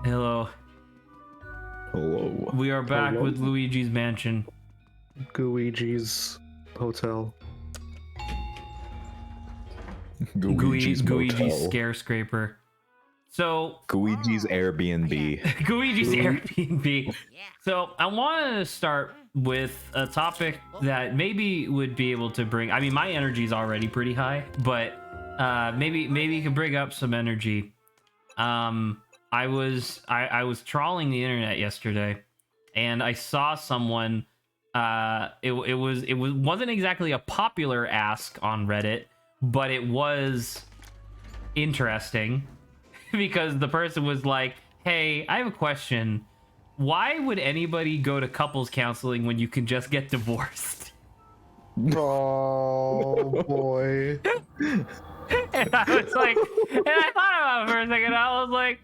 Hello. Hello. We are back Hello. with Luigi's Mansion. Gooigi's hotel. Gooigi's Gooigi's motel. Scare Scraper. So, Gooigi's Airbnb. Gooigi's Airbnb. So, I wanted to start with a topic that maybe would be able to bring. I mean, my energy is already pretty high, but maybe you can bring up some energy. I was trawling the internet yesterday, and I saw someone. It wasn't exactly a popular ask on Reddit, but it was interesting because the person was like, "Hey, I have a question. Why would anybody go to couples counseling when you can just get divorced?" Oh boy. And I was like, and I thought about it for a second. I was like,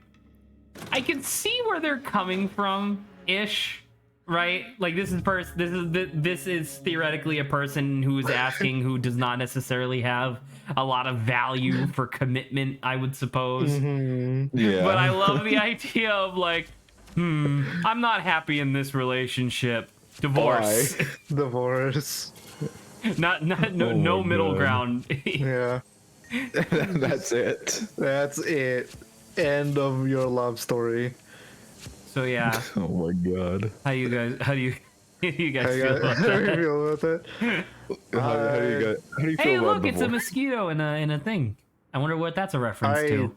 I can see where they're coming from, ish, right? Like this is theoretically a person who is asking who does not necessarily have a lot of value for commitment, I would suppose. Yeah. But I love the idea of like, I'm not happy in this relationship. Divorce. Why? Divorce. No middle God. ground. Yeah. That's it. That's it. End of your love story. So yeah, Oh my god. how do you guys How feel about how you that? feel about that? How do you feel Hey, about look, it's a divorce? mosquito in a thing. I wonder what that's a reference to.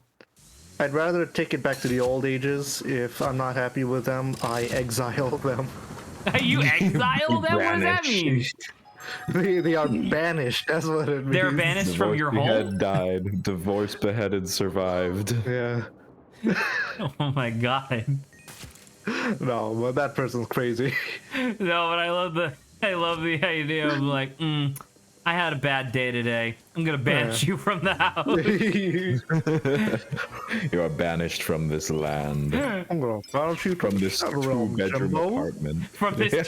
I'd rather take it back to the old ages. If I'm not happy with them, I exile them. You exile them? What does that mean? They are banished. That's what it means. They're banished from your home? Behead died. Divorce beheaded survived. Yeah. Oh my god. No, but that person's crazy. No, but I love the idea of like, I had a bad day today. I'm gonna banish you from the house. You are banished from this land. I'm gonna banish you From this that realm, two-bedroom Jimbo. apartment. From this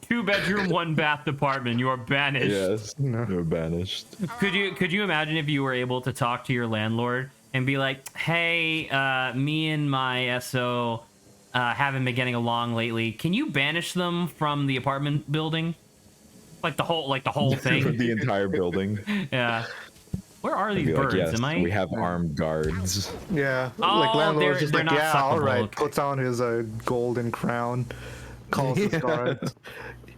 two bedroom, one bath apartment. You are banished. Yes. No. You're banished. Could you imagine if you were able to talk to your landlord and be like, hey, me and my SO haven't been getting along lately. Can you banish them from the apartment building? Like the whole thing? The entire building. Yeah. Where are these Be like, birds? yes, Am I? we have armed guards. Yeah, Oh, like landlord's just they're like, not yeah, suckable. all right. Okay. Puts on his golden crown, calls his guards.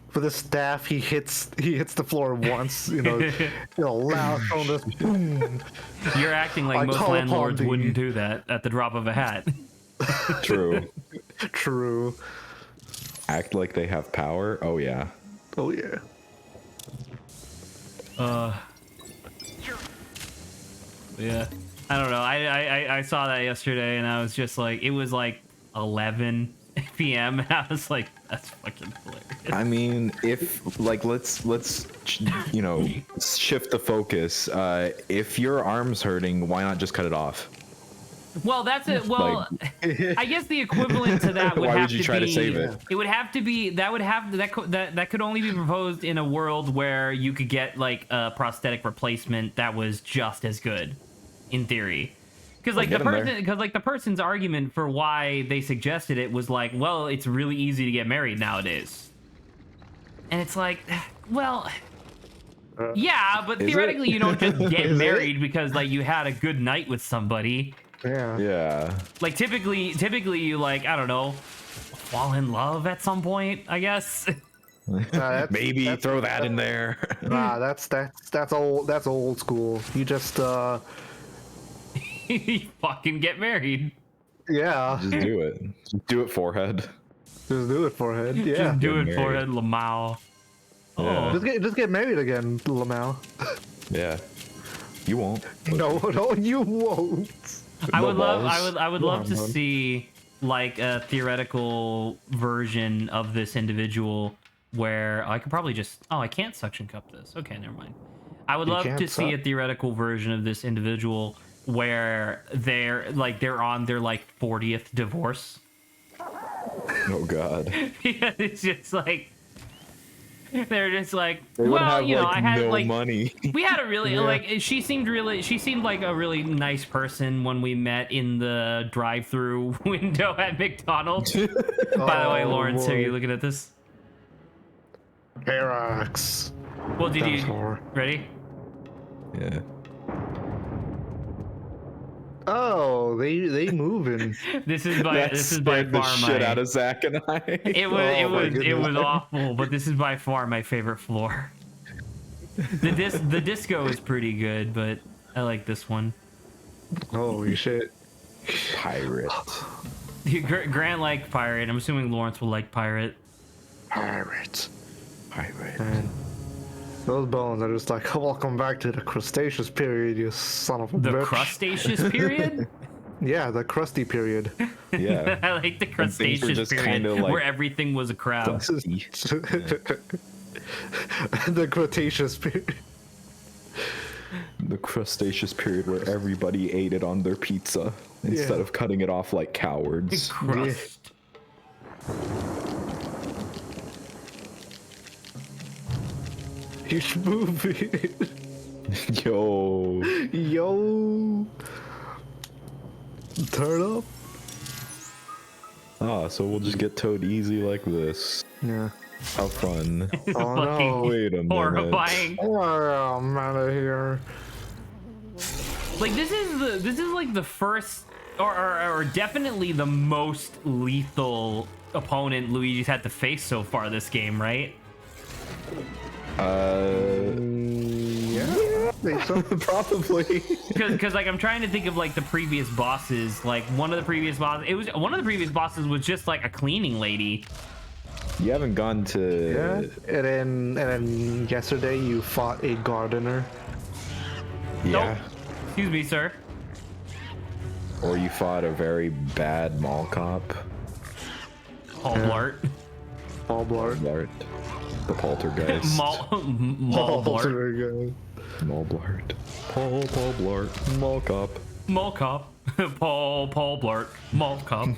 For the staff, he hits the floor once. Loud from this. Boom. You're acting like I most call upon landlords thee. wouldn't do that at the drop of a hat. True. True. Act like they have power. Oh yeah. Oh yeah. Yeah. I don't know. I saw that yesterday and I was just like, it was like 11 p.m. and I was like, that's fucking hilarious. I mean, if like let's shift the focus. If your arm's hurting, why not just cut it off? Well, that's it. Well, I guess the equivalent to that would Why have would you to try be. to save it? It would have to be. That could only be proposed in a world where you could get like a prosthetic replacement that was just as good, in theory. Because like the person's argument for why they suggested it was like, well, it's really easy to get married nowadays, and it's like, well. Yeah, but Is theoretically, it? you don't just get Is it? married because like you had a good night with somebody. Yeah. Yeah. Like typically you like, I don't know, fall in love at some point, I guess. Maybe that's- throw that in there. Nah, that's old. That's old school. You just You fucking get married. yeah. Just do it. Just do it, forehead. Just do it, forehead. Yeah. Just do it, married. forehead, Lamau. Yeah. Just get married again, Lamau. Yeah. You won't. No, you won't. I No would love balls. I would love to man. see like a theoretical version of this individual where I could probably just I can't suction cup this. Okay, never mind. I would You love can't to see a suck? theoretical version of this individual where they're on their like 40th divorce. Oh god. It's just like They're just like, They would well, have you know, like I had no like money. we had a really like she seemed like a really nice person when we met in the drive-through window at McDonald's. By the way, Lawrence, are you looking at this? Arax. Well, did you Dinosaur. ready? Yeah. Oh, they moving. This is by That scared the far shit my. out of Zach and I. It was Oh my it goodness. was awful, but this is by far my favorite floor. The disco is pretty good, but I like this one. Holy shit. Pirate. Grant liked pirate. I'm assuming Lawrence will like pirate. Pirates. Pirate. Man. Those bones are just like, welcome back to the Cretaceous period, you son of a The bitch. crustaceous period. Yeah, the crusty period. Yeah. I like the things were crustaceous just period, kinda, like, where everything was a crab. The Cretaceous period. The crustaceous period where everybody ate it on their pizza instead of cutting it off like cowards. Crust. Huge movie. Yo. Yo. Turn up. Ah, so we'll just get towed easy like this. Yeah. How fun. Oh Fucking no. Wait a minute. horrifying. Oh, I'm out of here. Like this is like the first or definitely the most lethal opponent Luigi's had to face so far this game, right? Yeah. I think so. Probably. Because like I'm trying to think of like the previous bosses. Like one of the previous bosses was just like a cleaning lady. You haven't gone to. Yeah. And then yesterday you fought a gardener. Yeah. Nope. Excuse me, sir. Or you fought a very bad mall cop. Paul Blart. Paul Blart. Blart. The poltergeist. Mall Blart. Mall Blart. Paul Blart. Mall cop. Mall cop. Paul Blart. Mall cop.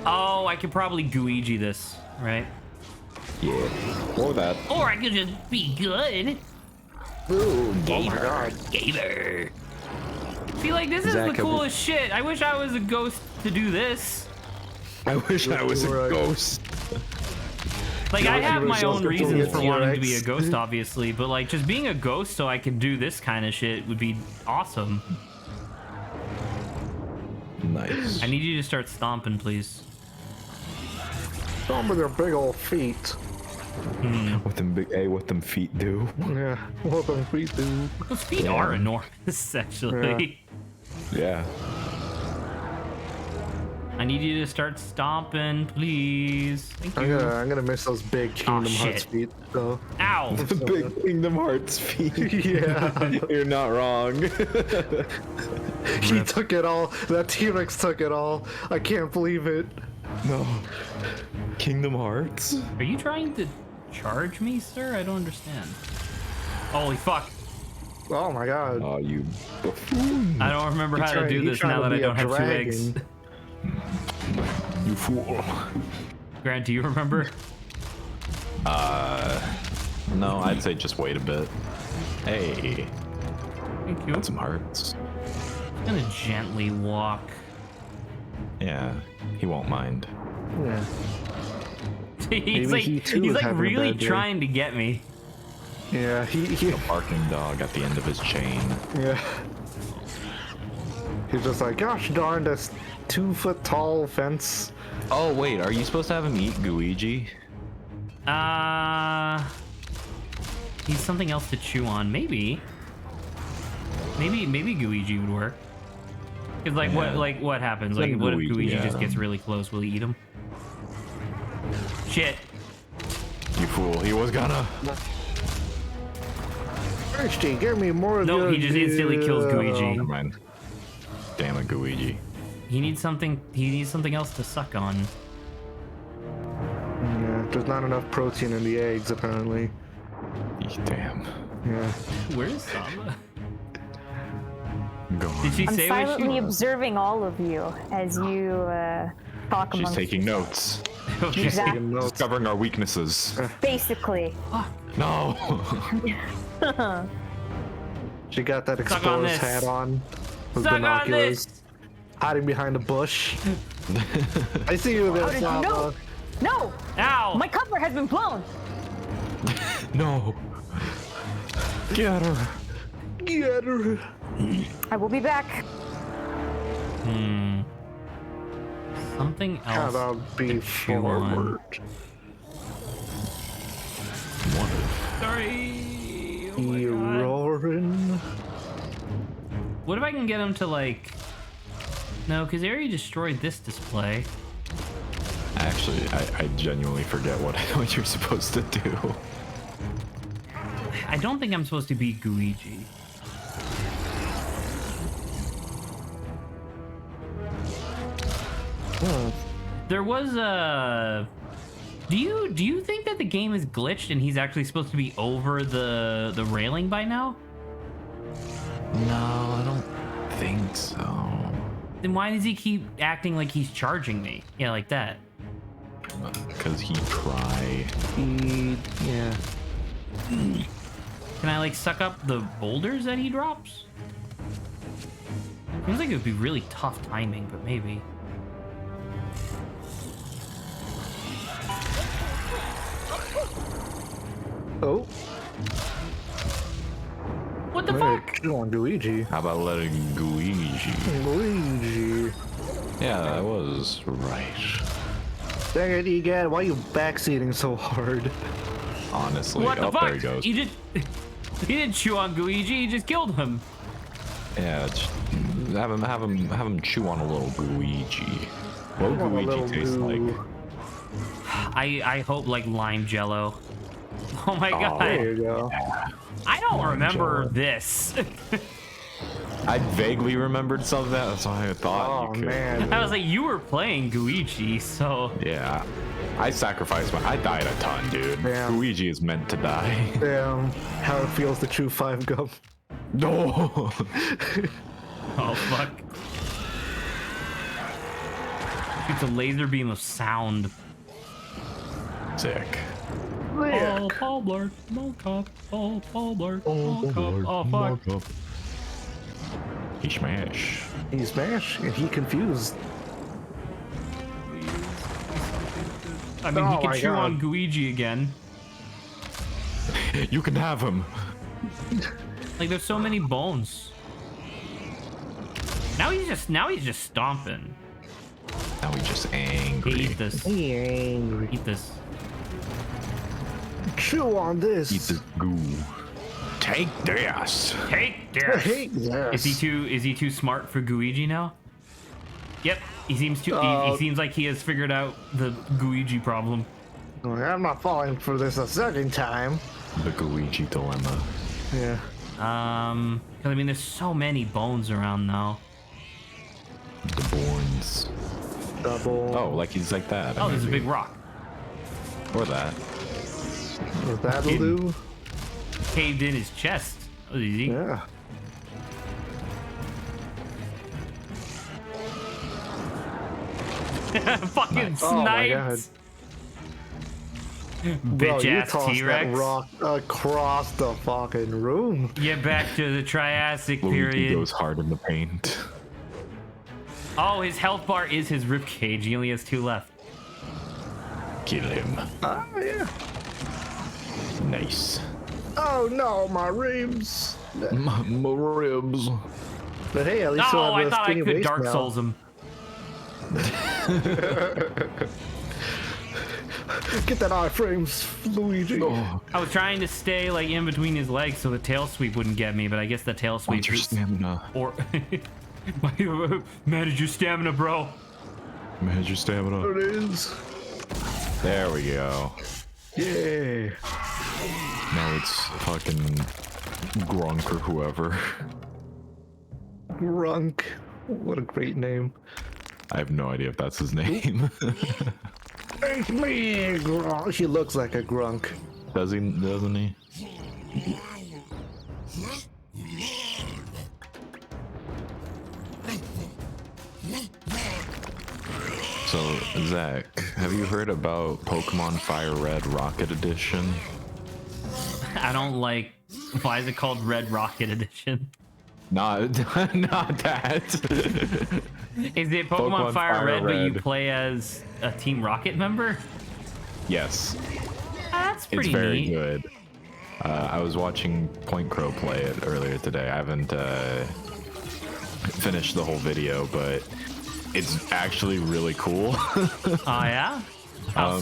Oh, I could probably Gooigi this, right? Yeah. Or that. Or I could just be good. Ooh, Gamer. oh my god. Gamer. See, like, this is Zach, the coolest shit. I wish I was a ghost to do this. I wish I was a Right. ghost. Like, I have my own reasons for wanting to be a T-Rex. ghost, obviously, but, like, just being a ghost so I can do this kind of shit would be awesome. Nice. I need you to start stomping, please. Some with their big old feet. What them feet do. Yeah, what them feet do. Those feet Yeah. are enormous, actually. Yeah. I need you to start stomping, please. Thank you. I'm gonna miss those big Kingdom Hearts shit. feet though. Ow! The big Kingdom Hearts feet. Yeah. You're not wrong. He took it all. That T-Rex took it all. I can't believe it. No. Kingdom Hearts? Are you trying to charge me, sir? I don't understand. Holy fuck. Oh my god. Oh, you buffoon. I don't remember how to do He's this trying now to that I be a don't have 2 eggs. dragon. You fool. Grant, do you remember? No, I'd say just wait a bit. Hey, Thank you. got some hearts. I'm gonna gently walk. Yeah, he won't mind. Yeah. he's Maybe he too he's is like having a really bad day. trying to get me. Yeah. He Barking dog at the end of his chain. yeah. He's just like, gosh darn this 2-foot-tall fence. Oh wait, are you supposed to have him eat Gooigi? He's something else to chew on. Maybe Gooigi would work. Cause like Yeah. what happens? Send Like what if Luigi Gooigi at just gets him. really close? Will he eat him? Shit. You fool, he was gonna. Christy, give me more of No, your he just instantly kills Gooigi. Never mind. Damn it, Gooigi. He needs something else to suck on. Yeah, there's not enough protein in the eggs apparently. Damn. Yeah. Where's Saba? Go on. Did she I'm say what silently she observing all of you as you talk She's amongst taking notes. Okay. Exactly. Notes. Discovering our weaknesses. Basically. No. She got that Suck on explorer's this. hat on with Suck on binoculars, this. hiding behind a bush. I see you there, How did you know? Slava. No! Ow! My cover has been blown! No. Get her. Get her. I will be back. Something How else. about be chew on. forward? Sorry. Oh my You God. roaring. What if I can get him to like? No, because they already destroyed this display. Actually, I genuinely forget what you're supposed to do. I don't think I'm supposed to be Gooigi. There was a. Do you think that the game is glitched and he's actually supposed to be over the railing by now? No, I don't think so. Then why does he keep acting like he's charging me? Yeah, like that. Because he tried. Yeah. Can I like suck up the boulders that he drops? Seems like it would be really tough timing, but maybe. Oh, What the man, fuck? you on Luigi. How about letting Gooigi? Luigi. Yeah, that was right. Dang it, Egad, why are you backseating so hard? Honestly, What the there he fuck? goes. He didn't chew on Gooigi. He just killed him. Yeah, just have him chew on a little Gooigi. What would Want a little Gooigi taste like? goo. I hope like lime jello. Oh my god. There you go. I don't remember jello. this. I vaguely remembered some of that. That's why I thought Oh you could. man. I was like, you were playing Gooigi, so Yeah, I sacrificed I died a ton, dude. Damn. Luigi is meant to die. Damn, how it feels to chew 5 gum. No. oh fuck. It's a laser beam of sound. Sick. Oh, Paul Blart, no cop. Oh, Paul Blart, no cop. Oh fuck. He smash. He smashed and he confused. I mean, Oh he can my chew God. on Gooigi again. You can have him. Like, there's so many bones. Now he's just stomping. Now he's just Hey, angry. eat this. He angry. Eat this. Chew on this. Eat this goo. Take this. Take I this. hate this. Is he too smart for Gooigi now? Yep. He seems to. He seems like he has figured out the Gooigi problem. I'm not falling for this a second time. The Gooigi dilemma. Yeah. 'Cause I mean, there's so many bones around now. The Borns. Double. Oh, like he's like that. Oh, there's a maybe. big rock. Or that. That'll do. Caved in his chest. That was easy. Yeah. Fucking Oh my God. sniped. Bro, Bitch you ass tossed T-Rex. that rock across the fucking room. Get back to the Triassic Luigi period. goes hard in the paint. Oh, his health bar is his rib cage. He only has 2 left. Kill him. Oh yeah. Nice. Oh no, my ribs. My ribs. But hey, at least No, you'll I have a thought I skinny could waist Dark now. Souls him. Get that iframes, Luigi. Oh, I was trying to stay like in between his legs so the tail sweep wouldn't get me, but I guess the tail sweep what's your is- stamina? or manage your stamina, bro. Manage your stamina. There it is. There we go. Yeah. Now it's fucking Grunk or whoever. Grunk. What a great name. I have no idea if that's his name. It's me, Grunk. He looks like a grunk. Doesn't he? So, Zach, have you heard about Pokemon Fire Red Rocket Edition? I don't like. Why is it called Red Rocket Edition? Not that. Is it Pokemon Fire Red, but you play as a Team Rocket member? Yes. That's pretty It's very neat. good. I was watching Point Crow play it earlier today. I haven't finished the whole video, but it's actually really cool. Oh yeah. How's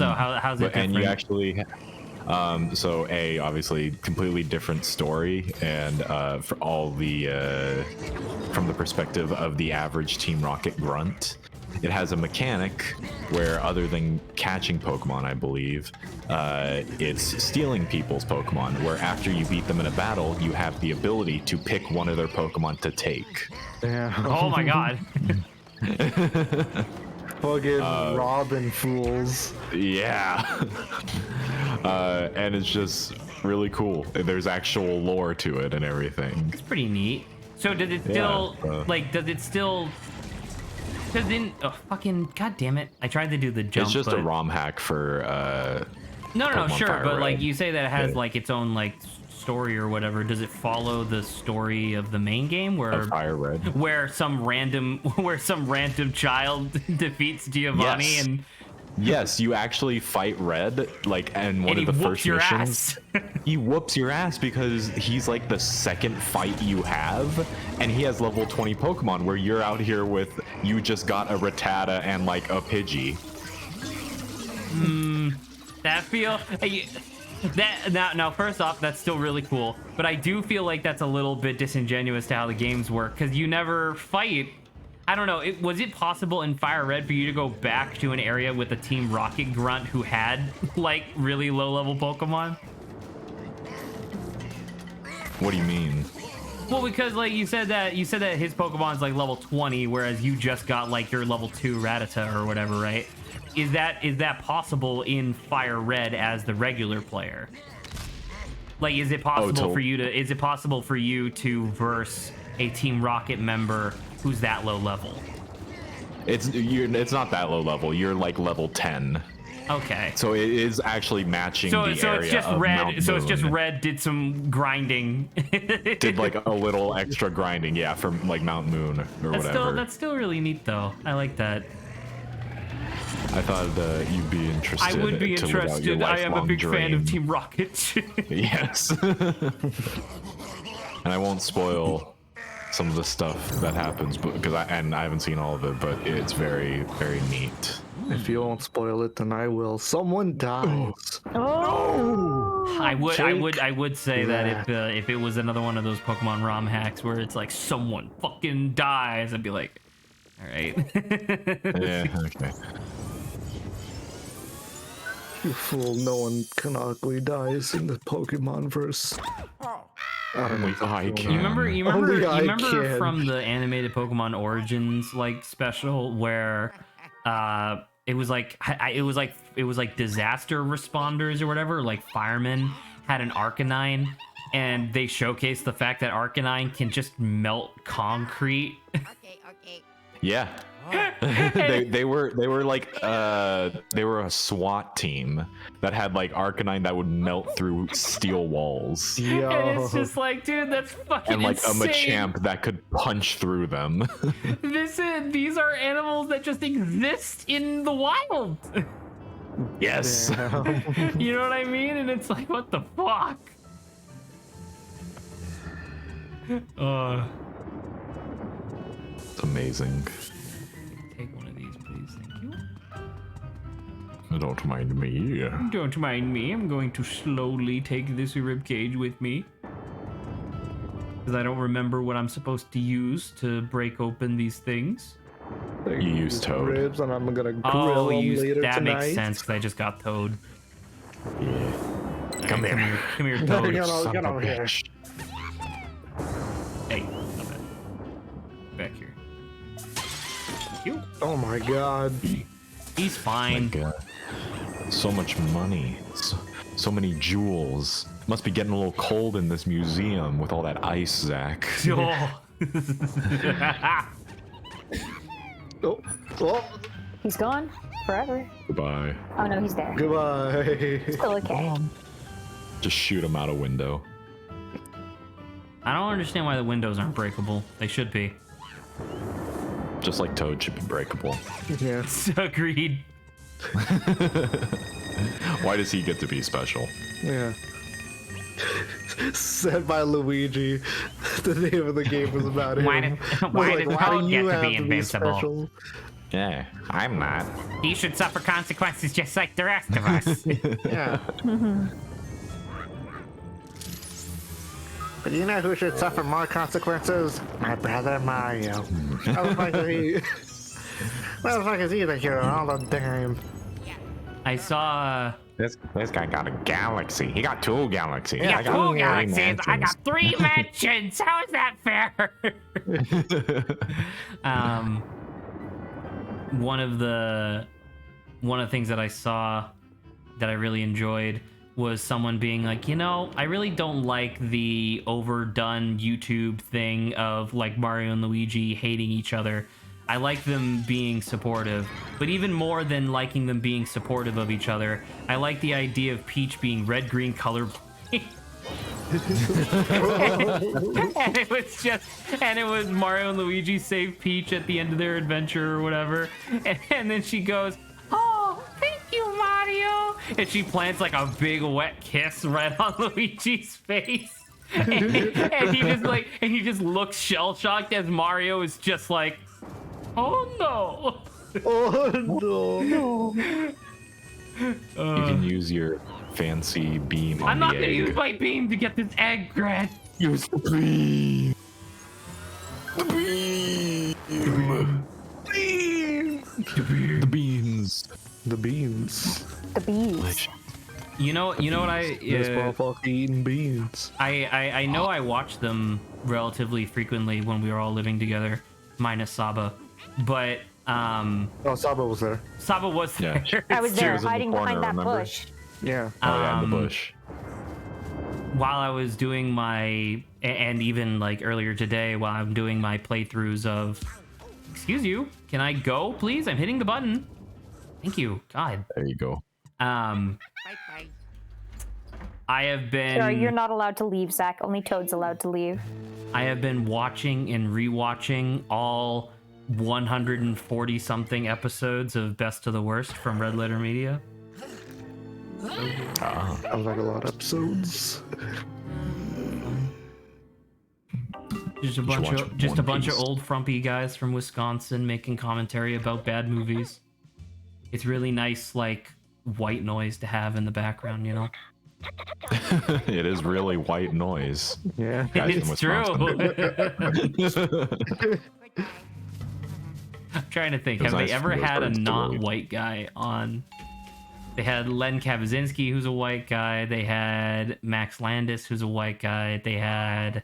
it different? And you actually, so obviously completely different story, and for all the from the perspective of the average Team Rocket grunt. It has a mechanic where, other than catching Pokemon, I believe, it's stealing people's Pokemon, where after you beat them in a battle, you have the ability to pick one of their Pokemon to take. Yeah. Oh my god. Fucking Robin fools. Yeah. And it's just really cool. There's actual lore to it and everything. It's pretty neat. So did it still oh fucking god damn it. I tried to do the jump. It's just but... a ROM hack for No, Pokemon sure, Fire but like Red. you say that it has Yeah. like its own like story or whatever. Does it follow the story of the main game where Fire Red. where some random child defeats Giovanni Yes. and Yes, you actually fight Red, like, and one he of the whoops first your missions. ass? He whoops your ass because he's like the second fight you have, and he has level 20 Pokemon, where you're out here with, you just got a Rattata and like a Pidgey. That feel that now first off, that's still really cool, but I do feel like that's a little bit disingenuous to how the games work, because you never fight. I don't know. Was it possible in Fire Red for you to go back to an area with a Team Rocket grunt who had like really low level Pokemon? What do you mean? Well, because like you said that his Pokemon's like level 20, whereas you just got like your level 2 Rattata or whatever, right? Is that possible in Fire Red as the regular player? Like, is it possible for you to verse a Team Rocket member who's that low level? It's not that low level. You're like level 10. Okay. So it is actually matching the So area it's just of Red. Mount So it's just Moon. Red did some grinding. Did like a little extra grinding, yeah, from like Mount Moon or whatever. That's still really neat though. I like that. I thought you'd be interested. I would be to live out your interested. I am a lifelong big fan of dream. Team Rocket. Yes. And I won't spoil some of the stuff that happens, but because I haven't seen all of it, but it's very, very neat. If you won't spoil it, then I will. Someone dies. Oh. I would say Yeah. that if it was another one of those Pokemon ROM hacks where it's like someone fucking dies, I'd be like, all right. Yeah, okay. You fool, no one canonically dies in the Pokemon verse. I don't know. Only I You can. remember Only I can. from the animated Pokemon Origins like special where it was like disaster responders or whatever, like firemen had an Arcanine, and they showcased the fact that Arcanine can just melt concrete. Yeah. they were like they were a SWAT team that had like Arcanine that would melt through steel walls, And it's just like, dude, that's fucking and like insane. a Machamp that could punch through them. These are animals that just exist in the wild. Yes. You know what I mean? And it's like, what the fuck? It's amazing. Take one of these, please. Thank you. Don't mind me. Don't mind me. I'm going to slowly take this ribcage with me. Because I don't remember what I'm supposed to use to break open these things. You use Toad. Ribs, and I'm gonna grill Oh, them later that tonight. makes sense because I just got Toad. Yeah. Come Alright, here. Come here, Get Toad. on- get Son of a over here. bitch. Hey, stop it. Back here. Thank you. Oh my god. He's fine. God. So much money. So many jewels. Must be getting a little cold in this museum with all that ice, Zach. Oh. Oh, oh. He's gone forever. Goodbye. Oh no, he's there. Goodbye. Still okay. Just shoot him out a window. I don't understand why the windows aren't breakable. They should be. Just like Toad should be breakable. Yeah. Agreed. Why does he get to be special? Yeah. Said by Luigi. The name of the game was about him. Why did Toad you get to have be invincible? special? Yeah, I'm not. He should suffer consequences just like the rest of us. Yeah. But you know who should suffer more consequences? My brother Mario. Motherfucker's he the hero all the time. I saw. This guy got a galaxy. He got 2 galaxies. I got 2 galaxies. I mansions. got 3 mansions. How is that fair? One of the things that I saw that I really enjoyed was someone being like, you know, I really don't like the overdone YouTube thing of like Mario and Luigi hating each other. I like them being supportive, but even more than liking them being supportive of each other, I like the idea of Peach being red-green colorblind. and it was Mario and Luigi save Peach at the end of their adventure or whatever, and then she goes, "Oh, thank you, Mario," and she plants like a big wet kiss right on Luigi's face, and he just looks shell-shocked as Mario is just like, "Oh no." Oh no. You can use your fancy beam on I'm not the gonna egg. use my beam to get this egg, Grant. Use the beam. The beam. The beans. The beans. The bees. You know what This motherfucker eating beans. I know I watched them relatively frequently when we were all living together, minus Saba, but Oh, Saba was there. Saba was there. Yeah. I was She there was in the hiding corner, behind that remember? bush. Yeah. Oh yeah, in the Um, bush. While I was doing my, and even like earlier today, while I'm doing my playthroughs of, excuse you, can I go, please? I'm hitting the button. Thank you. God. There you go. I have been. Sorry, you're not allowed to leave, Zach. Only Toad's allowed to leave. I have been watching and rewatching all 140 something episodes of Best to the Worst from Red Letter Media. Sounds like a lot of episodes. Just a should bunch watch of One Piece. old frumpy guys from Wisconsin making commentary about bad movies. It's really nice, like, white noise to have in the background, you know. It is really white noise. Yeah. Guys in It's true. Wisconsin. I'm trying to think. It was Have nice they ever for those had a birds to not read. white guy on? They had Len Kavizinski, who's a white guy. They had Max Landis, who's a white guy. They had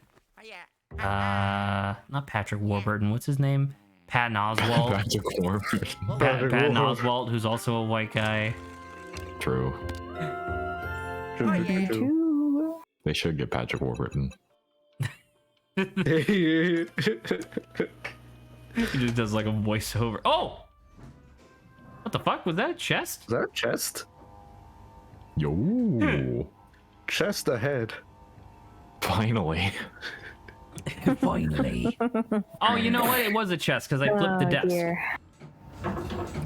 not Patrick Warburton. What's his name? Patton Oswalt. Patrick Warburton. Patton Oswalt, who's also a white guy. True. Two. They should get Patrick Warburton. He just does like a voiceover. Oh! What the fuck? Was that a chest? Is that a chest? Yo. Chest ahead. Finally. Finally. Oh, you know what? It was a chest because I flipped the Oh, desk. dear.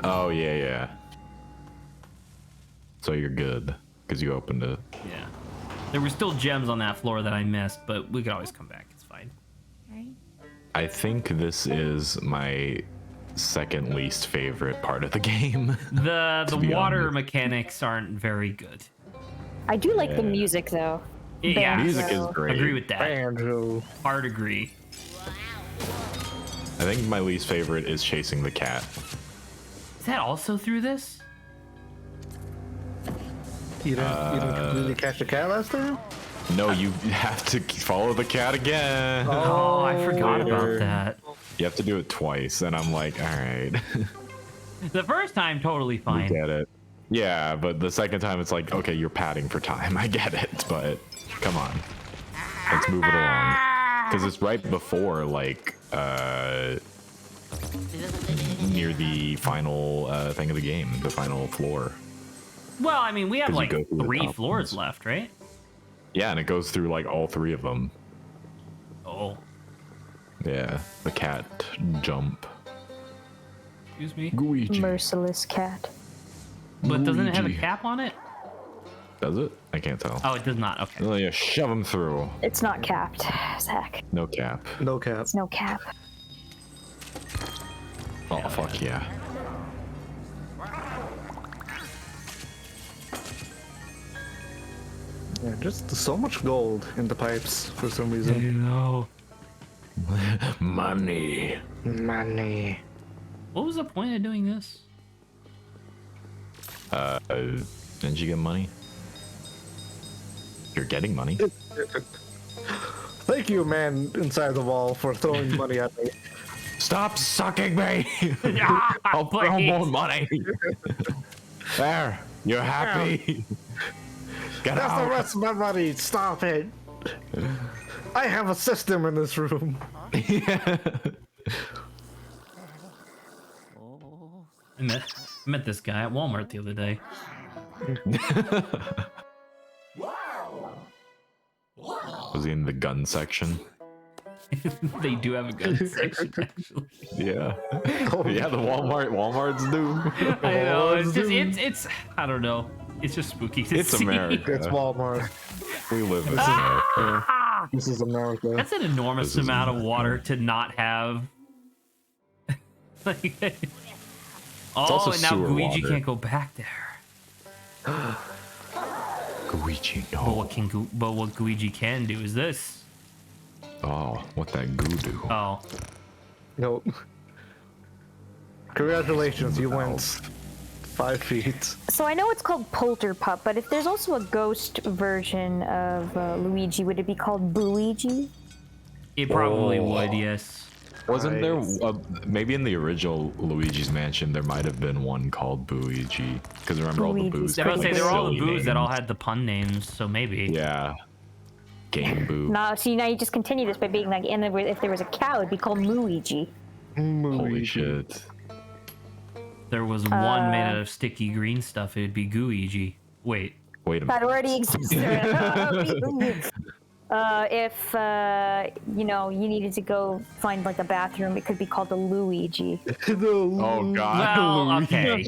Oh yeah, yeah. So you're good because you opened it. Yeah. There were still gems on that floor that I missed, but we could always come back. It's fine. I think this is my second least favorite part of the game. The be water honest. mechanics aren't very good. I do like the Yeah. music though. Yeah, Banjo. Music is great. agree with that. Banjo. Hard agree. I think my least favorite is chasing the cat. Is that also through this? You didn't completely catch the cat last time? No, you have to follow the cat again. Oh, I forgot about weird. that. You have to do it twice, and I'm like, all right, The first time, totally I fine. get it. Yeah, but the second time it's like, okay, you're padding for time. I get it, but come on, let's move it along because it's right before like near the final thing of the game, the final floor. Well, I mean, we have 'Cause you like go through the 3 top floors ones. left, right? Yeah, and it goes through like all 3 of them. Oh, Yeah, the cat jump. excuse me. Gooigi. Merciless cat. But doesn't it have a Luigi. cap on it? Does it? I can't tell. Oh, it does not. Okay. Oh, yeah, shove him through. It's not capped, Zach. No cap. No cap. It's no cap. Oh, fuck yeah. Yeah, just so much gold in the pipes for some reason. know. Money. Money. What was the point of doing this? Didn't you get money? You're getting money. Thank you, man inside the wall, for throwing money at me. Stop sucking me! Ah, I'll throw please. more money. There, you're happy. Get That's the out. rest of my money. Stop it. I have a system in this room. I met this guy at Walmart the other day. Was he in the gun section? They do have a gun section, actually. Yeah. Yeah, the Walmarts do. I know. It's just, it's. I don't know. It's just spooky to It's see. America. It's Walmart. We live in America. This is America. That's an enormous This is amount of water to not have. Like, also and now sewer Luigi water. can't go back there. Luigi, But no. what Luigi can do is this. Oh, what that goo do? Oh, Nope. Congratulations, you went 5 feet. So I know it's called Polterpup, but if there's also a ghost version of Luigi, would it be called Booigi? it probably Oh. would. Yes. Wasn't there Nice. maybe in the original Luigi's Mansion there might have been one called Luigi? Because remember all the Luigi's boos. I was had, gonna say like, there were all the silly boos that all names. had the pun names, so maybe. Yeah. Game Boo. No, see, now you just continue this by being like, and if there was a cow, it'd be called Mooigi. Holy shit. There was one made out of sticky green stuff. It'd be Gooigi. Wait. Wait a That minute. already exists. If you know, you needed to go find like a bathroom, it could be called a Luigi. Oh god. Well, okay.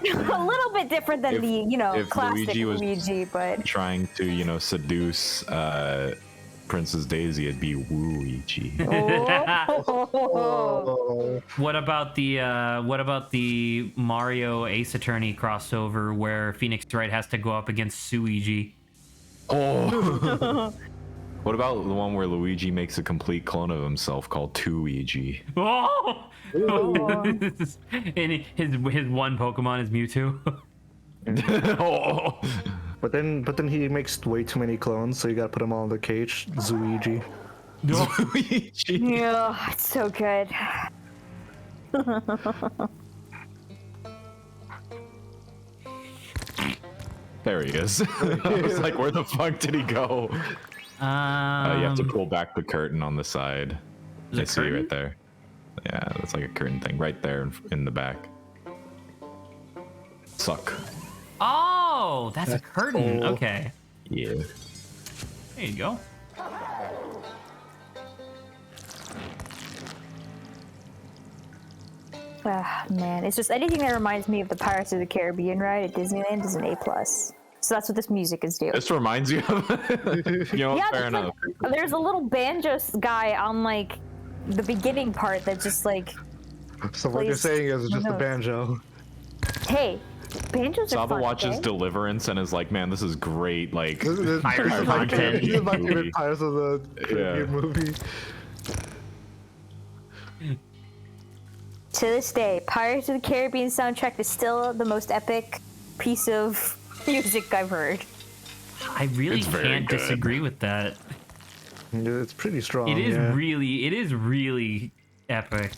A little bit different than If- the, you know, if classic Luigi was- Luigi, but Trying to, seduce Princess Daisy, it'd be Wooigi. Oh, What about the Mario Ace Attorney crossover where Phoenix Wright has to go up against Suigi? Oh. What about the one where Luigi makes a complete clone of himself called Tuigi? Oh! And his one Pokemon is Mewtwo. Oh. but then he makes way too many clones, so you gotta put them all in the cage. Zooigi. Luigi. yeah, it's so good. There he is. I was like, where the fuck did he go? You have to pull back the curtain on the side. Is it I see you curtain? right there. Yeah, that's like a curtain thing right there in the back. Suck. Oh, that's a curtain. cool. Okay. Yeah. There you go. Ah, man, it's just anything that reminds me of the Pirates of the Caribbean ride at Disneyland is an A+. So that's what this music is doing. This reminds you of. Yeah, Fair there's, enough. like, there's a little banjo guy on like the beginning part that just like, So what you're Please. saying is just a No. banjo. hey, banjos are Saba fun. watches okay? Deliverance and is like, man, this is great. Like, This is Pirate my content. favorite- this is my movie. favorite Pirates of the Caribbean movie. To this day, Pirates of the Caribbean soundtrack is still the most epic piece of music I've heard. I really It's very can't good. disagree with that. Yeah, it's pretty strong. It is yeah. really epic.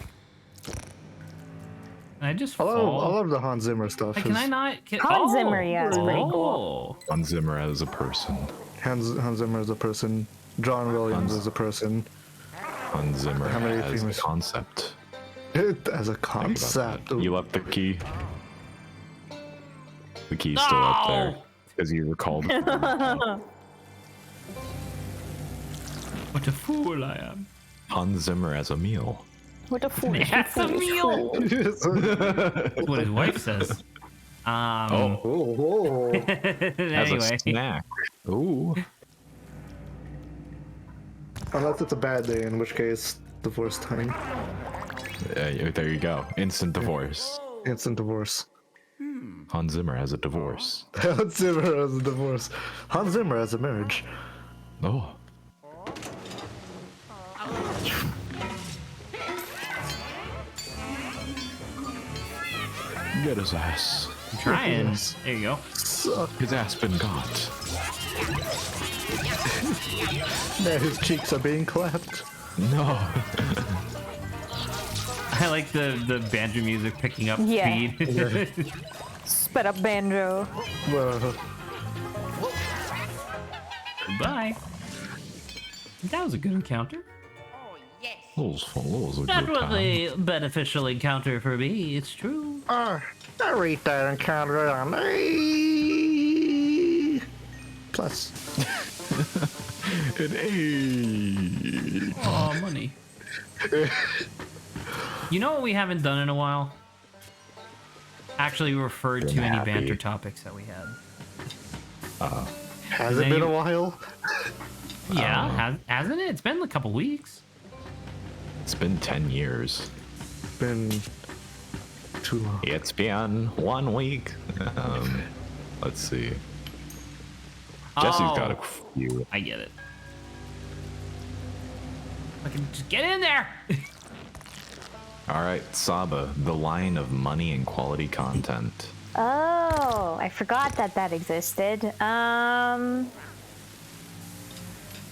I just I fall. love the Hans Zimmer stuff. Can I not? Hans Zimmer, yeah, it's pretty cool. Hans Zimmer as a person. Hans Zimmer is a person. John Williams is a person. Hans Zimmer How many as a famous- concept. As a concept. You left the key. The key's still up there because you recalled. What a fool I am. Hans Zimmer as a meal. What a fool. That's a meal. That's what his wife says. Oh. As Anyway. a snack. Ooh. Unless it's a bad day, in which case, divorce time. There you go. Instant divorce. Instant divorce. Hans Zimmer has a divorce. Hans Zimmer as a divorce. Hans Zimmer as a marriage. Oh. Get his ass. I'm trying. Yes. There you go. Suck. His ass been got. Now his cheeks are being clapped. No. I like the banjo music picking up Yeah. speed. Sped up banjo. Goodbye. That was a good encounter. That was a That good was time. a beneficial encounter for me, it's true. I rate that encounter on A. Plus. An A. Oh, money. You know what we haven't done in a while? Actually referred to any happy. banter topics that we had. Has Then it been you- a while? Yeah, hasn't it? It's been a couple weeks. It's been 10 years. Been too long. It's been 1 week. Let's see. Jesse's got a few. I get it. I can just get in there. All right, Saba, the line of money and quality content. Oh, I forgot that existed.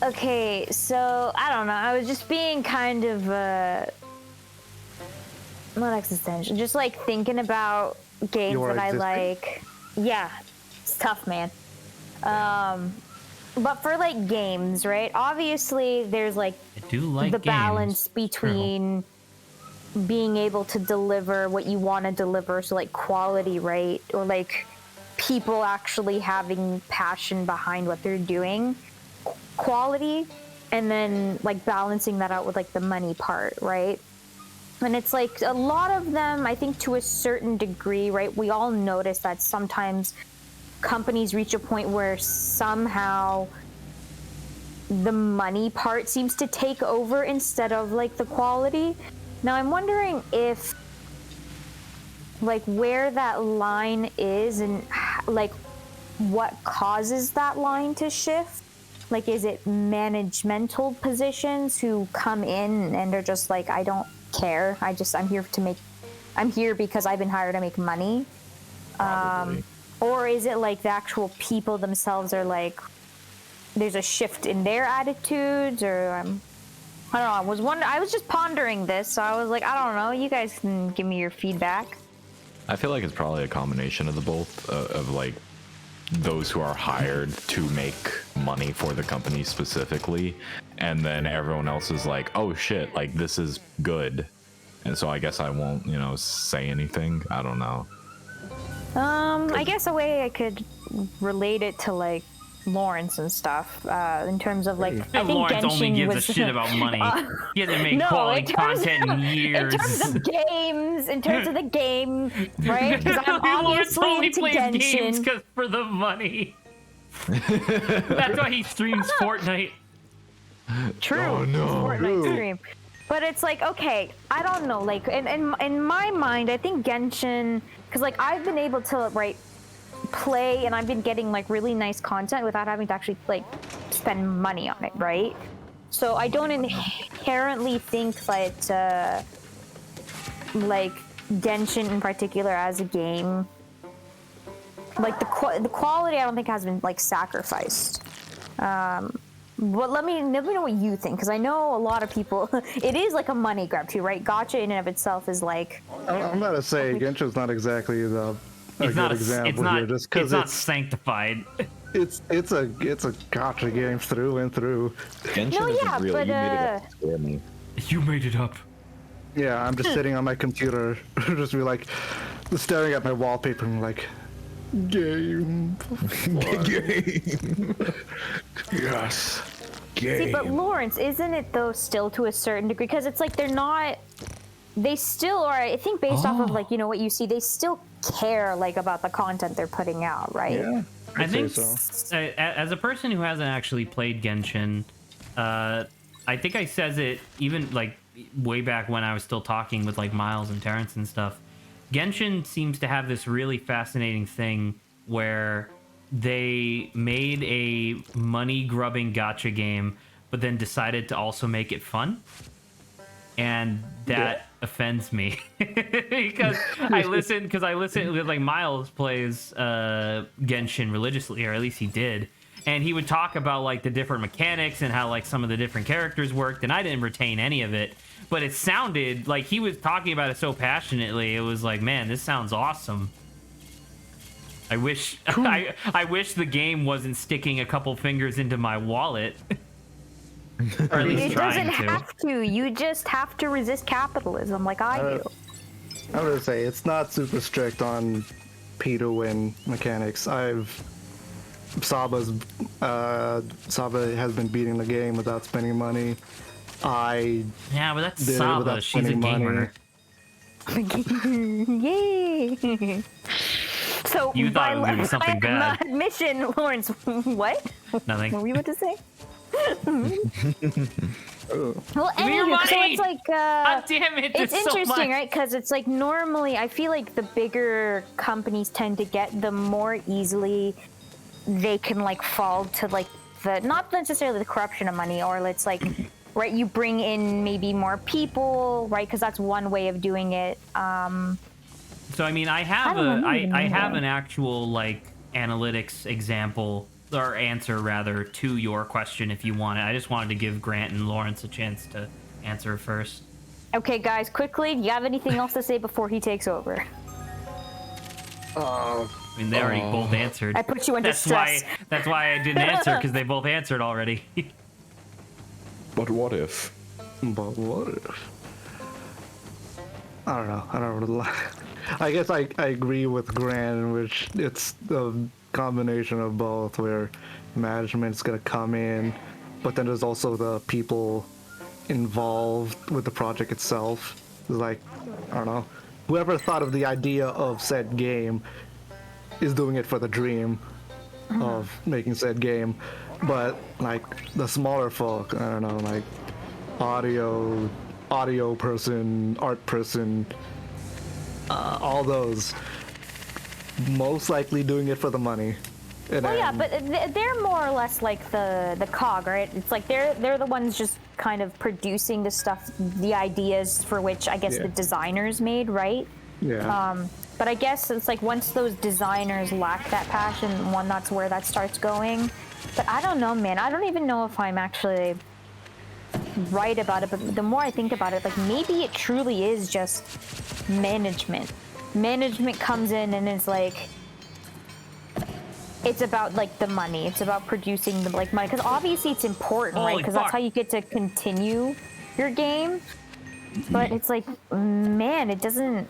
Okay, so I don't know. I was just being kind of not existential, just like thinking about games You are that I existing? like. Yeah, it's tough, man. But for like games, right? Obviously, there's like I do like the games. balance between being able to deliver what you want to deliver, so like quality, right? Or like people actually having passion behind what they're doing, quality, and then like balancing that out with like the money part, right? And it's like a lot of them, I think to a certain degree, right? We all notice that sometimes companies reach a point where somehow the money part seems to take over instead of like the quality. Now I'm wondering if like where that line is and like what causes that line to shift. Like, is it managemental positions who come in and they're just like, I don't care. I'm here because I've been hired to make money. Probably. Or is it like the actual people themselves are like, there's a shift in their attitudes, or I don't know. I was just pondering this, so I was like, I don't know. You guys can give me your feedback. I feel like it's probably a combination of the both, of like those who are hired to make money for the company specifically, and then everyone else is like, oh shit, like this is good, and so I guess I won't, say anything. I don't know. I guess a way I could relate it to like Lawrence and stuff, in terms of like, I think Lawrence Genshin only gives was, a shit about money. He hasn't made no, quality in terms content in years. In terms of the game, right? Because I'm Lawrence obviously only into plays games Genshin. for the money. That's why he streams Fortnite. True. Oh, no. Fortnite stream. But it's like, okay, I don't know. Like, in my mind, I think Genshin, because like I've been able to play, and I've been getting like really nice content without having to actually like spend money on it, right? So I don't inherently think that like Genshin in particular as a game, like the quality, I don't think has been like sacrificed. But let me know what you think, because I know a lot of people. It is like a money grab too, right? Gacha in and of itself is like. I'm gonna say Genshin's not exactly a good example here, just because it's not sanctified. it's a gacha game through and through. Genshin No, isn't yeah, real. but, You made it up to scare me. You made it up. Yeah, I'm just sitting on my computer, just be like, staring at my wallpaper and like, game. Game. Yes. Game. See, but Lawrence, isn't it though still to a certain degree? Because it's like they're not. They still are. I think based off of like what you see, they still care like about the content they're putting out, right? Yeah. I think so. as a person who hasn't actually played Genshin, I think I says it even like way back when I was still talking with like Miles and Terrence and stuff. Genshin seems to have this really fascinating thing where they made a money-grubbing gacha game, but then decided to also make it fun. And that offends me because I listen like Miles plays Genshin religiously, or at least he did, and he would talk about like the different mechanics and how like some of the different characters worked, and I didn't retain any of it, but it sounded like he was talking about it so passionately. It was like, man, this sounds awesome. I wish I wish the game wasn't sticking a couple fingers into my wallet. Or at least It trying doesn't have to. You just have to resist capitalism, like I do. I would say it's not super strict on pay to win mechanics. Saba has been beating the game without spending money. Yeah, but that's did it Saba. without She's a spending gamer. Yay! So You thought it was gonna be something bad. My admission, Lawrence. What? Nothing. What were you about to say? Well, Give me your anywho, so money! it's like God damn it! it's there's so interesting, much. right? Because it's like normally I feel like the bigger companies tend to get, the more easily they can like fall to like the, not necessarily the corruption of money, or it's like right, you bring in maybe more people, right? Because that's one way of doing it. So I mean, I have I have an actual like analytics example or answer rather to your question if you want it. I just wanted to give Grant and Lawrence a chance to answer first. Okay, guys, quickly, do you have anything else to say before he takes over? I mean, they already both answered. I put you under stress. That's why I didn't answer, because they both answered already. But what if? But what if? I don't know. I don't really I guess I agree with Grant, in which it's a combination of both, where management's gonna come in, but then there's also the people involved with the project itself. Like, I don't know, whoever thought of the idea of said game is doing it for the dream of making said game, but like the smaller folk, I don't know, like audio person, art person, all those, most likely doing it for the money. And Well, yeah, then- but they're more or less like the cog, right? It's like they're the ones just kind of producing the stuff, the ideas for which I guess Yeah. the designers made, right? yeah. But I guess it's like once those designers lack that passion, that's where that starts going. But I don't know, man. I don't even know if I'm actually right about it. But the more I think about it, like maybe it truly is just management. Management comes in and is like, it's about like the money. It's about producing the like money, because obviously it's important, right? Holy Because that's fuck. how you get to continue your game. But it's like, man, it doesn't.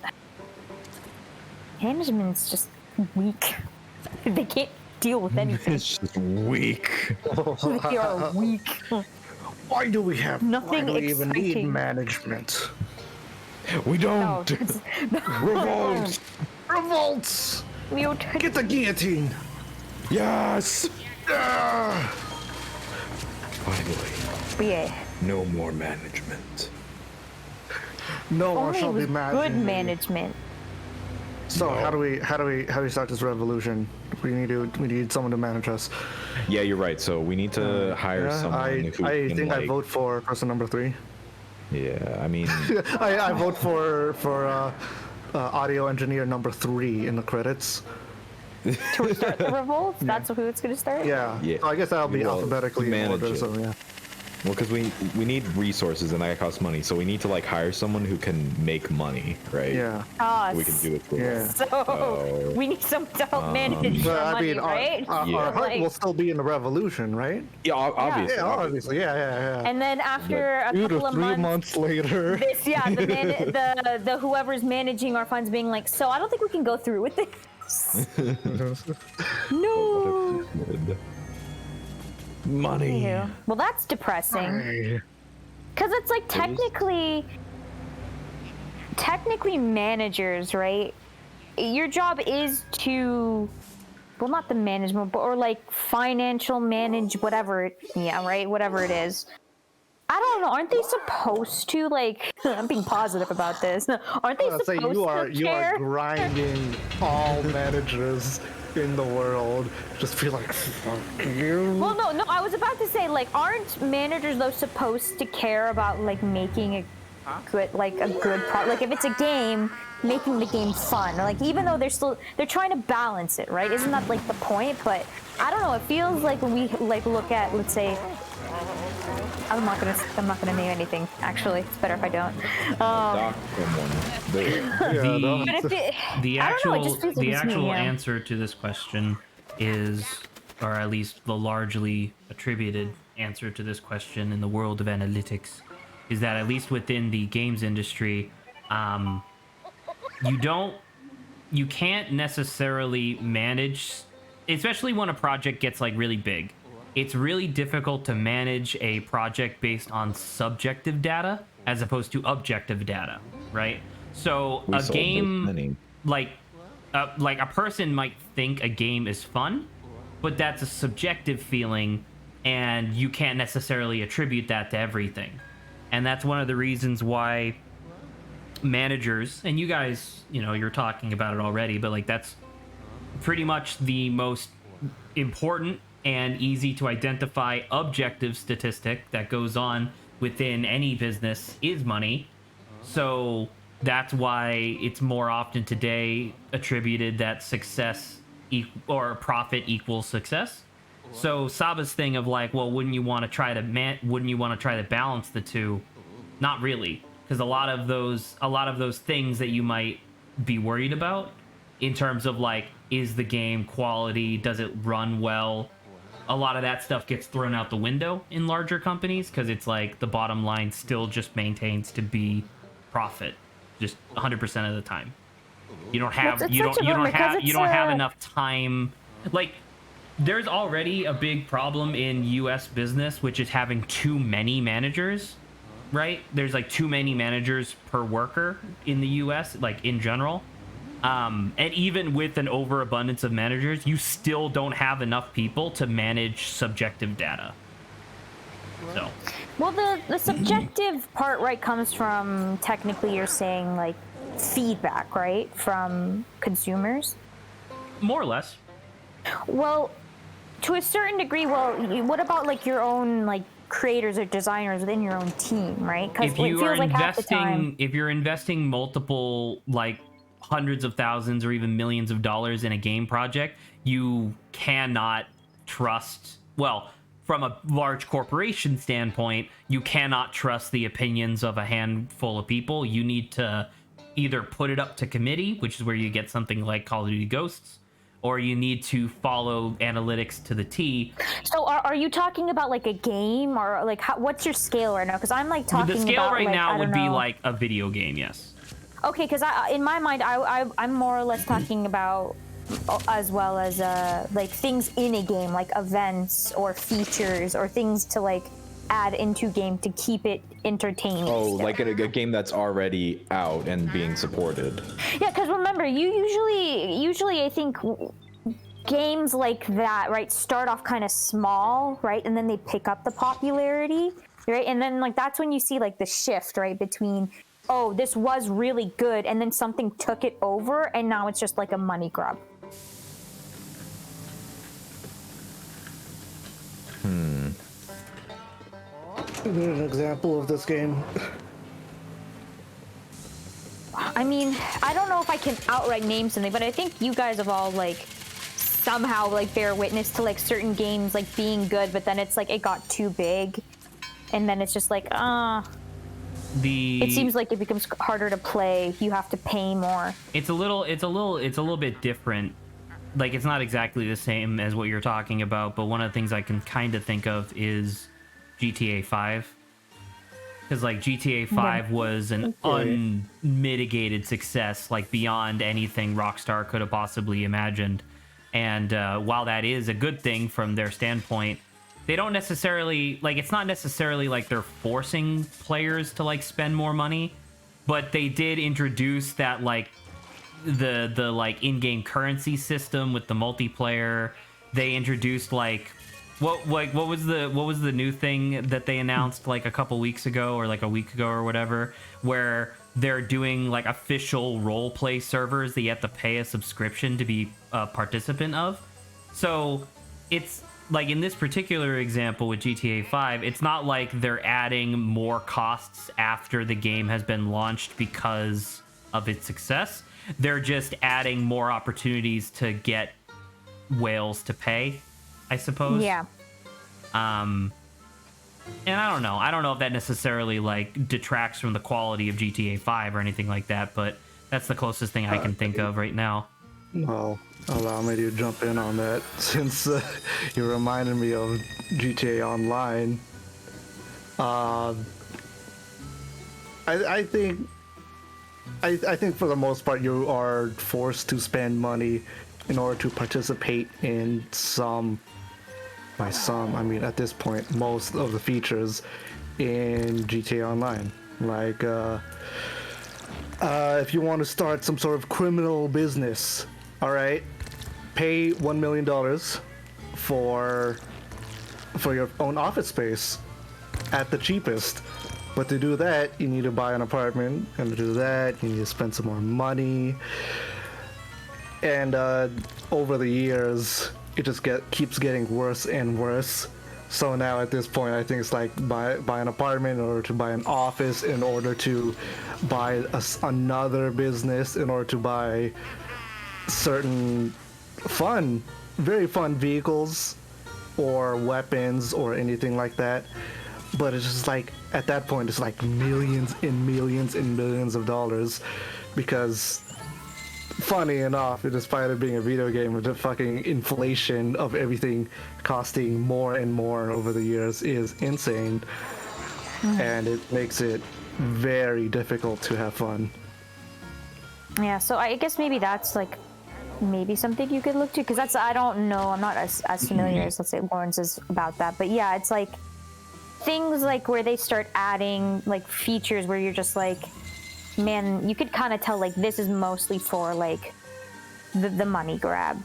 Management's just weak. They can't deal with anything. It's just weak. They are weak. Why do we have? Nothing why do we even need exciting. management? We No, don't. it's- Revolt! Revolts! Get the guillotine! Yes. Ah! Finally, yeah. no more management. No one Only it shall was be managing good me. management. So No. how do we start this revolution? We need someone to manage us. Yeah, you're right. So we need to hire Yeah, someone I who can think like. I vote for person number 3. Yeah, I mean, I vote for audio engineer number 3 in the credits. To start the revolt? That's who it's going to start? Yeah. Yeah. So I guess that'll be Well, alphabetically in manage order. it. So yeah. Well, because we need resources and that costs money, so we need to like hire someone who can make money, right? Yeah. We can do it for Yeah. us. So we need someone to help manage But our I money, mean, right? our Yeah. heart will still be in the revolution, right? Yeah, obviously. Yeah, obviously. Yeah. And then after a 2 to couple of 3 months, months later. the whoever's managing our funds being like, so I don't think we can go through with this. No. Money. Anywho. Well, that's depressing. Because it's like technically managers, right? Your job is to, well, not the management, but or like financial manage whatever. Whatever it is. I don't know. Aren't they supposed to like? I'm being positive about this. Aren't they supposed Say you are care? grinding all managers in the world. Just feel like fuck you. Well, no. I was about to say, like, aren't managers though supposed to care about like making a good product? Like, if it's a game, making the game fun. Like, even though they're trying to balance it, right? Isn't that like the point? But I don't know. It feels like when we like look at, let's say. I'm not gonna name anything. Actually, it's better if I don't. Dock someone. But if it, The I don't know, it actual just feels like it's me, yeah. answer to this question is, or at least the largely attributed answer to this question in the world of analytics, is that at least within the games industry, you can't necessarily manage, especially when a project gets like really big. It's really difficult to manage a project based on subjective data as opposed to objective data, right? So a game, like a person might think a game is fun, but that's a subjective feeling, and you can't necessarily attribute that to everything. And that's one of the reasons why managers, and you guys, you're talking about it already, but like that's pretty much the most important and easy to identify objective statistic that goes on within any business is money. So that's why it's more often today attributed that success or profit equals success. So Saba's thing of like, well, wouldn't you want to try to balance the two? Not really, because a lot of those things that you might be worried about in terms of like, is the game quality, does it run well? A lot of that stuff gets thrown out the window in larger companies because it's like the bottom line still just maintains to be profit, just 100% of the time. You don't have enough time. Like, there's already a big problem in U.S. business, which is having too many managers, right? There's like too many managers per worker in the U.S., like in general. And even with an overabundance of managers, you still don't have enough people to manage subjective data. So, well, the subjective part, right, comes from, technically you're saying like feedback, right, from consumers? More or less. Well, to a certain degree. Well, what about like your own like creators or designers within your own team, right? Because it feels like half the time, if you're investing multiple like hundreds of thousands or even millions of dollars in a game project, you cannot trust, well, from a large corporation standpoint, you cannot trust the opinions of a handful of people. You need to either put it up to committee, which is where you get something like Call of Duty Ghosts, or you need to follow analytics to the T. So are you talking about like a game, or like what's your scale right now? Because I'm like talking about... The scale right like, now would be like a video game, yes. Okay, because in my mind, I'm more or less talking about as well as like things in a game, like events or features or things to like add into game to keep it entertaining. Oh, still. Like a game that's already out and being supported. Yeah, because remember, you usually I think games like that, right, start off kind of small, right, and then they pick up the popularity, right, and then like that's when you see like the shift, right, between, oh, this was really good, and then something took it over, and now it's just like a money grab. There's an example of this game. I mean, I don't know if I can outright name something, but I think you guys have all like somehow like bear witness to like certain games like being good, but then it's like it got too big, and then it's just like, it seems like it becomes harder to play. You have to pay more. It's a little bit different. Like, it's not exactly the same as what you're talking about, but one of the things I can kind of think of is GTA 5. Because, like, GTA 5 was an unmitigated success, like, beyond anything Rockstar could have possibly imagined. And while that is a good thing from their standpoint, they don't necessarily, like, it's not necessarily like they're forcing players to, like, spend more money, but they did introduce that, like, the like in-game currency system with the multiplayer. They introduced, like, what was the new thing that they announced like a couple weeks ago, or like a week ago or whatever, where they're doing like official role play servers that you have to pay a subscription to be a participant of. So it's like, in this particular example with GTA 5, it's not like they're adding more costs after the game has been launched because of its success. They're just adding more opportunities to get whales to pay, I suppose. Yeah. And I don't know if that necessarily like detracts from the quality of GTA 5 or anything like that, but that's the closest thing I can think of right now. Well, allow me to jump in on that, since you reminded me of GTA Online. I think for the most part you are forced to spend money in order to participate in I mean at this point most of the features in GTA Online. Like if you want to start some sort of criminal business, all right, pay $1 million for your own office space at the cheapest. But to do that, you need to buy an apartment, and to do that, you need to spend some more money. And over the years, it just keeps getting worse and worse. So now at this point, I think it's like buy an apartment in order to buy an office, in order to buy another business, in order to buy certain very fun vehicles or weapons or anything like that. But it's just like, at that point, it's like millions and millions and millions of dollars, because funny enough, despite it being a video game, the fucking inflation of everything costing more and more over the years is insane. And it makes it very difficult to have fun. Yeah, so I guess maybe that's like maybe something you could look to, because that's, I don't know, I'm not as familiar as, let's say, Lawrence is about that. But yeah, it's like things like where they start adding like features where you're just like, man, you could kind of tell like this is mostly for like the money grab.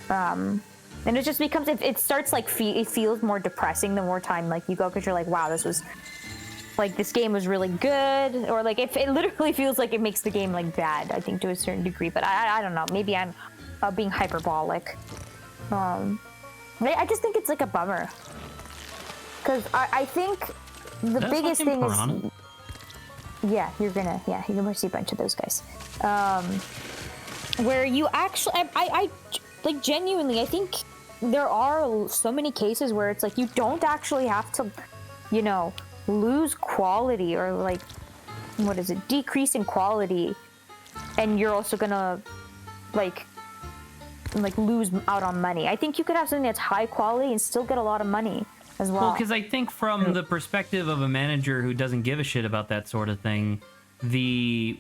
And it just becomes, it starts like it feels more depressing the more time like you go, because you're like, wow, this game was really good, or like it literally feels like it makes the game like bad, I think, to a certain degree. But I don't know, maybe I'm being hyperbolic. I just think it's like a bummer, because I think the biggest thing is, yeah, you're gonna see a bunch of those guys, where you actually, I like genuinely, I think there are so many cases where it's like you don't actually have to, you know, lose quality, or like, what is it, decrease in quality, and you're also gonna like lose out on money. I think you could have something that's high quality and still get a lot of money as well. Well, because I think from the perspective of a manager who doesn't give a shit about that sort of thing, the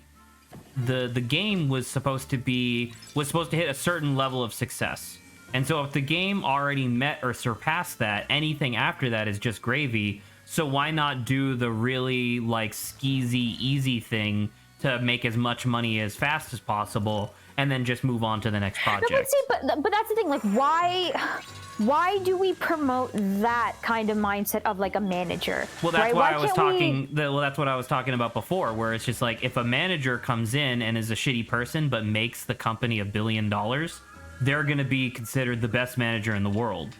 game was supposed to hit a certain level of success. And so if the game already met or surpassed that, anything after that is just gravy. So why not do the really like skeezy easy thing to make as much money as fast as possible, and then just move on to the next project? No, but that's the thing, like why do we promote that kind of mindset of like a manager? Well, that's right? why I was talking. Well, that's what I was talking about before, where it's just like, if a manager comes in and is a shitty person but makes the company $1 billion, they're going to be considered the best manager in the world.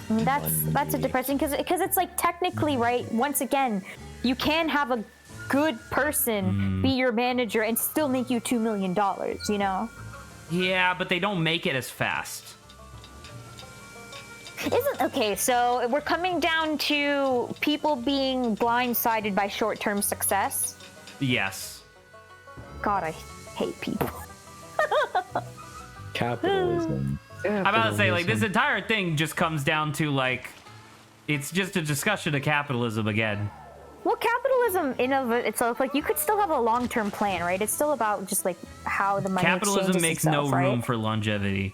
I mean, that's a depressing, because it's like, technically, right, once again, you can have a good person be your manager and still make you $2 million, you know? Yeah, but they don't make it as fast. Isn't okay, so we're coming down to people being blindsided by short-term success. Yes. God, I hate people. Capitalism. I'm about to say, like, this entire thing just comes down to, like, it's just a discussion of capitalism again. Well, capitalism in of itself, like, you could still have a long-term plan, right? It's still about just like how the money Capitalism exchanges makes itself, no room right? for longevity.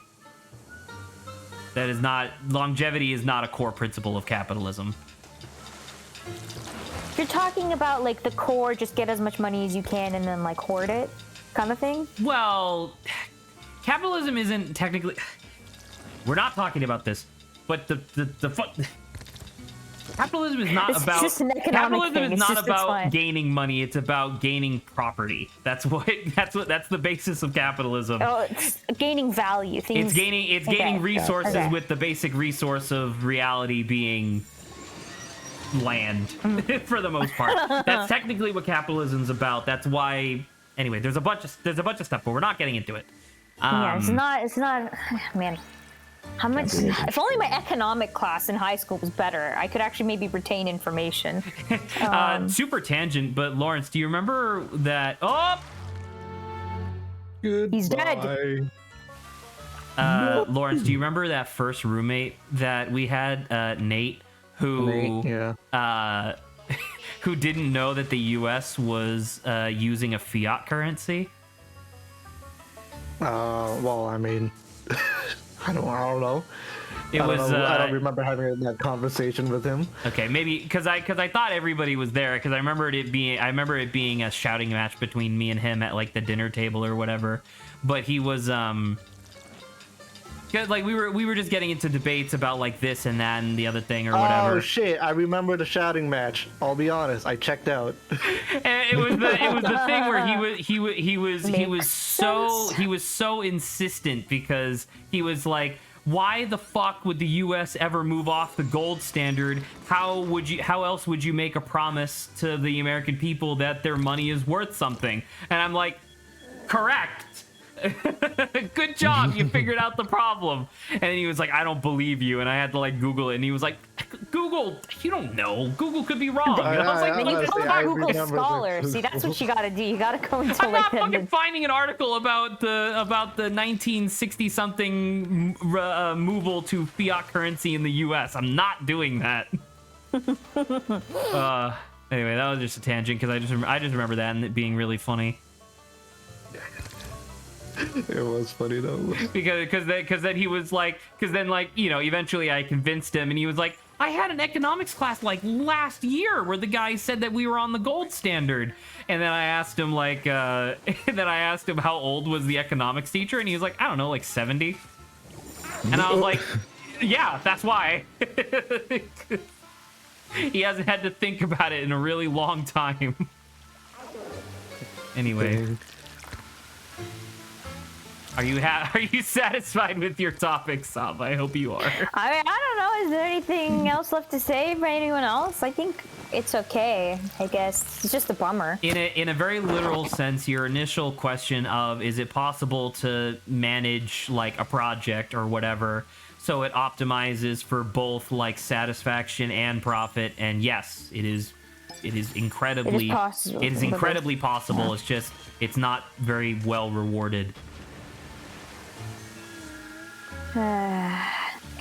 That is not, longevity is not a core principle of capitalism. You're talking about like the core, just get as much money as you can and then like hoard it, kind of thing. Well, capitalism isn't technically. We're not talking about this, but capitalism is not It's about. just an economic Capitalism thing. is It's not just- it's about fine. gaining money. It's about gaining property. That's the basis of capitalism. Oh, it's gaining value. Things. It's gaining Okay, resources okay. with the basic resource of reality being land for the most part. That's technically what capitalism's about. That's why. Anyway, there's a bunch of stuff, but we're not getting into it. Yeah, it's not. Man, how much? If only my economic class in high school was better, I could actually maybe retain information. Super tangent, but Lawrence, do you remember that? Oh, He's dead. Lawrence, do you remember that first roommate that we had, Nate, who Yeah. who didn't know that the U.S. was using a fiat currency? Well, I mean, I don't know. It I was. don't know. I don't remember having that conversation with him. Okay, maybe because I thought everybody was there because I remember it being a shouting match between me and him at like the dinner table or whatever. But he was 'cause, like we were just getting into debates about like this and that and the other thing or whatever. Oh shit! I remember the shouting match. I'll be honest, I checked out. And it was the thing where he was so insistent because he was like, why the fuck would the U.S. ever move off the gold standard? How else would you make a promise to the American people that their money is worth something? And I'm like, correct. Good job, you figured out the problem. And then he was like, I don't believe you. And I had to like Google it. And he was like, Google, you don't know. Google could be wrong. And I was like, You honestly, call I a Google remember the scholar. See, that's what you gotta do. You gotta go into I'm like not fucking finding an article about the 1960 something removal to fiat currency in the U.S. I'm not doing that. Anyway, that was just a tangent because I just remember that and it being really funny. It was funny though. because then he was like, eventually I convinced him and he was like, I had an economics class like last year where the guy said that we were on the gold standard. And then I asked him how old was the economics teacher, and he was like, I don't know, like 70. And I was like, yeah, that's why. He hasn't had to think about it in a really long time. Anyway. Are you satisfied with your topic, Sab? I hope you are. I don't know. Is there anything else left to say by anyone else? I think it's okay. I guess it's just a bummer. In a very literal sense, your initial question of is it possible to manage like a project or whatever so it optimizes for both like satisfaction and profit, and yes, it is incredibly possible. It is incredibly possible. Yeah. It's just it's not very well rewarded.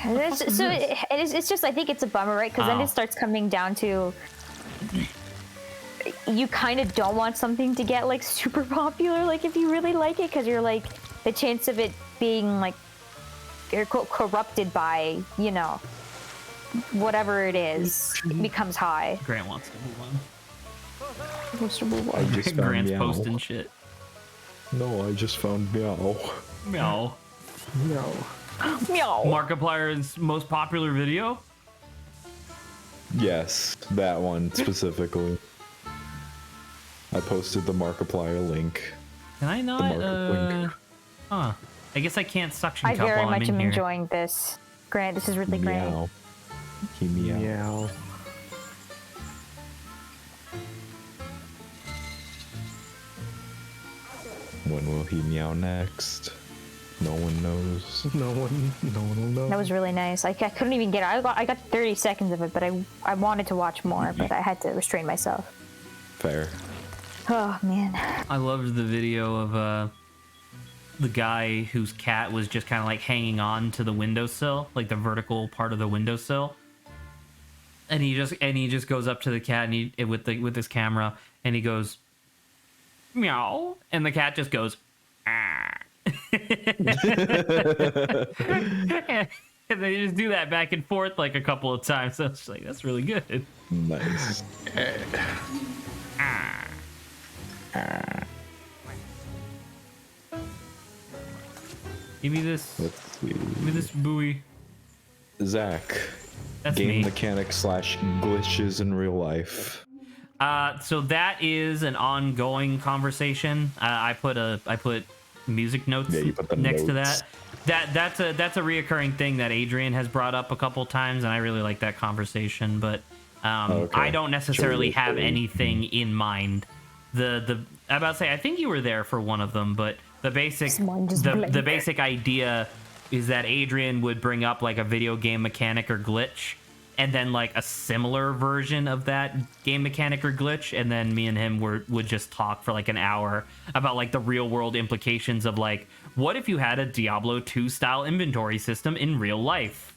It's just, I think it's a bummer, right? Because then it starts coming down to you kind of don't want something to get like super popular, like if you really like it, because you're like the chance of it being like air quote corrupted by whatever it is becomes high. Grant wants to move on. Wants to move on. I just found Grant's meow. posting shit. No, I just found meow. Meow. No. Meow. Markiplier's most popular video? Yes, that one specifically. I posted the Markiplier link. Can I The not? market link. Huh. I guess I can't suction I cup very while I'm much in am here. enjoying this. Grant, this is really great. Meow. He meow. Meow. When will he meow next? No one knows. No one will know. That was really nice. I couldn't even get it. I got 30 seconds of it, but I wanted to watch more, but I had to restrain myself. Fair. Oh man. I loved the video of the guy whose cat was just kind of like hanging on to the windowsill, like the vertical part of the windowsill. And he just goes up to the cat and he with his camera and he goes meow, and the cat just goes ah. And they just do that back and forth like a couple of times. So it's like, that's really good. Nice. Give me this. Let's see. Give me this buoy. Zach. That's Game me. mechanics / glitches in real life. So that is an ongoing conversation. I put music notes You put the next to notes. that. That's a reoccurring thing that Adrian has brought up a couple times, and I really like that conversation. But Okay. I don't necessarily Sure. have anything in mind. I'm about to say I think you were there for one of them, but the basic Someone just the blinked. basic idea is that Adrian would bring up like a video game mechanic or glitch, and then like a similar version of that game mechanic or glitch, and then me and him would just talk for like an hour about like the real world implications of like, what if you had a Diablo 2 style inventory system in real life?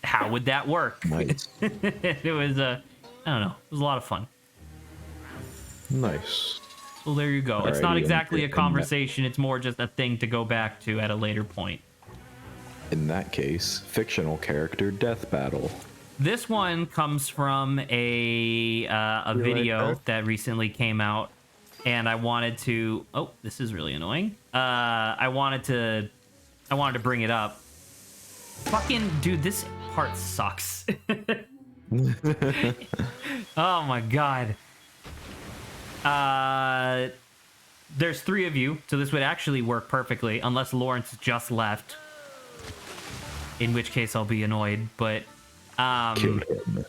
How would that work? Nice. It was I don't know, it was a lot of fun. Nice. Well, there you go. It's not Alrighty, exactly a in that- conversation, it's more just a thing to go back to at a later point. In that case, fictional character death battle. This one comes from a like video that? that recently came out, and I wanted to. Oh, this is really annoying. I wanted to bring it up. Fucking dude, this part sucks. Oh my god. There's 3 of you, so this would actually work perfectly, unless Lawrence just left. In which case I'll be annoyed, but Kill him.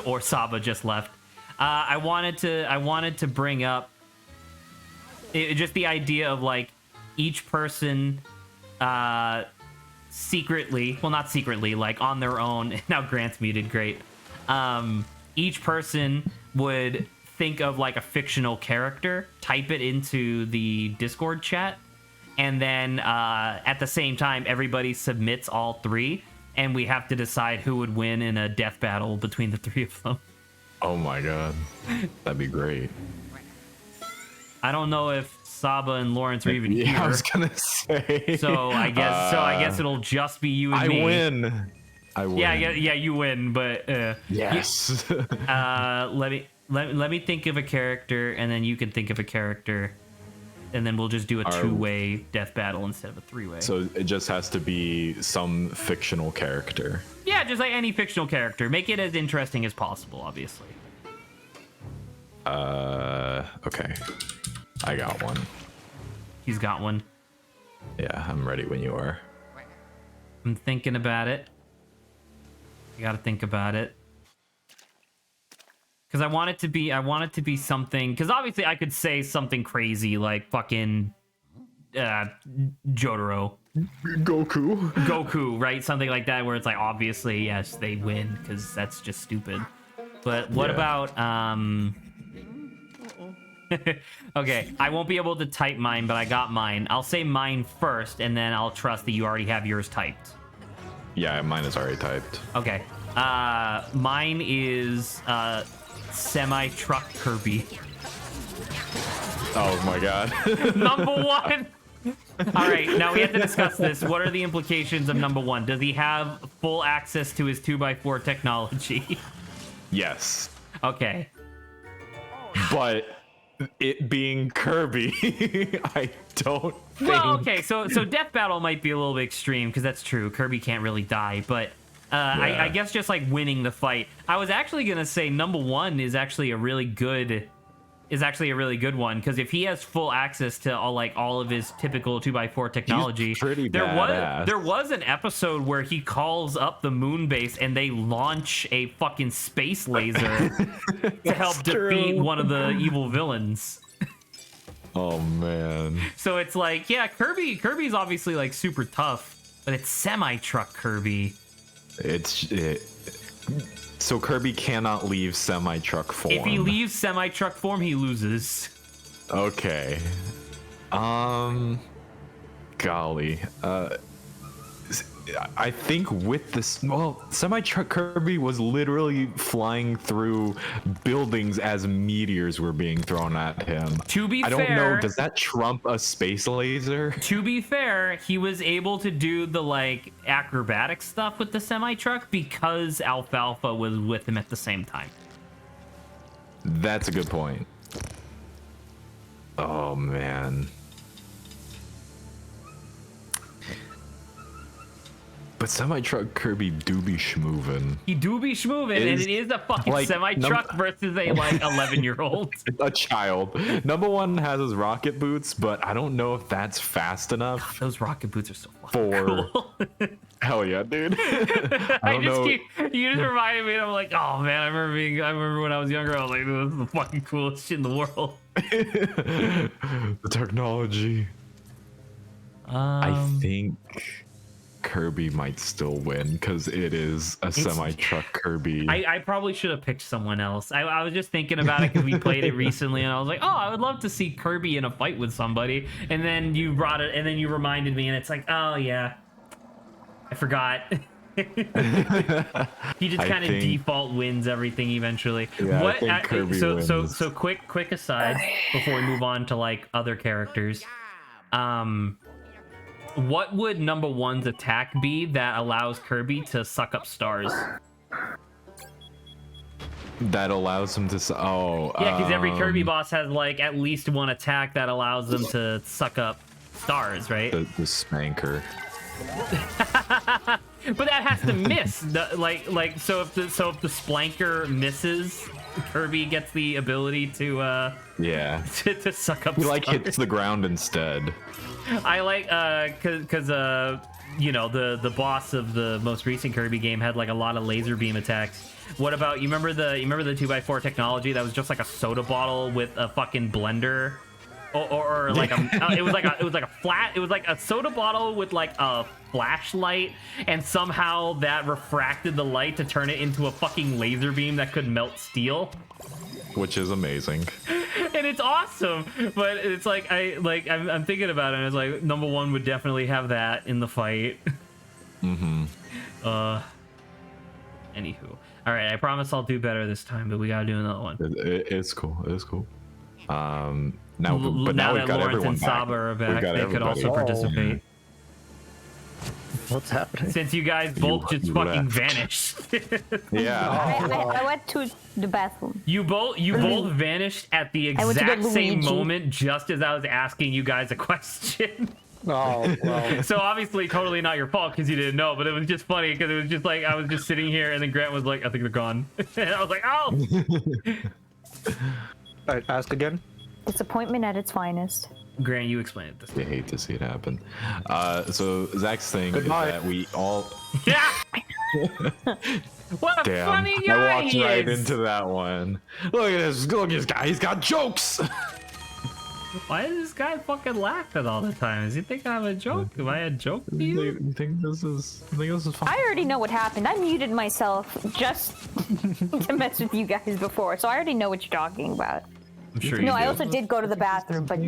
or Saba just left. I wanted to bring up just the idea of like each person secretly, well, not secretly, like on their own. Now Grant's muted, great. Each person would think of like a fictional character, type it into the Discord chat, and then at the same time, everybody submits all 3, and we have to decide who would win in a death battle between the 3 of them. Oh my god. That'd be great. I don't know if Saba and Lawrence are even Yeah, here. I was gonna say. So I guess it'll just be you and I me. win. I win. Yeah, you win, but Yes. let me think of a character, and then you can think of a character, and then we'll just do a 2-way death battle instead of a 3-way. So it just has to be some fictional character. Yeah, just like any fictional character. Make it as interesting as possible, obviously. Okay. I got one. He's got one. Yeah, I'm ready when you are. I'm thinking about it. You gotta think about it. Because I want it to be something, because obviously I could say something crazy like fucking Jotaro. Goku, right? Something like that, where it's like, obviously, yes, they win, because that's just stupid. But what Yeah. about, okay, I won't be able to type mine, but I got mine. I'll say mine first, and then I'll trust that you already have yours typed. Yeah, mine is already typed. Okay. Mine is semi-truck Kirby. Oh my god. Number 1. All right, now we have to discuss this. What are the implications of number 1? Does he have full access to his 2x4 technology? Yes. Okay. But it being Kirby, I don't think. Well, okay, so death battle might be a little bit extreme, because that's true. Kirby can't really die, but I guess just like winning the fight. I was actually gonna say number 1 is actually a really good one, because if he has full access to all of his typical 2x4 technology, pretty there badass. was an episode where he calls up the moon base and they launch a fucking space laser to help defeat one of the evil villains. Oh man. So it's like, yeah, Kirby's obviously like super tough, but it's semi-truck Kirby. So Kirby cannot leave semi-truck form. If he leaves semi-truck form, he loses. Okay. Golly. I think with this, well, semi-truck Kirby was literally flying through buildings as meteors were being thrown at him. To be I fair, don't know, does that trump a space laser? To be fair, he was able to do the like acrobatic stuff with the semi-truck because Alfalfa was with him at the same time. That's a good point. Oh man. But semi-truck Kirby do be schmoovin'. He do be schmoovin', and it is a fucking like, semi-truck versus a like 11-year-old. A child. Number one has his rocket boots, but I don't know if that's fast enough. Those rocket boots are so fucking cool. Hell yeah, dude. You just reminded me, and I'm like, oh man, I remember when I was younger, I was like, this is the fucking coolest shit in the world. The technology. I think Kirby might still win because it is a semi-truck Kirby. I probably should have picked someone else. I was just thinking about it because we played it recently, and I was like, oh, I would love to see Kirby in a fight with somebody. And then you brought it, and then you reminded me, and it's like, oh yeah, I forgot. He just kind of default wins everything eventually. Yeah, I think Kirby wins. So quick aside before we move on to like other characters. What would number one's attack be that allows Kirby to suck up stars? That allows him to. Yeah, because every Kirby boss has like at least one attack that allows them to suck up stars, right? The spanker. But that has to miss. So if the splanker misses, Kirby gets the ability to to suck up. He like hits the ground instead. I like because you know the boss of the most recent Kirby game had like a lot of laser beam attacks. What about you remember the 2x4 technology that was just like a soda bottle with a fucking blender? Or like it was like a soda bottle with like a flashlight, and somehow that refracted the light to turn it into a fucking laser beam that could melt steel, which is amazing. And it's awesome. But it's like I'm thinking about it, and it's like number one would definitely have that in the fight. Mm-hmm. Anywho, all right, I promise I'll do better this time, but we gotta do another one. It's cool. It's cool. Now that we've got Lawrence everyone and Saba are back, they everybody. could also participate. What's happening? Since you guys both just fucking vanished. Yeah. I went to the bathroom. You both vanished at the I went to exact get same Luigi. moment, just as I was asking you guys a question. Oh, well. So obviously totally not your fault because you didn't know, but it was just funny because it was just like I was just sitting here and then Grant was like, I think they're gone. And I was like, oh. All right, ask again. Disappointment at its finest. Grant, you explain it this You way. hate to see it happen. So Zach's thing Goodbye. is that we all. Yeah. What a Damn, funny guy I walked he right is. into that one. Look at this guy. He's got jokes. Why does this guy fucking laugh at all the time? Does he think I'm a joke? Am I a joke to you? You think this is fun? I already know what happened. I muted myself just to mess with you guys before, so I already know what you're talking about. I'm sure you No, do. I also did go to the bathroom, but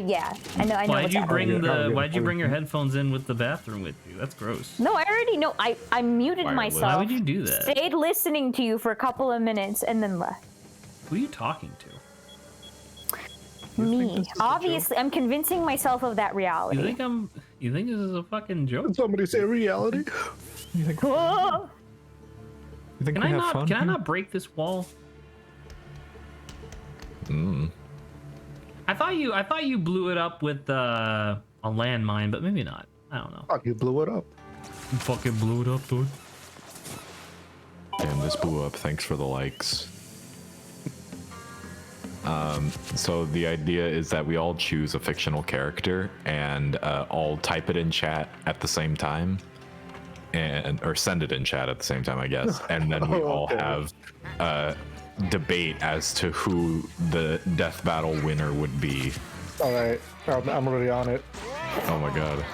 yeah, I know. Why'd what's you happening. why'd you bring your headphones in with the bathroom with you? That's gross. No, I already know. I muted Wireless. myself. Why would you do that? Stayed listening to you for a couple of minutes and then left. Who are you talking to? Me. Obviously, I'm convincing myself of that reality. You think this is a fucking joke? Somebody say reality. Whoa! You think Can we I have not fun can I here? not break this wall? I thought you blew it up with a landmine, but maybe not. I don't know. Fuck, you blew it up. You fucking blew it up, dude. Damn, this blew up. Thanks for the likes. So the idea is that we all choose a fictional character and all type it in chat at the same time, or send it in chat at the same time, I guess. And then we all have debate as to who the death battle winner would be. All right, I'm already on it. Oh my god.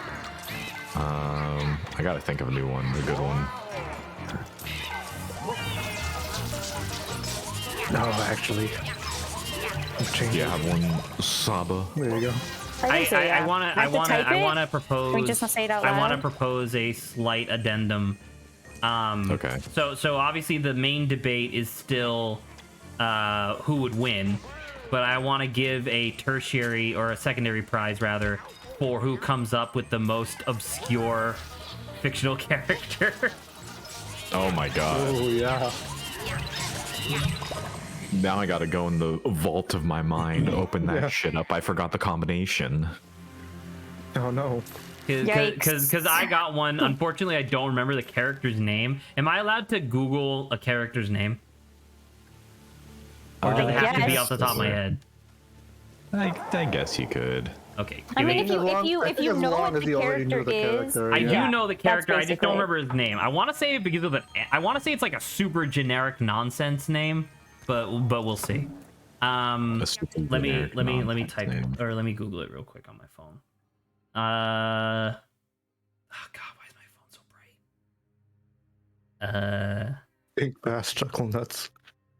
I gotta think of a new one, a good one. No, actually, I'm changing. Yeah, I have one. Saba. There you go. I want to propose. We just wanna say it out I want to loud? propose a slight addendum. Okay. So obviously the main debate is still who would win, but I want to give a tertiary or a secondary prize rather for who comes up with the most obscure fictional character. Oh my god. Oh yeah. Now I gotta go in the vault of my mind, open that Yeah. shit up. I forgot the combination. Oh no. Because I got one. Unfortunately, I don't remember the character's name. Am I allowed to Google a character's name? Or does it have to be Yes. off the top of my head? I guess you could. Okay. I mean, give if me- you I think know as long what as the you already knew character the is, character, I yeah. do know the character. I just basically don't it. remember his name. I want to say it because of the. I want to say it's like a super generic nonsense name, but we'll see. A super Let me generic nonsense type name. or let me Google it real quick on my phone. Oh God, why is my phone so bright? Big bass chuckle nuts.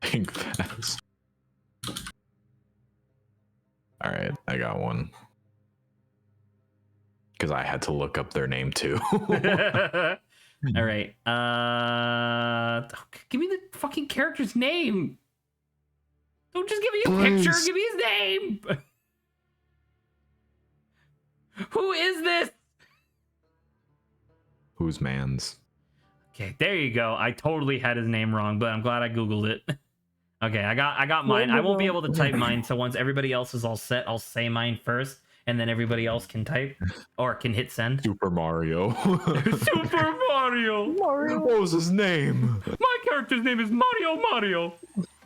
Think fast. All right, I got one. Because I had to look up their name too. All right. Give me the fucking character's name. Don't just give me a picture. Please. Give me his name. Who is this? Who's man's? Okay, there you go. I totally had his name wrong, but I'm glad I Googled it. Okay, I got mine. I won't be able to type mine, so once everybody else is all set, I'll say mine first, and then everybody else can type or can hit send. Super Mario. Super Mario. What was his name? My character's name is Mario.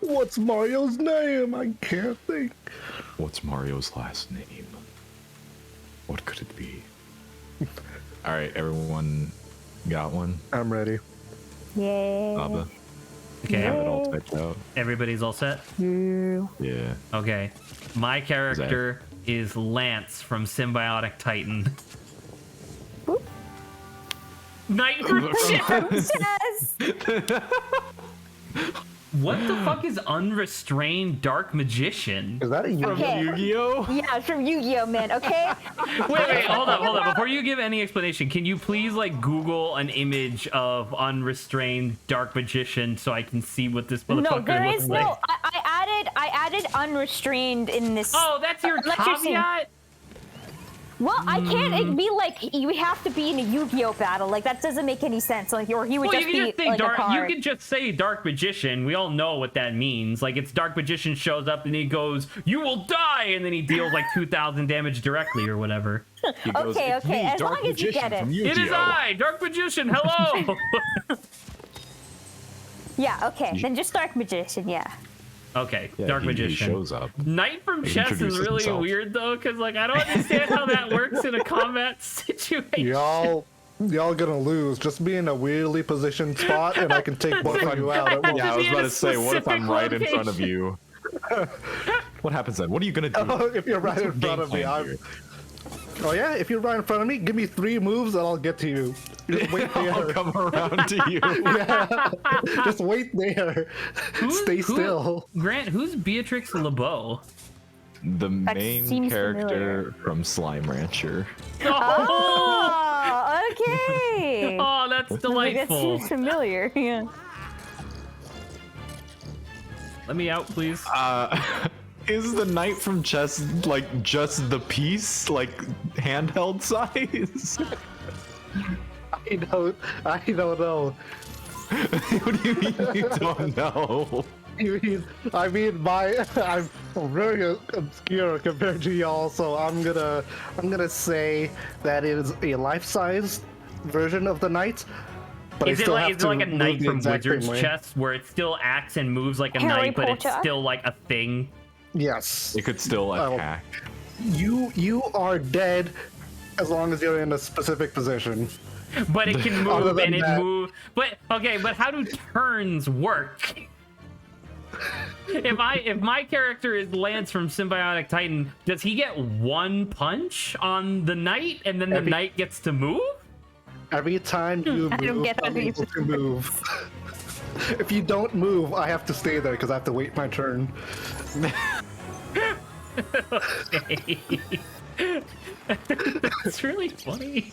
What's Mario's name? I can't think. What's Mario's last name? What could it be? All right, everyone got one? I'm ready. Yeah. Saba? Okay, Have it all typed out? everybody's all set. Yeah. Okay, my character is Lance from Symbiotic Titan. Knight from Chess. Yes. What the fuck is Unrestrained Dark Magician? Is that a Yu-Gi-Oh? Okay. Yu-Gi-Oh? Yeah, it's from Yu-Gi-Oh, man. Okay. Wait, hold up. Before you give any explanation, can you please like Google an image of Unrestrained Dark Magician so I can see what this motherfucker No, there looks is like? no. I added unrestrained in this. Oh, that's your Let you see. caveat? Well, I can't. It'd be like you have to be in a Yu-Gi-Oh battle. Like that doesn't make any sense. Like, or he would Well, just you be can just say like a dark. You card. can just say Dark Magician. We all know what that means. Like it's Dark Magician shows up and he goes, "You will die," and then he deals like 2,000 damage directly or whatever. He goes, Okay, "It's okay, me, as Dark long as you Magician get it. from It is Yu-Gi-Oh." I, Dark Magician. Hello. Yeah. Okay. Then just Dark Magician. Yeah. Okay, Yeah, Dark he Magician. shows up. Knight from He Chess is introduces really himself. weird though, because like I don't understand how that works in a combat situation. Y'all gonna lose. Just be in a weirdly positioned spot, and I can take both of you out at once. Yeah, I to was be in about a to say, what if I'm specific right in front of location. you? What happens then? What are you gonna do? Oh, if you're right in Game front of me, plan here. oh yeah, if you're right in front of me, give me 3 moves and I'll get to you. Just wait I'll there. come around to you. Just wait there. Stay still. Grant, who's Beatrix LeBeau? The main seems character familiar. from Slime Rancher. Oh, okay. Oh, that's Like, that delightful. seems familiar. Yeah. Let me out, please. Is the knight from chess like just the piece, like handheld size? I don't know. What do you mean you don't know? I mean, I'm very obscure compared to y'all, so I'm gonna say that it is a life-size version of the knight. But Is I it still like, have is it to like a move knight the from exact same Wizard's way. Chess where it still acts and moves like a Harry knight, but it's Potter? still like a thing? Yes. It could still attack. You are dead as long as you're in a specific position. But it can Other move than and it that- move. But okay, but how do turns work? if my character is Lance from Symbiotic Titan, does he get one punch on the knight and then the knight gets to move? Every time you I don't move, get how I'm these able to move. If you don't move, I have to stay there because I have to wait my turn. Okay. It's really funny.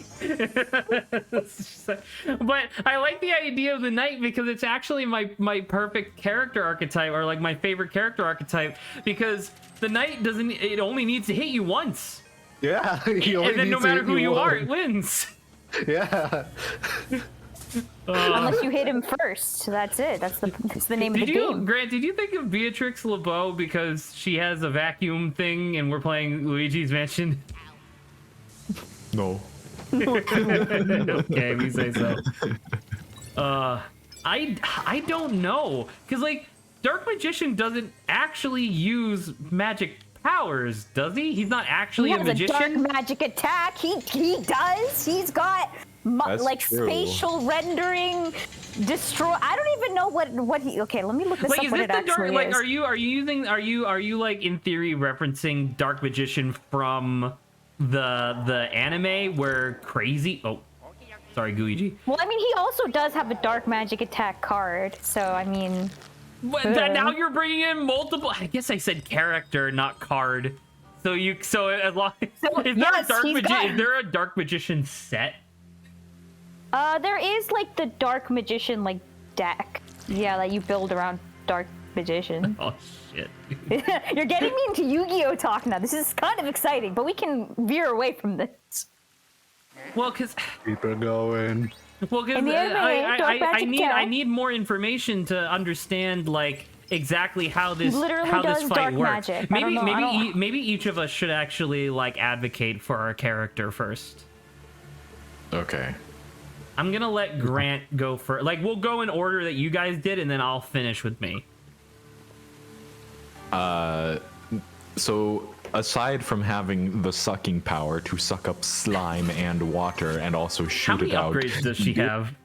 But I like the idea of the knight because it's actually my perfect character archetype, or like my favorite character archetype, because the knight it only needs to hit you once. Yeah. And then no matter who you are, it wins. Yeah. Unless you hit him first. That's it. That's the name of the game. Grant, did you think of Beatrix LeBeau because she has a vacuum thing and we're playing Luigi's Mansion? No. Okay, we say so. I don't know, because like Dark Magician doesn't actually use magic powers, does he? He's not actually He a has magician. a dark magic attack. He does. He's got like true. spatial rendering, destroy. I don't even know what he. Okay, let me look this Like, up. is What this it the actually dark? Like, is. are you like in theory referencing Dark Magician from the anime where crazy? Oh, sorry, Gooigi. Well, I mean, he also does have a dark magic attack card. So I mean, But now you're bringing in multiple. I guess I said character, not card. So as long is yes, is there a Dark Magician set? there is like the dark magician like deck. Yeah, that you build around dark magician. Oh shit. You're getting me into Yu-Gi-Oh talk now. This is kind of exciting, but we can veer away from this. Well, because Keep it going. In the anime, dark magic I attack need more information to understand like exactly how this literally how this does fight dark works. magic. I don't know. Maybe each of us should actually like advocate for our character first. Okay. I'm gonna let Grant go first. Like we'll go in order that you guys did, and then I'll finish with me. So aside from having the sucking power to suck up slime and water and also How shoot many it out, upgrades does she have?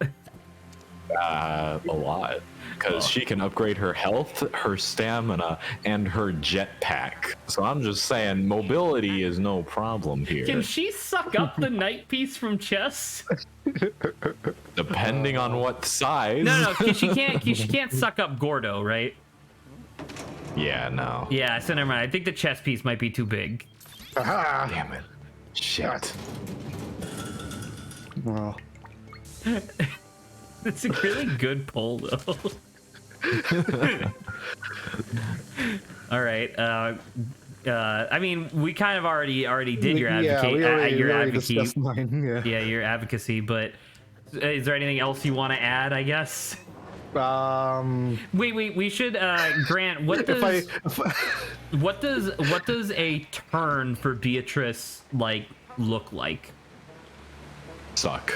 a lot. Because she can upgrade her health, her stamina, and her jetpack. So I'm just saying, mobility is no problem here. Can she suck up the night piece from chess? Depending on what size. No, she can't suck up Gordo, right? Yeah, no. Yeah, so never mind. I think the chess piece might be too big. Aha! Damn it. Shit. Well, It's a really good pull, though. All right. I mean, we kind of already did your advocacy. discussed mine. Yeah. Yeah, your advocacy. But is there anything else you want to add? I guess. Wait. We should Grant. What does a turn for Beatrice like look like? Suck.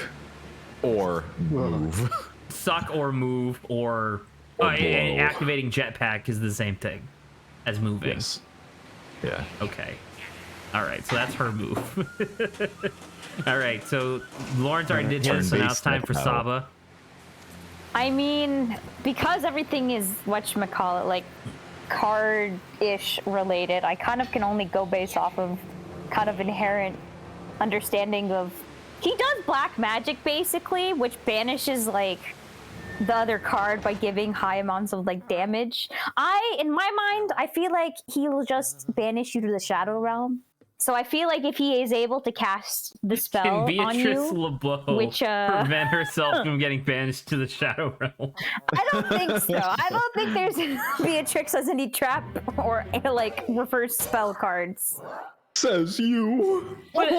Or move. Suck or move or Or and blow. activating jetpack is the same thing as moving. Yes. Yeah. Okay. All right, so that's her move. All right, so Lawrence already did his, so now it's time for Saba. I mean, because everything is whatchamacallit, like card-ish related, I kind of can only go based off of kind of inherent understanding of. He does black magic basically, which banishes like the other card by giving high amounts of like damage. In my mind, I feel like he will just banish you to the Shadow Realm. So I feel like if he is able to cast the spell Can on Beatrice you, LeBeau which, prevent herself from getting banished to the Shadow Realm? I don't think so. I don't think there's Beatrix has any trap or like reverse spell cards. Says you. But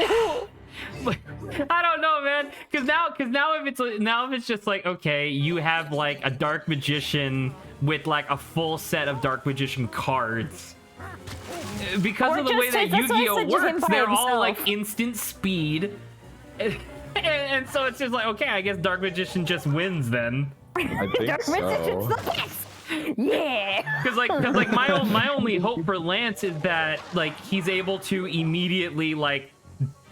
I don't know, man. Because now if it's just like, okay, you have like a Dark Magician with like a full set of Dark Magician cards. Because Or of the way just that that's why I Yu-Gi-Oh said just him works, by they're all himself. like instant speed. And so it's just like, okay, I guess Dark Magician just wins then. I think Dark Magician's so. the best. Yeah. Because like my only hope for Lance is that like he's able to immediately like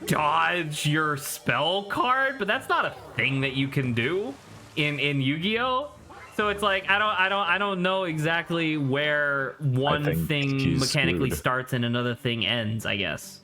dodge your spell card, but that's not a thing that you can do in Yu-Gi-Oh. So it's like I don't know exactly where one think thing he's mechanically screwed. starts and another thing ends, I guess.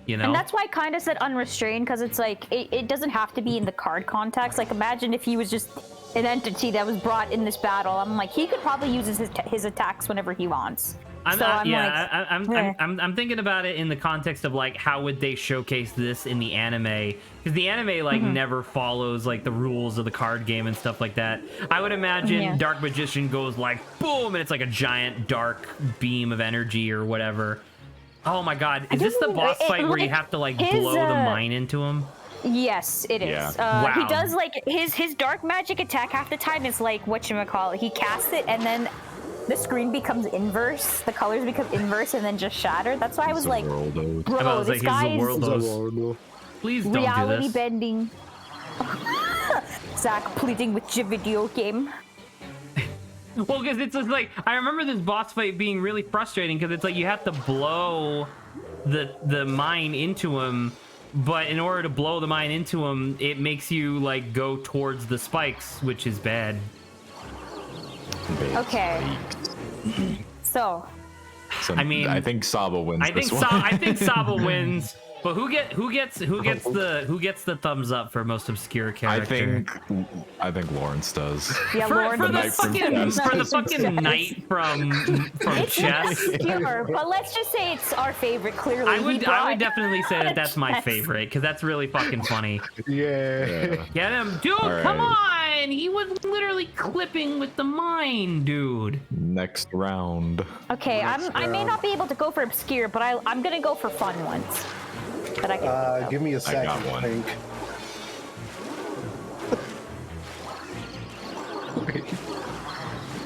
You know? And that's why I kind of said unrestrained, because it's like it doesn't have to be in the card context. Like, imagine if he was just an entity that was brought in this battle. I'm like, he could probably use his attacks whenever he wants. I'm thinking about it in the context of like how would they showcase this in the anime, because the anime like never follows like the rules of the card game and stuff like that. I would imagine Dark Magician goes like boom and it's like a giant dark beam of energy or whatever. Oh my god, is this the boss fight where you have to like blow the mine into him? Yes, it is. Yeah. Wow. He does like his dark magic attack half the time is like whatchamacallit. He casts it and then the screen becomes inverse, the colors become inverse and then just shatter. That's why I was like, bro, this guy is Please don't reality do this. bending. Zach pleading with your video game. Well, because it's just like I remember this boss fight being really frustrating because it's like you have to blow the mine into him, but in order to blow the mine into him, it makes you like go towards the spikes, which is bad. Okay. So I mean, I think Saba wins. I think Saba wins. But who gets the thumbs up for most obscure character? I think Lawrence does. yeah, For Lord, the fucking knight from it's not chess. obscure, but let's just say it's our favorite. Clearly, I would brought definitely say that that's my chess. favorite because that's really fucking funny. Yeah. Get him, dude! All Come right. on! He was literally clipping with the mine, dude. Next round. Okay, I may not be able to go for obscure, but I'm gonna go for fun ones. That I can Give me a second. got one. I think.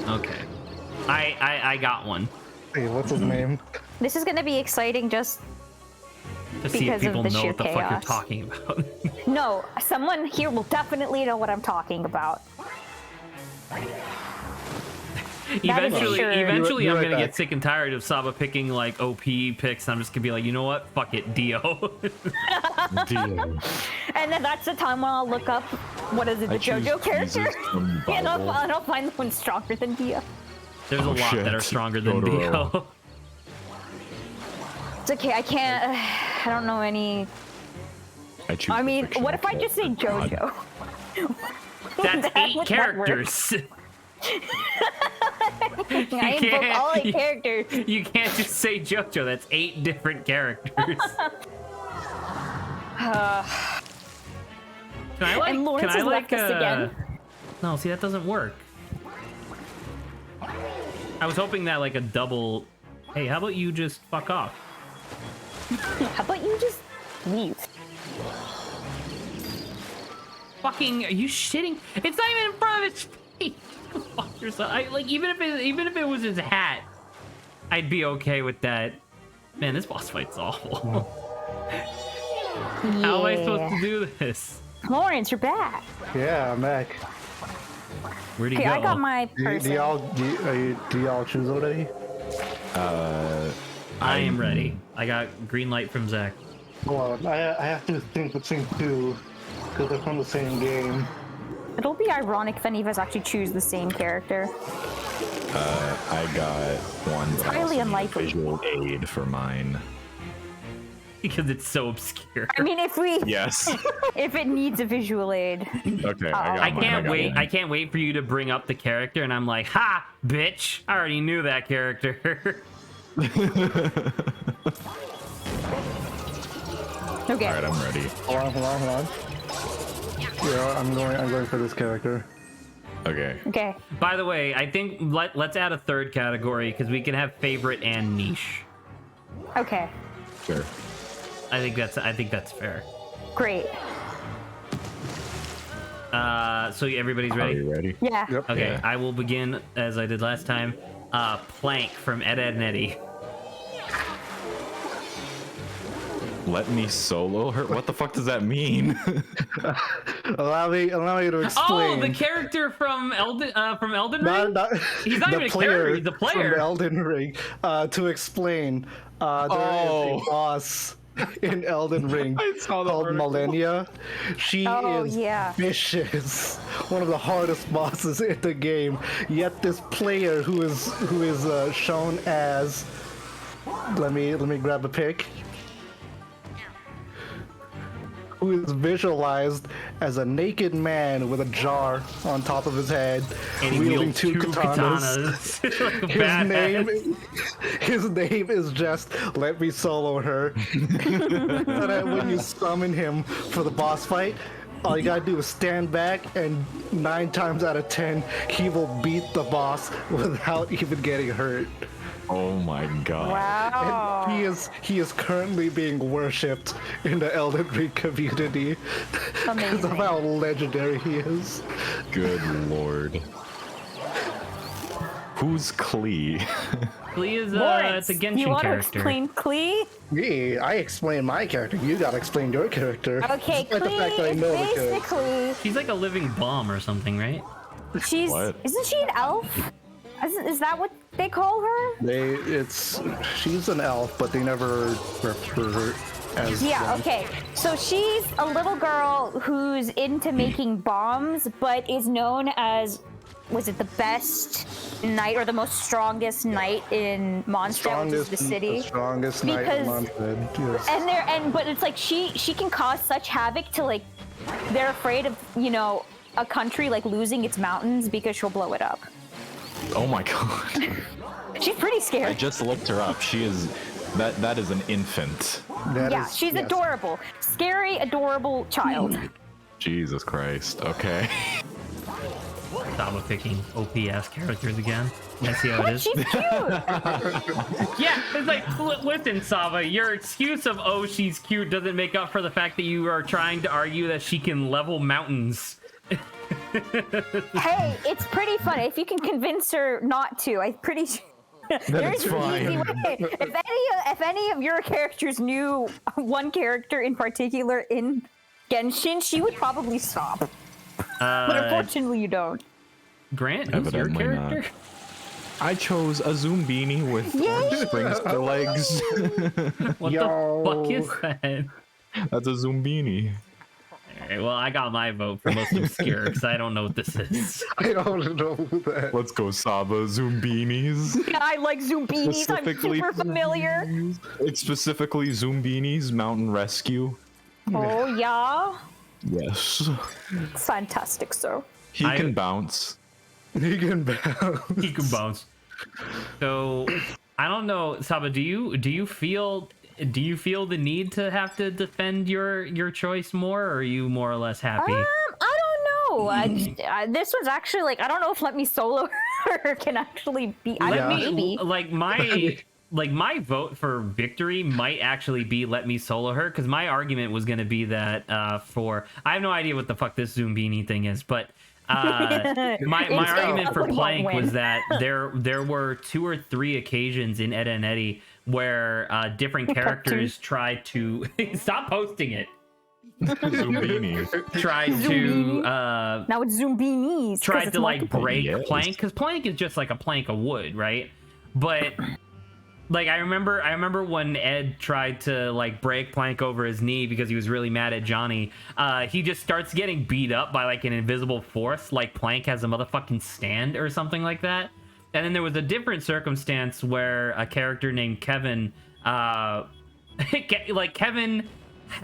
Okay, I got one Hey, what's his name? This is gonna be exciting just to see if because of people the know sheer what the fuck you're chaos. talking about. no. Someone here will definitely know what I'm talking about. That is for sure. Eventually, Be I'm right gonna back. get sick and tired of Saba picking like OP picks. And I'm just gonna be like, you know what? Fuck it, Dio. And then that's the time when I'll look up what is it, the JoJo character, and I'll find the one stronger than Dio. There's a lot shit. that are stronger than Totoro. Dio. It's okay. I can't. I don't know any. I mean, what if I just say JoJo? That's That 8 would characters. I invoke all 8 characters. You can't just say JoJo. That's 8 different characters. Can I like? And Lawrence Can I has like? left us again. No, see that doesn't work. I was hoping that like a double. Hey, how about you just fuck off? How about you just leave? Fucking, are you shitting? It's not even in front of his face. Go fuck yourself. Even if it was his hat, I'd be okay with that. Man, this boss fight's awful. How am I supposed to do this? Lawrence, you're back. Yeah, I'm back. Where'd he Okay, go? I got my Do person. y'all choose already? I am ready. I got green light from Zach. Hold on, I have to think between two because they're from the same game. It'll be ironic if any of us actually choose the same character. I got one. But I highly also need a unlikely. visual aid for mine. Because it's so obscure. I mean, if we, Yes. if it needs a visual aid. Okay. I can't wait. Mine. I can't wait for you to bring up the character, and I'm like, ha, bitch! I already knew that character. Okay. All right, I'm ready. Hold on. Yeah, I'm going for this character. Okay. Okay. By the way, I think let's add a third category because we can have favorite and niche. Okay. Sure. I think that's fair. Great. So everybody's Are ready? you ready? Yeah. Yep. Okay, Yeah. I will begin as I did last time. Plank from Ed, Edd n Eddy. Let me solo her. What the fuck does that mean? Allow me to explain. Oh, the character from Elden Ring. He's not the even a character. He's a from player. Elden Ring. To explain, there is a boss in Elden Ring saw the called article. Millennia. She Oh, is yeah. vicious, one of the hardest bosses in the game. Yet this player who is shown as, let me grab a pic, who is visualized as a naked man with a jar on top of his head, And he wielding wields two two katanas. like a badass. His name is just Let Me Solo Her. And when you summon him for the boss fight, all you gotta do is stand back, and 9 times out of 10, he will beat the boss without even getting hurt. Oh my god. Wow. And he is currently being worshipped in the Elden Ring community because of Amazing. how legendary he is. Good lord. Who's Klee? Klee is Lawrence, it's a Genshin you want character. to explain Klee? Me, I explained my character. You gotta explain your character. Okay, Despite the fact that I Klee is know the character. basically She's like a living bomb or something, right? she's What? isn't she an elf? Is that what they call her? She's an elf, but they never refer her as Yeah, one. okay. So she's a little girl who's into making bombs, but is known as, was it the best knight or the most strongest knight in Mondstadt, which is the city? Strongest knight in Because- Montreal, yes. But it's like she can cause such havoc to, like, they're afraid of, you know, a country like losing its mountains because she'll blow it up. Oh my god. She's pretty I scary. just looked her up. She is that is an infant. That Yeah, is- she's yes. adorable. Scary, adorable child. Jesus Christ. Okay. Saba picking OPS characters again. I see how it is. She's cute. Yeah, it's like, listen, Saba, your excuse of, oh, she's cute doesn't make up for the fact that you are trying to argue that she can level mountains. Hey, it's pretty fun. If you can convince her not to, I'm pretty sure. There's it's an easy fine. way. If any of your characters knew one character in particular in Genshin, she would probably stop. But unfortunately, you don't. Grant, who's your Evidently not. character? I chose a Zoombini with Yay! orange springs for legs. What Yo. the fuck is that? That's a Zoombini. Alright, well, I got my vote for most obscure because I don't know what this is. I don't know who that. Let's go Saba Zoombinis. I like Zumbinis. I'm super familiar. It's specifically Zoombinis Mountain Rescue. Oh, yeah. Yes. It's fantastic, sir. He I- can bounce. He can bounce. He can bounce. So, I don't know, Saba. Do you feel the need to have to defend your choice more, or are you more or less happy? I don't know. This was actually like, I don't know if Let Me Solo Her can actually be. I Let don't me- know, maybe. Like my vote for victory might actually be Let Me Solo Her, because my argument was going to be that I have no idea what the fuck this Zoombini thing is, but my It's argument for a one Plank win. was that there were 2 or 3 occasions in Ed and Eddie where different characters tried to stop posting it, Zoombini. tried to Now it's Zumbinis. 'cause tried it's to like multiple. break Yes. Plank, because Plank is just like a plank of wood, right? But like I remember when Ed tried to like break Plank over his knee because he was really mad at Johnny. He just starts getting beat up by like an invisible force, like Plank has a motherfucking stand or something like that. And then there was a different circumstance where a character named Kevin, like Kevin,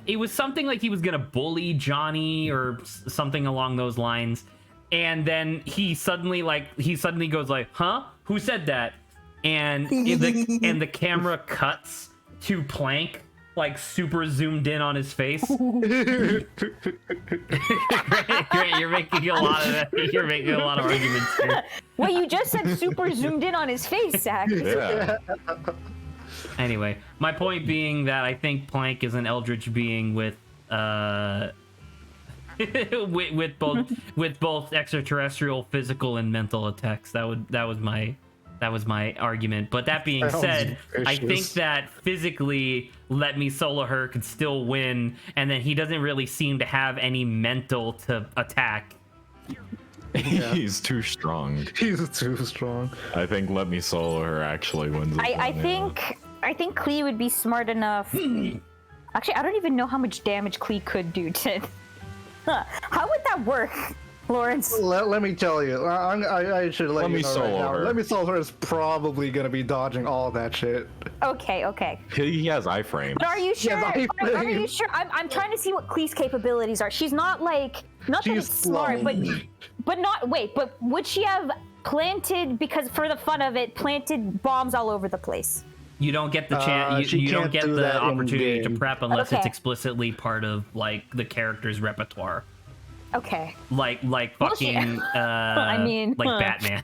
it was something like he was gonna bully Johnny or something along those lines, and then he suddenly goes like, "Huh? Who said that?" And the camera cuts to Plank, like super zoomed in on his face. Grant, you're making a lot of arguments here. Well, you just said super zoomed in on his face, Zach. Yeah. Anyway, my point being that I think Plank is an eldritch being with with both extraterrestrial, physical, and mental attacks. That was my argument. But that being Sounds said, I think vicious. that physically Let Me Solo Her could still win, and then he doesn't really seem to have any mental to attack. He's too strong. He's too strong. I think Let Me Solo Her actually wins. this I one, yeah. think Klee would be smart enough. Actually, I don't even know how much damage Klee could do to... How would that work, Lawrence? Let me tell you. I should let you know right now. Let me solo her is probably gonna be dodging all that shit. Okay. He has iframe. But are you sure? Are you sure? I'm trying to see what Klee's capabilities are. She's not like... Not that it's smart, but not... Wait, but would she have planted, because for the fun of it, planted bombs all over the place? You don't get the chance. You don't get the opportunity to prep unless it's explicitly part of like the character's repertoire. Okay. Like fucking. I mean, like Batman.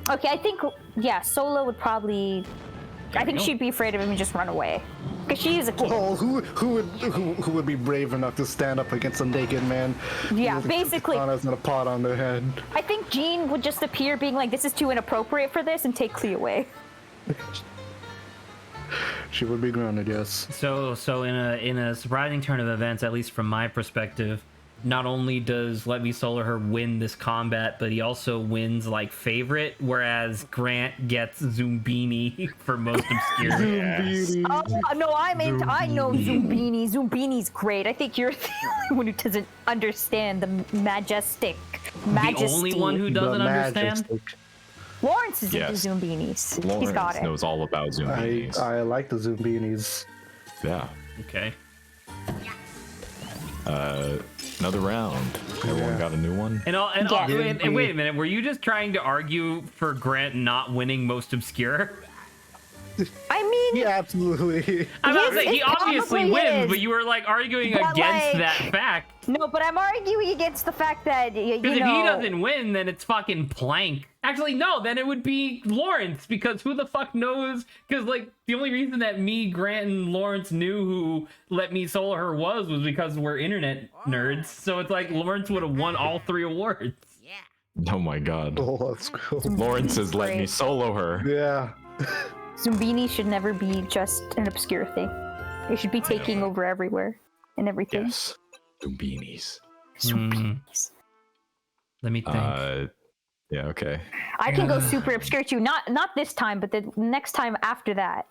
Okay, I think Solo would probably. I think she'd be afraid of him and just run away, because she is a kid. Well, who would be brave enough to stand up against a naked man? Yeah, basically. Katanas and a pot on their head. I think Jean would just appear, being like, "This is too inappropriate for this," and take Klee away. She would be grounded, yes. So in a surprising turn of events, at least from my perspective, not only does Let Me Solar Her win this combat, but he also wins like favorite, whereas Grant gets Zumbini for most obscure. Yes. Oh no, I know Zumbini. Zumbini's great. I think you're the only one who doesn't understand the majesty. The only one who doesn't understand? Lawrence is into Zumbinis. Lawrence He's got it. knows all about Zumbinis. I like the Zumbinis. Yeah. Okay. Another round. Everyone got a new one? And wait a minute, were you just trying to argue for Grant not winning most obscure? I mean, Yeah, absolutely. I'm not saying he obviously probably wins, is. but you were like arguing But, against like, that fact. no, but I'm arguing against the fact that Because if he doesn't win, then it's fucking Plank. Actually, no, then it would be Lawrence, because who the fuck knows? Because, like, the only reason that me, Grant, and Lawrence knew who Let Me Solo Her was because we're internet nerds. So it's like Lawrence would have won all 3 awards. Oh my god. Oh, that's cool. Lawrence has let me solo her. Yeah. Zumbini should never be just an obscure thing. It should be taking over everywhere and everything. Yes. Zumbinis. Zumbinis. Let me think. Yeah, okay. I can go super obscure too. Not this time, but the next time after that.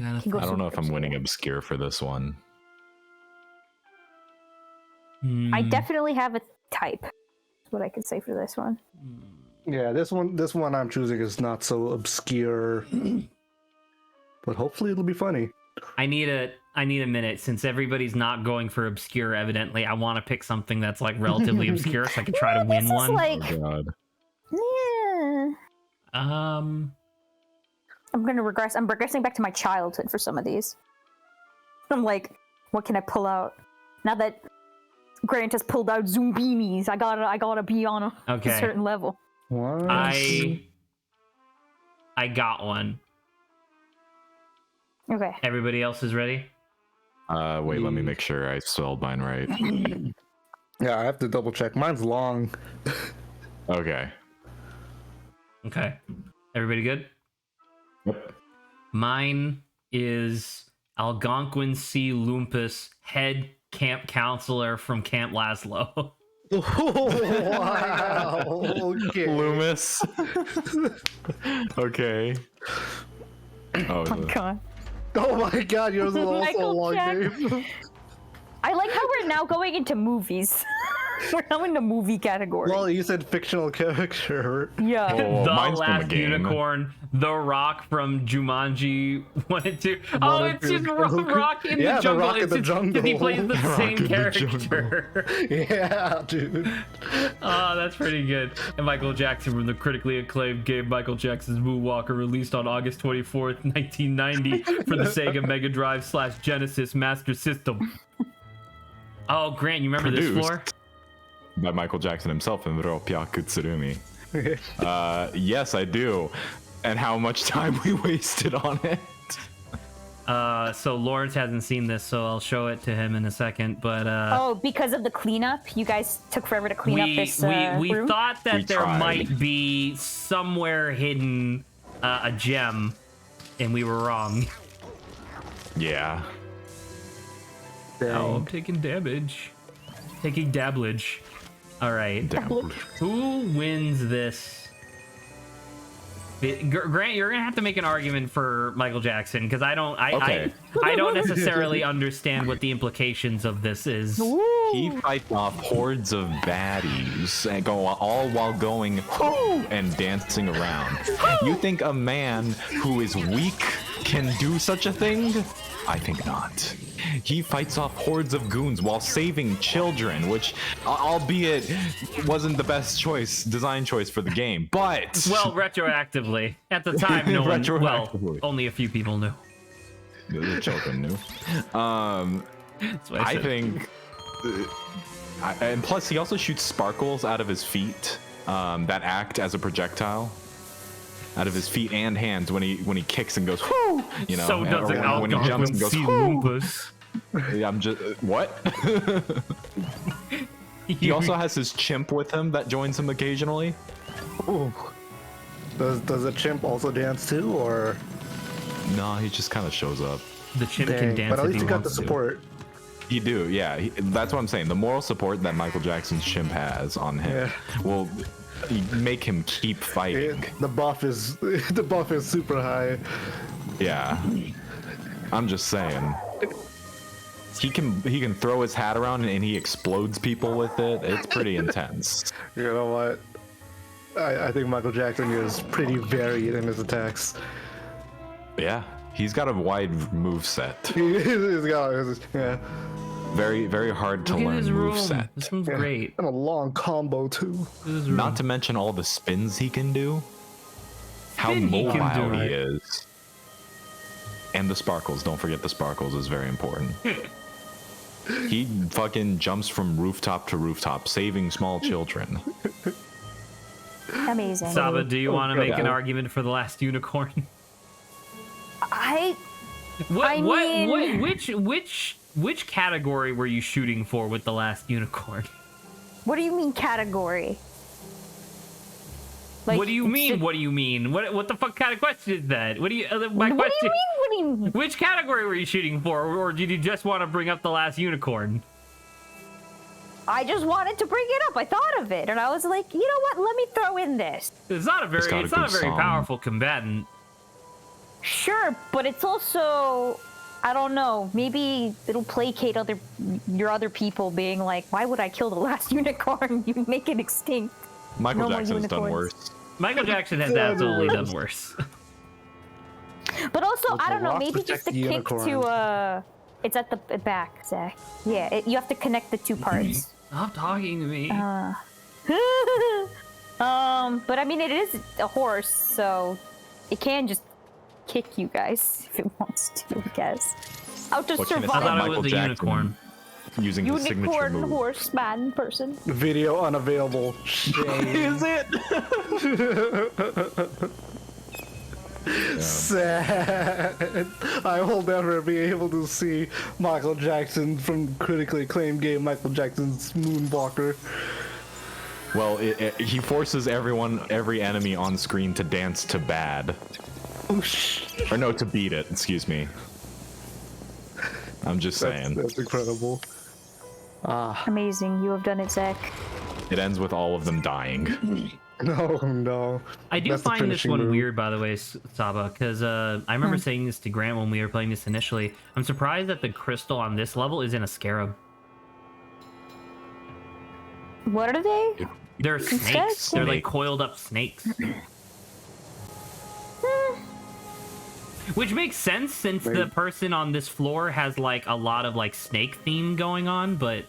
I don't know if I'm winning obscure for this one. I definitely have a type. That's what I can say for this one. Yeah, this one I'm choosing is not so obscure. But hopefully it'll be funny. I need a minute, since everybody's not going for obscure. Evidently, I want to pick something that's like relatively obscure, so I can try to win This is one. like, Oh god. yeah. Um, I'm gonna regress. I'm regressing back to my childhood for some of these. I'm like, what can I pull out now that Grant has pulled out Zumbinis? I gotta be on a certain level. What? I got one. Okay. Everybody else is ready? Wait, let me make sure I spelled mine right. Yeah, I have to double check. Mine's long. Okay. Okay. Everybody good? Yep. Mine is Algonquin C. Lumpus, head camp counselor from Camp Laszlo. Wow. Okay. Loomis. Okay. Oh, God. Oh my god, yours is also a Michael long Jackson. name. I like how we're now going into movies. We're now in the movie category. Well, you said fictional character. Yeah. Oh, The mine's from a Last game. Unicorn, The Rock from Jumanji 1 and 2. Oh, One it's and just two. Rock in Yeah, the the Jungle. Rock in It's the just because he Jungle. plays the Rock same in the character. Yeah, dude. Oh, that's pretty good. And Michael Jackson from the critically acclaimed game Michael Jackson's Moonwalker, released on August 24th, 1990 for the Sega Mega Drive / Genesis Master System. Oh, Grant, you remember this floor? By Michael Jackson himself in Ropya Kutsurumi. Yes, I do. And how much time we wasted on it. So Lawrence hasn't seen this, so I'll show it to him in a second. But Oh, because of the cleanup, you guys took forever to clean up this we room? thought that We there tried. might be somewhere hidden a gem, and we were wrong. Yeah. Oh, I'm taking damage. Taking dablage. All right. Damn. Who wins this? Grant, you're gonna have to make an argument for Michael Jackson because I don't necessarily understand what the implications of this is. He fights off hordes of baddies and all while going whoo and dancing around. You think a man who is weak can do such a thing? I think not. He fights off hordes of goons while saving children, which, albeit, wasn't the best design choice for the game, but... Well, retroactively. At the time, no one... Well, only a few people knew. The children knew. I think... and plus, he also shoots sparkles out of his feet that act as a projectile. Out of his feet and hands when he kicks and goes whoo, you know. So does an when he jumps and goes whoo. I'm just what? He also has his chimp with him that joins him occasionally. Ooh. Does the chimp also dance too, or? No, he just kind of shows up. The chimp can dance. But at if least he you got the wants to. support. You do, yeah. That's what I'm saying. The moral support that Michael Jackson's chimp has on him will make him keep fighting. The buff is super high. Yeah, I'm just saying. He can throw his hat around and he explodes people with it. It's pretty intense. You know what? I think Michael Jackson is pretty varied in his attacks. Yeah, he's got a wide move set. He's got Very, very hard to Look at learn his move room. set. This one's great. and a long combo too. Not to mention all the spins he can do. How Spin he can mobile do. he is. And the sparkles. Don't forget the sparkles is very important. He fucking jumps from rooftop to rooftop, saving small children. Amazing. Saba, do you want to make an yeah. argument for the last unicorn? I What? mean- Which category were you shooting for with the last unicorn? What do you mean category? Like, What do you mean? What do you mean? What the fuck kind of question is that? What do you? My What question. do you mean? What do you mean? Which category were you shooting for, or did you just want to bring up the last unicorn? I just wanted to bring it up. I thought of it, and I was like, you know what? Let me throw in this. It's not a very. got a It's not a good very song. powerful combatant. Sure, but it's also, I don't know. Maybe it'll placate your other people, being like, why would I kill the last unicorn? You make it extinct. Michael No more Jackson's done unicorns. worse. Michael Jackson has absolutely done worse. But also, With I the don't know. rock Maybe protect just a the kick unicorn. to it's at the back, Zach. Yeah, you have to connect the two parts. Stop talking to me. But I mean, it is a horse, so it can just kick you guys if it wants to, I guess. How to What can it I say? thought survive. it Michael was a Jackson unicorn. Using his signature Unicorn move. horseman person. Video unavailable. Shame. Is it? Sad. I will never be able to see Michael Jackson from critically acclaimed game Michael Jackson's Moonwalker. Well, he forces every enemy on screen to dance to bad. Or no, to beat it, excuse me. I'm just saying. That's incredible. Amazing, you have done it, Zach. It ends with all of them dying. No. I do That's the find this finishing one move. weird, by the way, Saba, because I remember saying this to Grant when we were playing this initially. I'm surprised that the crystal on this level isn't a scarab. What are they? They're snakes. They're like Snake. coiled up snakes. Which makes sense since the person on this floor has like a lot of like snake theme going on, but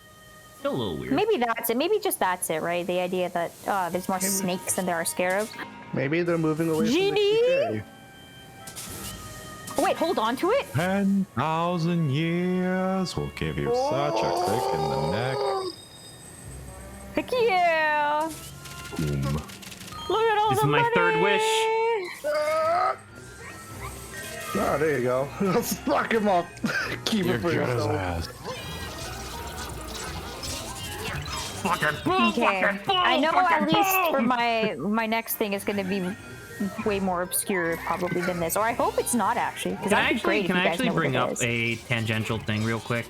still a little weird. Maybe that's it. Maybe just that's it, right? The idea that there's more snakes than there are scarabs. Maybe they're moving away Genie? from the Oh, wait, hold on to it. 10,000 years will give you such a click in the neck. Heck yeah! Boom. Look at all This the is my money! third wish. Oh, there you go. Let's lock him up. Keep it for yourself. ass. Okay. I know at least for my next thing is going to be way more obscure probably than this, or I hope it's not actually, because Can I that'd be great actually, if you guys know bring what up it is. a tangential thing real quick?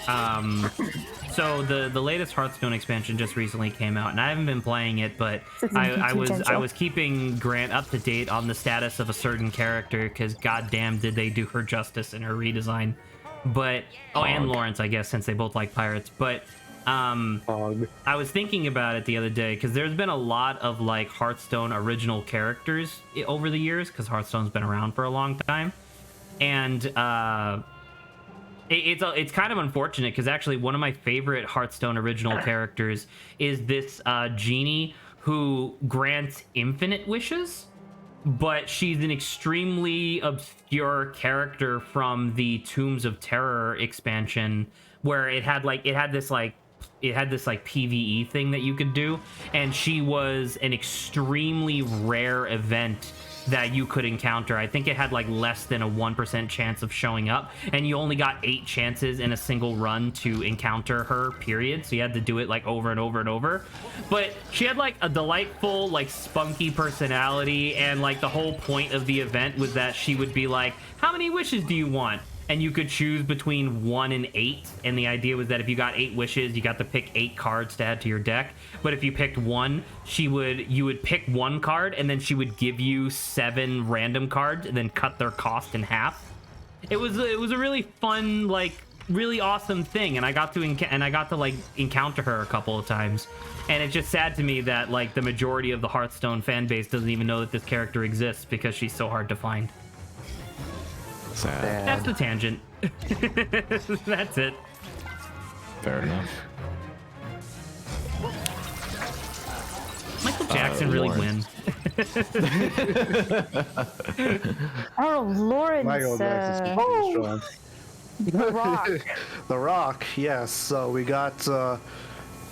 So the latest Hearthstone expansion just recently came out, and I haven't been playing it, but I was keeping Grant up to date on the status of a certain character because goddamn did they do her justice in her redesign. But and Lawrence, I guess, since they both like pirates. But I was thinking about it the other day because there's been a lot of like Hearthstone original characters over the years because Hearthstone's been around for a long time, and it's kind of unfortunate because actually one of my favorite Hearthstone original characters is this genie who grants infinite wishes, but she's an extremely obscure character from the Tombs of Terror expansion where it had this PvE thing that you could do, and she was an extremely rare event that you could encounter. I think it had like less than a 1% chance of showing up, and you only got 8 chances in a single run to encounter her, period. So you had to do it like over and over and over. But she had like a delightful, like spunky personality, and like the whole point of the event was that she would be like, how many wishes do you want? And you could choose between 1 and 8, and the idea was that if you got 8 wishes, you got to pick 8 cards to add to your deck. But if you picked 1, you would pick 1 card, and then she would give you 7 random cards, and then cut their cost in half. It was a really fun, like really awesome thing, and I got to like encounter her a couple of times. And it's just sad to me that like the majority of the Hearthstone fan base doesn't even know that this character exists because she's so hard to find. Sad. That's the tangent. That's it. Fair enough. Michael Jackson really win. Oh, Lawrence. Michael Jackson's strong. The Rock. The Rock, yes. So we got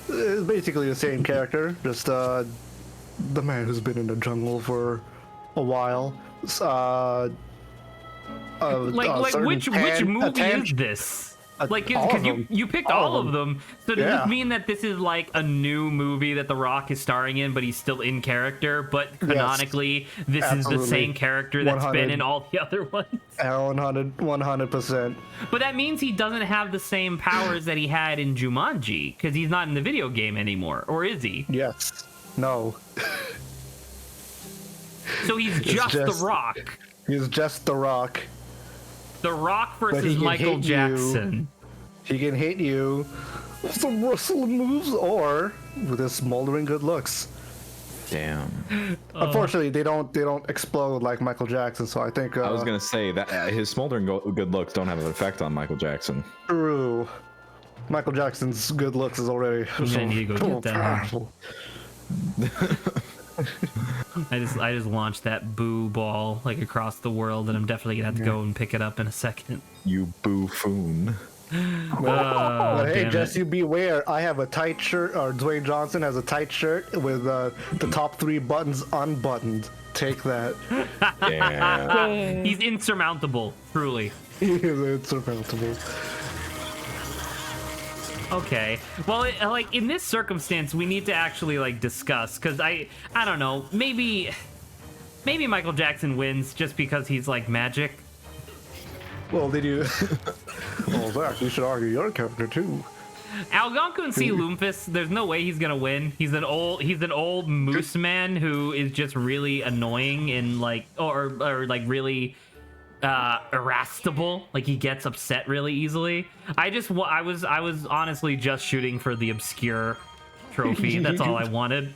it's basically the same character, just the man who's been in the jungle for a while. Which movie is this? Like, because you picked all of them. So does this mean that this is like a new movie that The Rock is starring in, but he's still in character? But canonically, this is the same character that's been in all the other ones. 100%. But that means he doesn't have the same powers that he had in Jumanji, because he's not in the video game anymore, or is he? Yes. No. So he's just The Rock. He's just The Rock. The Rock versus Michael Jackson. He can hate you with some wrestling moves or with his smoldering good looks. Damn. Unfortunately, they don't explode like Michael Jackson. So I think I was gonna say that his smoldering good looks don't have an effect on Michael Jackson. True. Michael Jackson's good looks is already. I need to go get that. I just launched that boo ball like across the world, and I'm definitely gonna have to go and pick it up in a second. You buffoon. But hey, Jesse, beware. I have a tight shirt, or Dwayne Johnson has a tight shirt with the top 3 buttons unbuttoned. Take that. Yeah. He's insurmountable, truly. He is insurmountable. Okay, well, like in this circumstance, we need to actually like discuss, because I don't know, maybe Michael Jackson wins just because he's like magic. Well, did you? Well, Zach, you should argue your character too. Algonquin Sea Lumpus, there's no way he's gonna win. He's an old moose man who is just really annoying and like or like really irascible. Like he gets upset really easily. I was honestly just shooting for the obscure trophy. That's all I wanted.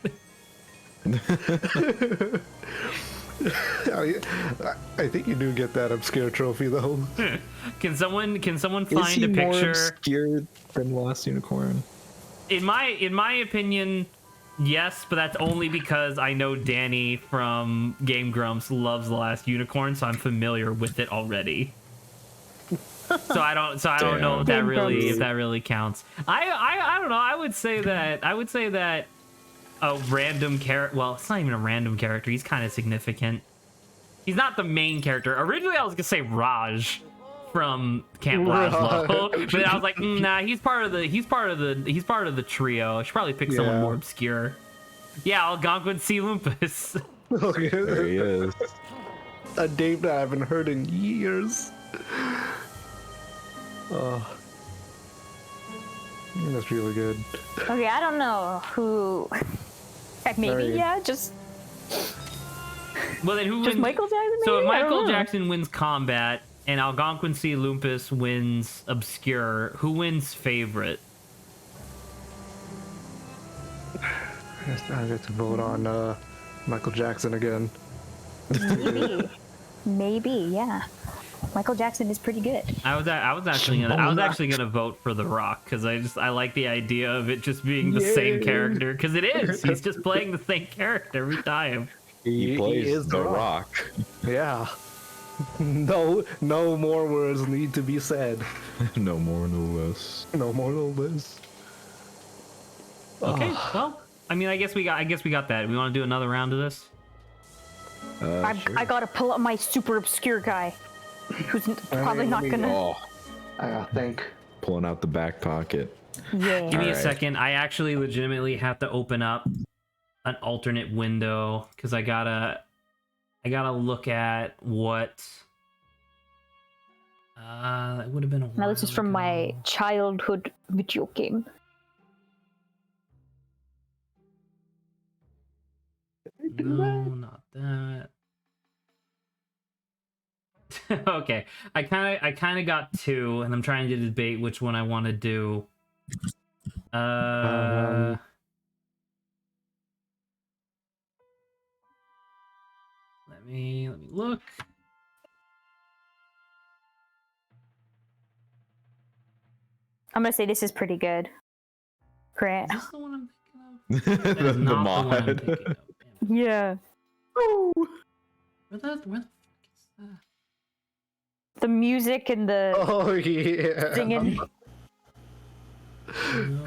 I think you do get that obscure trophy though. Can someone Is find he a more picture? obscure than Last Unicorn? In my opinion, yes, but that's only because I know Danny from Game Grumps loves The Last Unicorn, so I'm familiar with it already. So I don't know if that really counts. I don't know. I would say that a random character. Well, it's not even a random character. He's kind of significant. He's not the main character. Originally, I was gonna say Raj from Camp Lazlo, but then I was like, nah, he's part of the trio. I should probably pick someone more obscure. Yeah, Algonquin Sea Lumpus. There he is. A name that I haven't heard in years. That's really good. Okay, I don't know who. Maybe Very- yeah, just Well, then who just wins? Michael Jackson. So if maybe? I don't Michael know. Jackson wins combat and Algonquin C. Lumpus wins obscure, who wins favorite? I get to vote on Michael Jackson again. Maybe, yeah. Michael Jackson is pretty good. I was actually gonna vote for The Rock because I like the idea of it just being the same Yeah. character because it is. He's just playing the same character every time. He plays is The Rock. Yeah. No more words need to be said. No more, no less. No more, no less. Okay, well, I mean, I guess we got that. We want to do another round of this. I gotta pull up my super obscure guy, who's probably let not me- gonna. Oh, I gotta think. pulling out the back pocket. Yeah. Give me a Alright. second. I actually legitimately have to open up an alternate window because I gotta look at what. That would have been a while Now this is from my ago. childhood video game. No, not that. Okay, I kind of got two, and I'm trying to debate which one I want to do. Let me look. I'm gonna say this is pretty good. Grant. Is this the one I'm thinking of? That is The not the one I'm mod. thinking of. Damn it. Yeah. Where the fuck is that? The music and the Oh yeah. singing.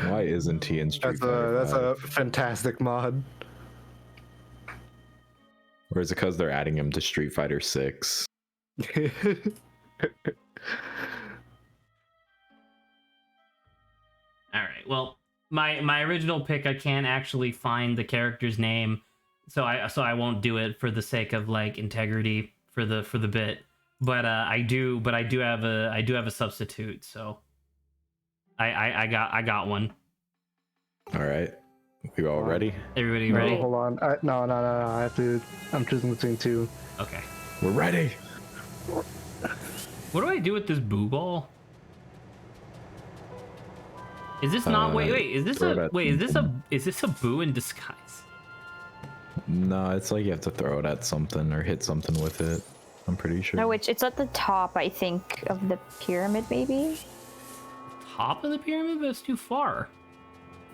Why isn't he in Street That's Fighter a fantastic mod. Or is it because they're adding him to Street Fighter 6? All right. Well, my original pick, I can't actually find the character's name, so I won't do it for the sake of like integrity for the bit. But I do have a substitute. So I got one. All right. We all ready? Everybody No, ready? hold on. No. I have to. I'm choosing between two. Okay. We're ready. What do I do with this boo ball? Is this not? Wait. Is this throw a? it Wait. at- Is this a boo in disguise? No, it's like you have to throw it at something or hit something with it. I'm pretty sure. No, which it's at the top, I think, of the pyramid, maybe. Top of the pyramid, but it's too far.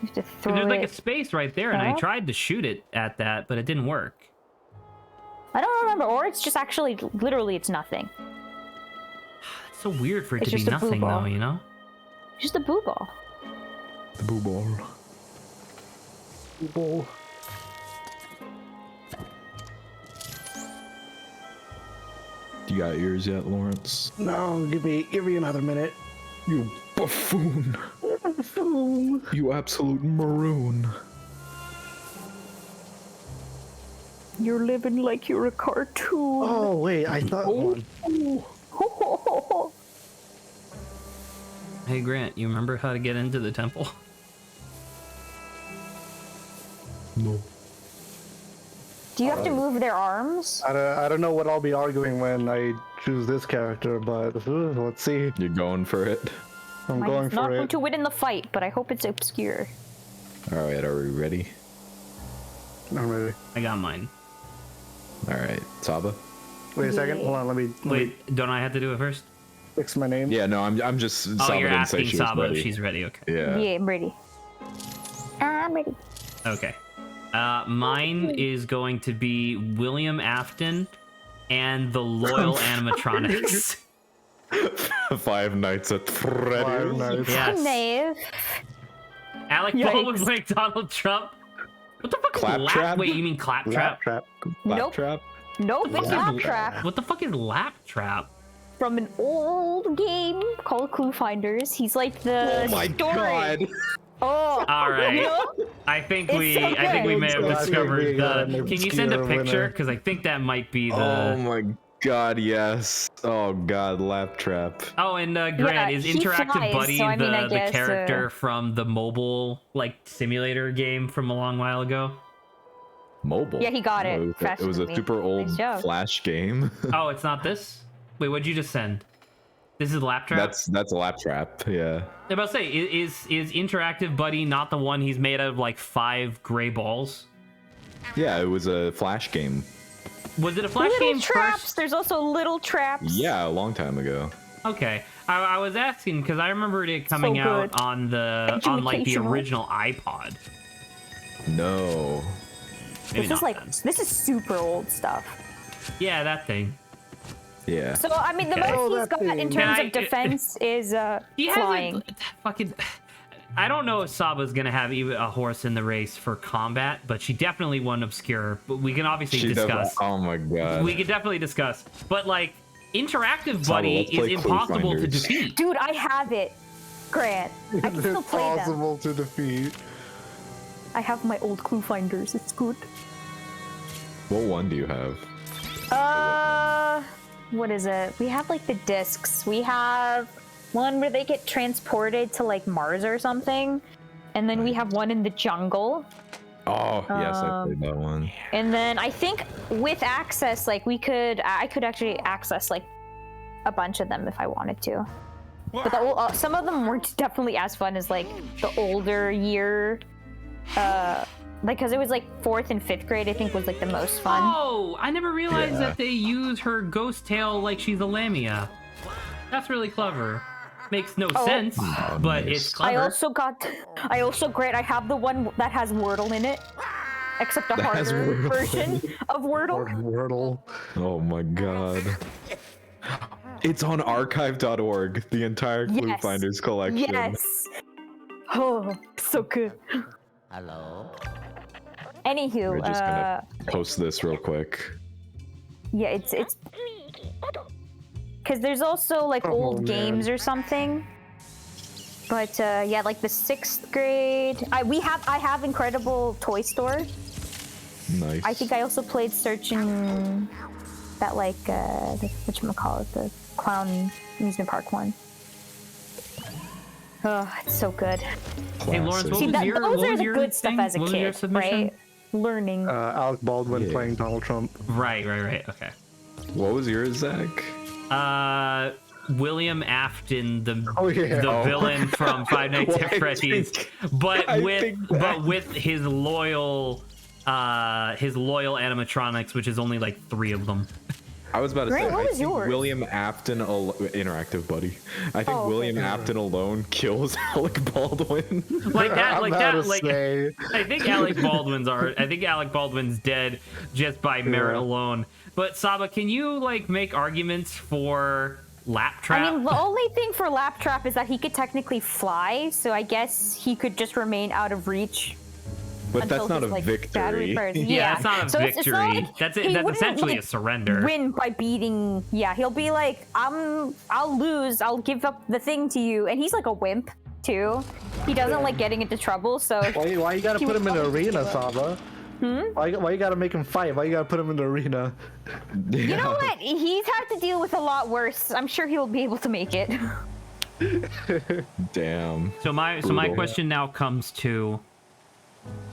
You have to throw There's like a it. space right there, and I up? tried to shoot it at that, but it didn't work. I don't remember, or it's just actually literally it's nothing. It's so weird for it It's to be just a boo nothing, ball. though. You know? It's just a boo ball. The boo ball. Ball. You got yours yet, Lawrence? No, give me another minute. You buffoon. Boom. You absolute maroon. You're living like you're a cartoon. Oh wait, I thought. Hey Grant, you remember how to get into the temple? No. Do you have to move their arms? I don't know what I'll be arguing when I choose this character, but let's see. You're going for it? I'm Mine's going not for going it. to win in the fight, but I hope it's obscure. Alright, are we ready? I'm ready. I got mine. Alright, Saba? Wait a second. Hold on. Let me Wait, don't I have to do it first? fix my name. Yeah, no, I'm just. Oh, Saba you're didn't say asking she was Saba ready. if she's ready. Okay. Yeah. Yeah, I'm ready. I'm ready. Okay. Mine is going to be William Afton and the Loyal Animatronics. 5 Nights at Five Freddy's. Nights. Yes. Nave. Alec Baldwin playing Donald Trump. What the fuck is Claptrap? Wait, you mean Claptrap? Trap. Nope. Trap. Nope, it's Yeah. Claptrap. What the fuck is Laptrap? From an old game called Clue Finders. He's like the Oh my story. god. Oh, All right. you know? I think It's we so I think we good. may have So I think we discovered got the. an Can you send a obscure picture? winner. Because I think that might be the. Oh my God, yes. Oh God, lap trap. Oh, and Grant, Yeah, is he Interactive flies, Buddy so I mean, I the guess, character from the mobile like simulator game from a long while ago? Mobile. Yeah, he got it It was faster a than me. super old Nice job. Flash game. Oh, it's not this? Wait, what'd you just send? This is lap trap? That's a lap trap. Yeah. I'm about to say, is Interactive Buddy not the one he's made out of like 5 gray balls? Yeah, it was a Flash game. Was it a Flash Little game traps. first? There's also little traps. Yeah, a long time ago. Okay, I was asking because I remembered it coming out good. on like the Educational. original iPod. No. Maybe This is not then. this is super old stuff. Yeah, that thing. Yeah. So I mean, the Okay. most Oh, he's that got thing. in Can terms I- of defense is He flying. hasn't fucking. I don't know if Saba's gonna have even a horse in the race for combat, but she definitely won obscure. But we can obviously She discuss. Oh my God. We could definitely discuss. But like, Interactive Saba, Buddy let's is play Clue impossible to Finders. defeat. Dude, I have it. Grant, I can still It's play them. possible to defeat. I have my old clue finders. It's good. What one do you have? What is it? We have like the discs. We have one where they get transported to like Mars or something. And then we have one in the jungle. Oh, yes, I played that one. And then I think with access, like I could actually access like a bunch of them if I wanted to. But some of them weren't definitely as fun as like the older year, like because it was like 4th and 5th grade. I think was like the most fun. Oh, I never realized Yeah. that they use her ghost tail like she's a Lamia. That's really clever. Makes no sense, but nice. it's clever. I also Grant. I have the one that has Wordle in it, except a That has harder Wordle. version of Wordle. Wordle. Oh my God. It's on archive.org, the entire Clue Yes. Finders collection. Yes. Oh, so good. Hello. Anywho, We're just gonna post this real quick. yeah, it's because there's also like old man. games or something. But yeah, like the 6th grade. I have Incredible Toy Store. Nice. I think I also played Searching that like whatchamacallit, the clown amusement park one. Oh, it's so good. Hey, Lawrence, what See, was your, those what are was the your good stuff thing? as a What was your kid, submission? right? Learning. Alec Baldwin Yeah. playing Donald Trump. Right. Okay. What was yours, Zach? William Afton, the Oh, yeah. the Oh. villain from Five Nights Well, at I Freddy's, think- but I with think that- his loyal animatronics, which is only like 3 of them. I was about to Grant, say, what I was think yours? William Afton, Interactive Buddy. I think Oh, okay. William Afton alone kills Alec Baldwin. Like that, I'm like about that, to like. say, I think Alec Baldwin's dead just by merit Yeah. alone. But Saba, can you like make arguments for Lap Trap? I mean, the only thing for Lap Trap is that he could technically fly, so I guess he could just remain out of reach. But that's until not his, a like, victory. battery burns. yeah, that's not a So victory. it's not like That's he it. That's wouldn't, essentially like, a surrender. Win by beating. Yeah, he'll be like, I'll lose. I'll give up the thing to you, and he's like a wimp too. He doesn't like getting into trouble, so why you gotta He put would him in the probably arena, do it. Saba? Why you gotta make him fight? Why you gotta put him in the arena? you know what? He's had to deal with a lot worse. I'm sure he'll be able to make it. Damn. So my Brutal. question now comes to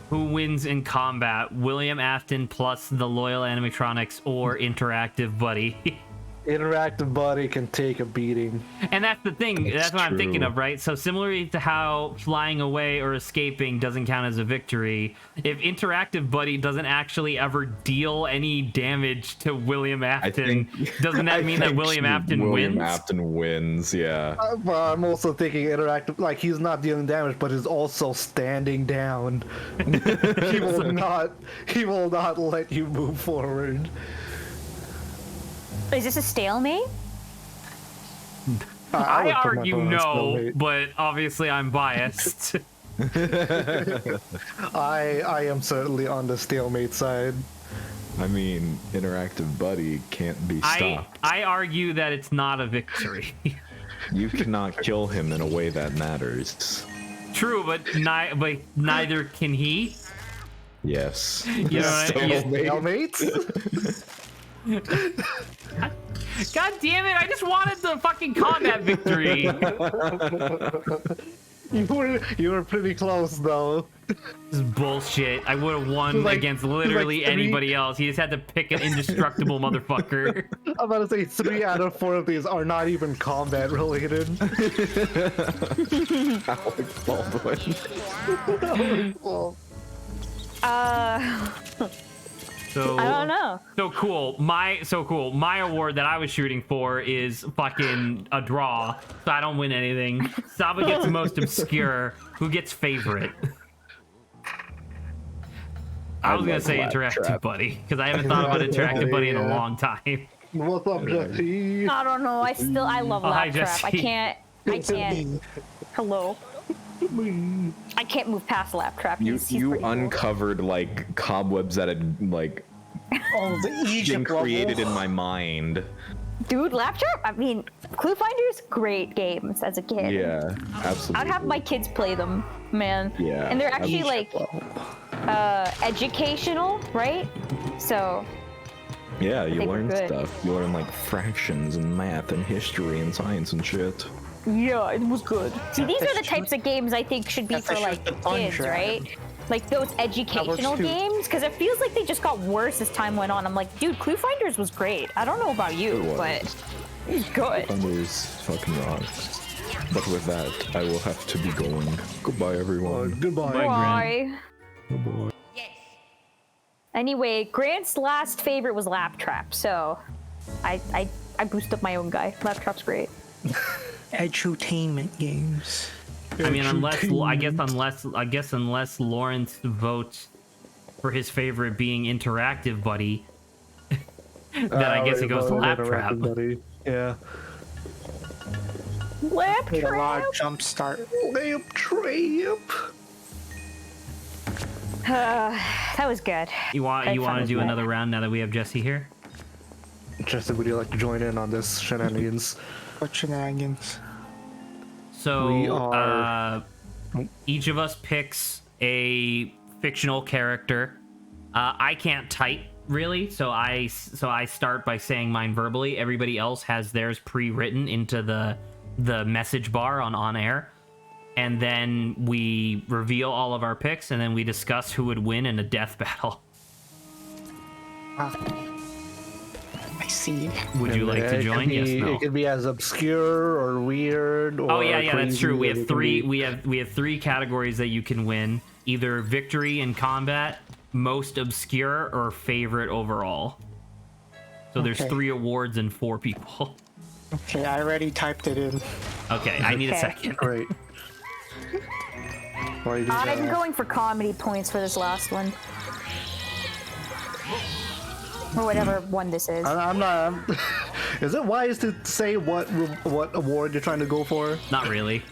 who wins in combat, William Afton plus the loyal animatronics or Interactive Buddy? Interactive Buddy can take a beating. And that's the thing. It's That's what I'm thinking true. of, right? So similarly to how flying away or escaping doesn't count as a victory, if Interactive Buddy doesn't actually ever deal any damage to William Afton, doesn't that mean that William Afton William wins? Afton wins, yeah. But I'm also thinking interactive, like he's not dealing damage, but he's also standing down. he will not let you move forward. Is this a stalemate? I would put my argue phone on no, stalemate. but obviously I'm biased. I am certainly on the stalemate side. I mean, Interactive Buddy can't be stopped. I argue that it's not a victory. You cannot kill him in a way that matters. True, but neither can he. Yes. You know what I mean? Stalemate? God damn it! I just wanted the fucking combat victory. You were pretty close though. This is bullshit. I would have won Like- against literally like three- anybody else. He just had to pick an indestructible motherfucker. I'm about to say 3 out of 4 of these are not even combat related. Alex Baldwin. So I don't know. So cool. My award that I was shooting for is fucking a draw. So I don't win anything. Saba gets most obscure. Who gets favorite? I was gonna say interactive buddy because I haven't thought about interactive buddy in a long time. What's up, Jesse? I don't know. I love Oh, hi, Lap Trap. I Jesse. can't. Hello. I can't move past Lap Trap. You He's you pretty cool. uncovered like cobwebs that had like Oh, the been Egypt created level. in my mind. Dude, Lap Trap. I mean, Clue Finders, great games as a kid. Yeah, absolutely. I'd have my kids play them, man. Yeah, And they're actually Egypt like level. educational, right? So Yeah, you they were learn good. stuff. You learn like fractions and math and history and science and shit. yeah, it was good. See, these are the That's types of games I think should be That's for just like the fun kids, trap. right? Like those educational too. games, because it feels like they just got worse as time went on. I'm like, dude, Clue Finders was great. I don't know about you, It was. but it was good. Thunders fucking rocks. But with that, I will have to be going. Goodbye, everyone. Goodbye. Why? Oh boy. Anyway, Grant's last favorite was Lap Trap, so I boosted up my own guy. Lap Trap's great. Edutainment games. I mean, unless Lawrence votes for his favorite being interactive buddy, then I guess it goes to Lap Trap. Yeah. Lap Need a lot Trap. of jump start. Lamp trap. That was good. You want I to found do that. another round now that we have Jesse here? Justin, would you like to join in on this shenanigans? What shenanigans? So We are- each of us picks a fictional character. I can't type really, so I start by saying mine verbally. Everybody else has theirs pre-written into the message bar on air, and then we reveal all of our picks, and then we discuss who would win in a death battle. I see. Would you like to It join? could Yes, be- no. It could be as obscure or weird. Or Oh yeah, that's crazy. true. We It have can three. be- We have three categories that you can win: either victory in combat, most obscure, or favorite overall. So there's Okay. 3 awards and 4 people. Okay, I already typed it in. Okay, I need a Okay. second. Great. Why you do I'm that? going for comedy points for this last one. Or whatever one this is. I'm not. Is it wise to say what award you're trying to go for? Not really,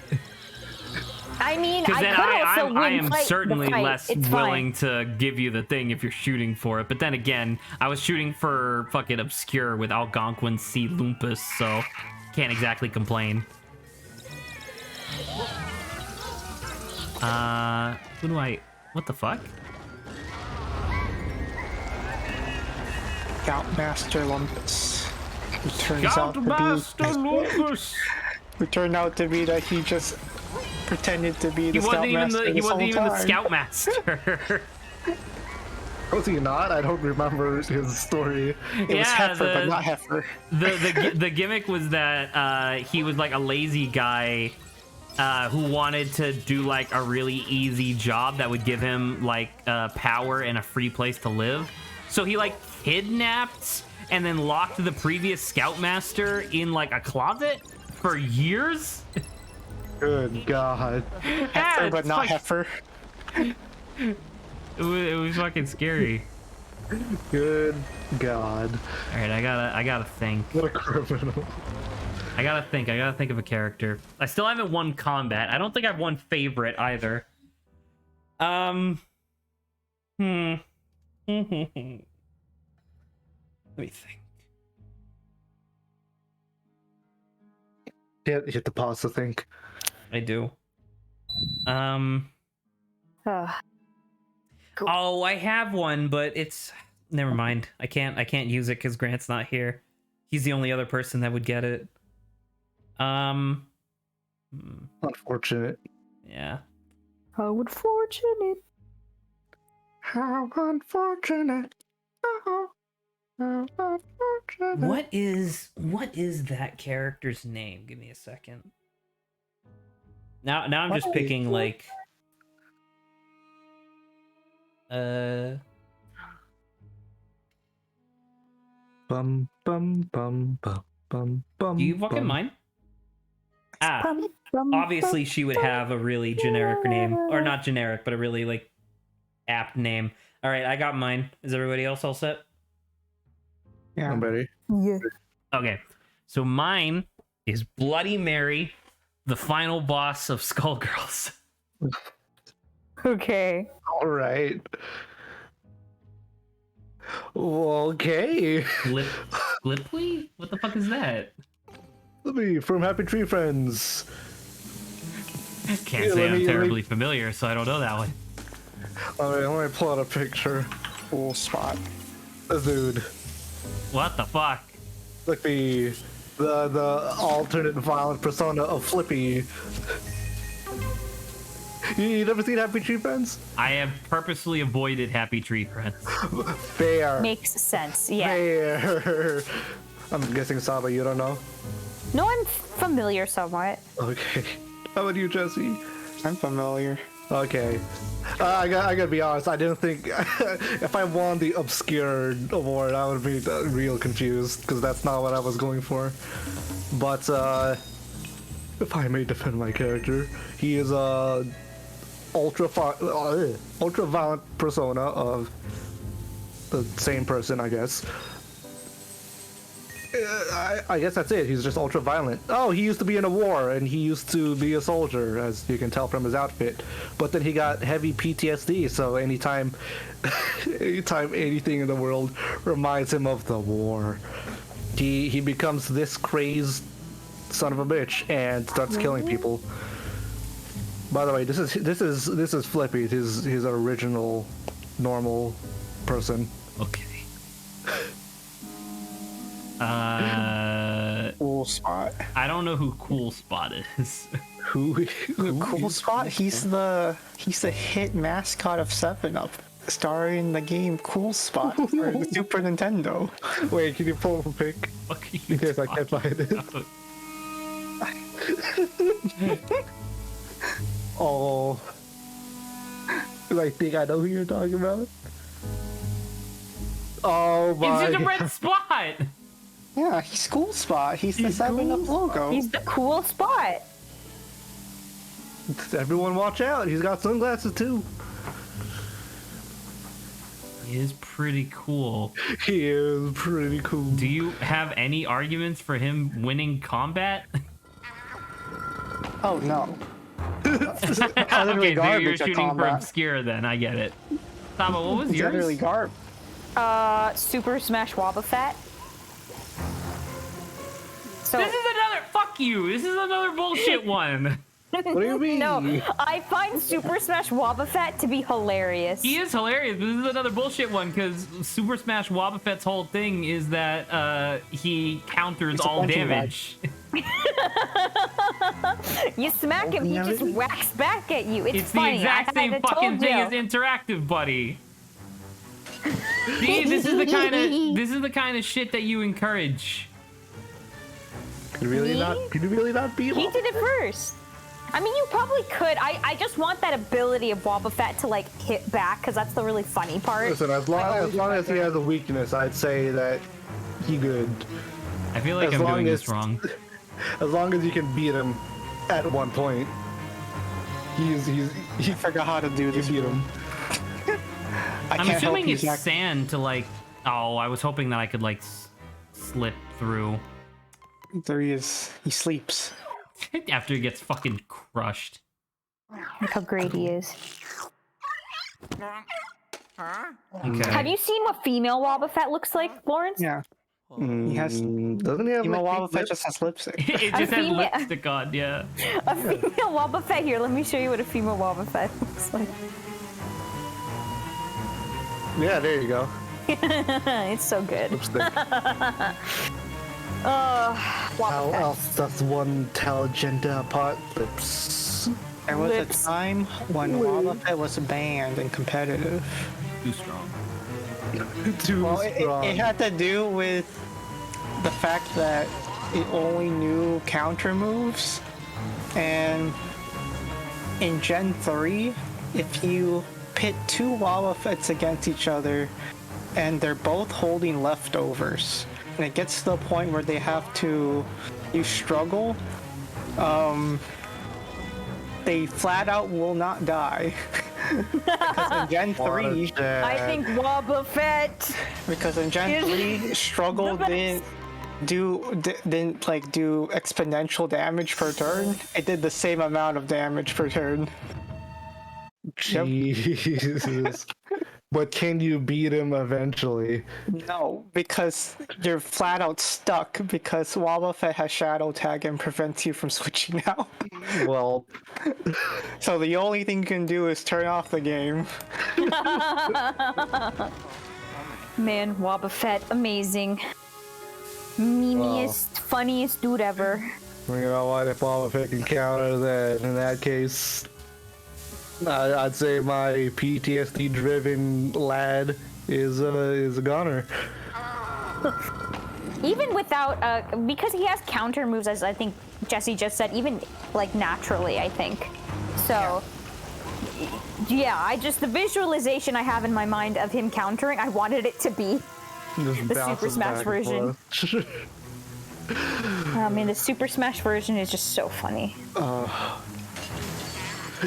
I mean, because I then could also win I am fight the certainly fight. less It's willing fine. to give you the thing if you're shooting for it. But then again, I was shooting for fucking obscure with Algonquin C. Lumpus, so can't exactly complain. Who do I? What the fuck? Scoutmaster Lumpus. Who turns out to Scoutmaster be, Lumpus. who turned out to be that he just pretended to be He the wasn't even Scoutmaster the this whole time. Scoutmaster. Was he not? I don't remember his story. It was Heifer, but not Heifer. the gimmick was that he was like a lazy guy who wanted to do like a really easy job that would give him like power and a free place to live. So he like kidnapped and then locked the previous Scoutmaster in like a closet for years. Good God. Heifer, it's but not like- Heifer. It was fucking scary. Good God. All right, I gotta think. What a criminal. I gotta think of a character. I still haven't won combat. I don't think I've won favorite either. Let me think. Hit the pause to think. I do. Ugh. Oh, I have one, but it's never mind. I can't use it because Grant's not here. He's the only other person that would get it. Unfortunate. Yeah. How unfortunate. How unfortunate. Oh, how unfortunate. What is that character's name? Give me a second. Now I'm just picking like Bum bum bum bum bum bum. do you fucking mind? Obviously she would have a really generic name, or not generic, but a really like apt name. All right, I got mine. Is everybody else all set? Yeah. I'm ready. Yeah. Okay, so mine is Bloody Mary, the final boss of Skullgirls. Okay. All right. Okay. Glipley? What the fuck is that? Let me from Happy Tree Friends. Can't Yeah, say let I'm me- terribly familiar, so I don't know that one. All right, let me pull out a picture. Cool spot. This dude, What the fuck? like the alternate violent persona of Flippy. You never seen Happy Tree Friends? I have purposely avoided Happy Tree Friends. Fair. Makes sense. Yeah. Fair. I'm guessing Saba, you don't know? No, I'm familiar somewhat. Okay. How about you, Jesse? I'm familiar. Okay. I gotta be honest, I didn't think if I won the obscure award, I would be real confused, because that's not what I was going for. But, if I may defend my character, he is a ultra violent persona of the same person, I guess. I guess that's it. He's just ultra violent. Oh, he used to be in a war and he used to be a soldier, as you can tell from his outfit. But then he got heavy PTSD, so anytime anything in the world reminds him of the war, he becomes this crazed son of a bitch and starts killing people. By the way, this is Flippy, his original normal person. Okay. Cool spot. I don't know who Cool Spot is. Who Cool spot. He's the hit mascot of 7-Up, starring in the game Cool Spot for the Super Nintendo. Wait, can you pull up a pic? Fuck are you Because I can't talking find it. about? Oh, I think I know who you're talking about. Oh my! It's in a red spot. Yeah, he's Cool Spot. He's the 7-Up logo. He's the cool spot. Everyone, watch out! He's got sunglasses too. He is pretty cool. He is pretty cool. Do you have any arguments for him winning combat? Oh no. Okay, so you're garbage at shooting for combat. obscure then. I get it. Tama, what was He's yours? utterly garb. Super Smash Wobbuffet. So This is another. Fuck you. This is another bullshit one. What do you mean? no, I find Super Smash Wobbuffet to be hilarious. He is hilarious, but this is another bullshit one because Super Smash Wobbuffet's whole thing is that he counters It's a all punching damage. You smack him, he just whacks back at you. It's It's the funny. exact same fucking thing as interactive, buddy. See, this is the kind of shit that you encourage. Could you really not beat He him? did it first. I mean, you probably could. I just want that ability of Wobbuffet to like hit back because that's the really funny part. Listen, as long as he has a weakness, I'd say that he good. I feel like As I'm long doing this as- wrong. As long as you can beat him at one point, he Forgot how to do this. beat him. I I'm can't assuming help it's you, Zach. sand to like. Oh, I was hoping that I could like slip through There he is. He sleeps. after he gets fucking crushed. Look how great he is. Okay. Have you seen what female Wobbuffet looks like, Lawrence? Yeah. He has. Doesn't he have Emo like, Wobbuffet just has lipstick. It just has female- lipstick on, yeah. A female Wobbuffet. Here, let me show you what a female Wobbuffet looks like. Yeah, there you go. It's so good. Lipstick. How Wobbuffet. else does one tell gender apart? Lips. There was Lips. a time when Wobbuffet was banned in competitive. Too strong. Too Well, it strong. had to do with the fact that it only knew counter moves, and in Gen 3, if you pit two Wobbuffets against each other, and they're both holding leftovers, and it gets to the point where they have to use struggle, they flat out will not die. Because in Gen 3, I think Wobbuffet. because in Gen Is 3, struggle the best. didn't like do exponential damage per turn. It did the same amount of damage per turn. Jesus. But can you beat him eventually? No, because you're flat out stuck because Wobbuffet has Shadow Tag and prevents you from switching out. Well, So the only thing you can do is turn off the game. Man, Wobbuffet, amazing. Meaniest, funniest dude ever. you know what? If Wobbuffet can counter that, in that case, I'd say my PTSD-driven lad is a goner. Even without, because he has counter moves, as I think Jesse just said, even like naturally, I think. So, yeah, the visualization I have in my mind of him countering, I wanted it to be Just the Super bounces Smash back and version. forth. I mean, the Super Smash version is just so funny.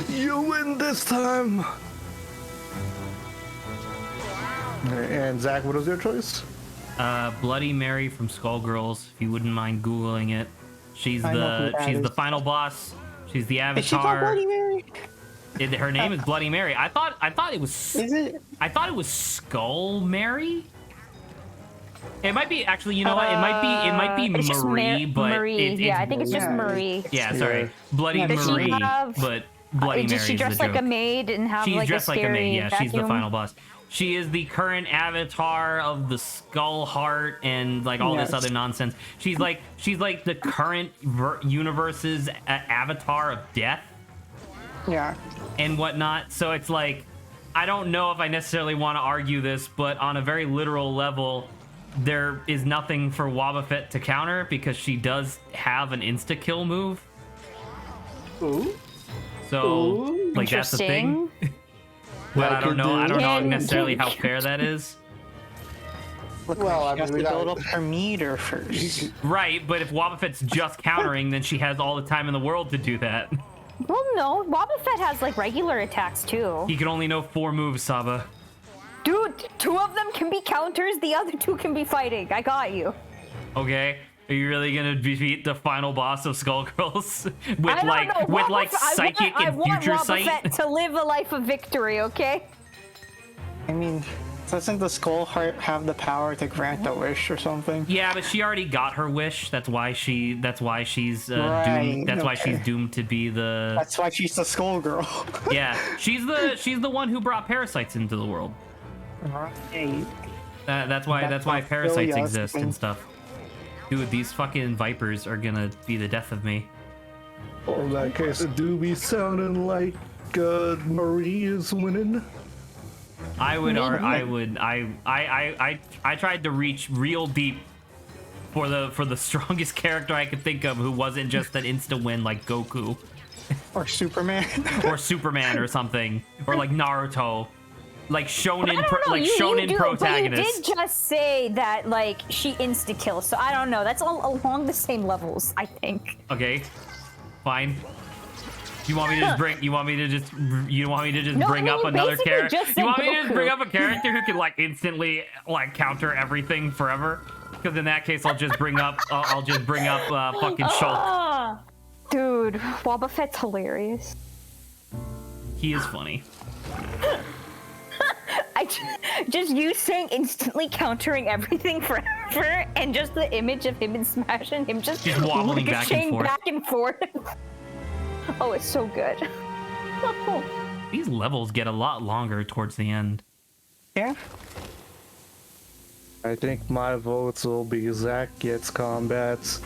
You win this time! And Zach, what was your choice? Bloody Mary from Skullgirls, if you wouldn't mind Googling it. She's I know who that the is. final boss. She's the Is she called avatar. Bloody Mary? Her name is Bloody Mary. I thought it was Is it? I thought it was Skull Mary. It might be actually. You know what? It might be It's just Marie, but Marie. it's Yeah, I think it's just Yeah. Marie. yeah. Sorry, Bloody Yeah, does she Marie, have- but Bloody Does Mary she is dress the like a joke. maid and have She's like dressed a like a scary maid. Yeah, she's the vacuum? final boss. She is the current avatar of the Skull Heart and like all this Yes. other nonsense. She's like the current universe's avatar of death Yeah. and whatnot. So it's like, I don't know if I necessarily want to argue this, but on a very literal level, there is nothing for Wobbuffet to counter because she does have an insta kill move. Ooh. So like that's the thing. But I don't know. I don't know And- necessarily how fair that is. Well, I She has to mean, build up her meter first. Right, but if Wobbuffet's just countering, then she has all the time in the world to do that. Well, no, Wobbuffet has like regular attacks too. He can only know 4 moves, Saba. Dude, 2 of them can be counters, the other 2 can be fighting. I got you. Okay? Are you really gonna defeat the final boss of Skullgirls with I don't know. with like psychic I and want future Wobbuffet sight? to live a life of victory, okay? I mean, doesn't the Skull Heart have the power to grant a wish or something? Yeah, but she already got her wish. That's why she's Right, doomed. That's why okay. she's doomed to be the That's why she's the Skull Girl. yeah. She's the one who brought parasites into the world. Right. That's why That's parasites really exist and awesome. stuff. Dude, these fucking vipers are gonna be the death of me. in that case, it do be sounding like Marie is winning. I tried to reach real deep for the strongest character I could think of who wasn't just an insta win like Goku Or Superman. or Superman or something or like Naruto, like shonen I don't know, like you shonen do, protagonist. But you did just say that like she insta kills, so I don't know. That's all along the same levels, I think. Okay, fine. You want me to just bring? You want me to just No, bring I mean, up you another basically character? just You said want me to just bring Goku. up a character who can like instantly like counter everything forever? Because in that case, I'll just bring up fucking Shulk. Ah, dude, Wobbuffet's hilarious. He is funny. Just you saying instantly countering everything forever, and just the image of him in Smash and him just wobbling back and ricocheting forth. back and forth. Oh, it's so good. These levels get a lot longer towards the end. Yeah. I think my votes will be Zach gets combats.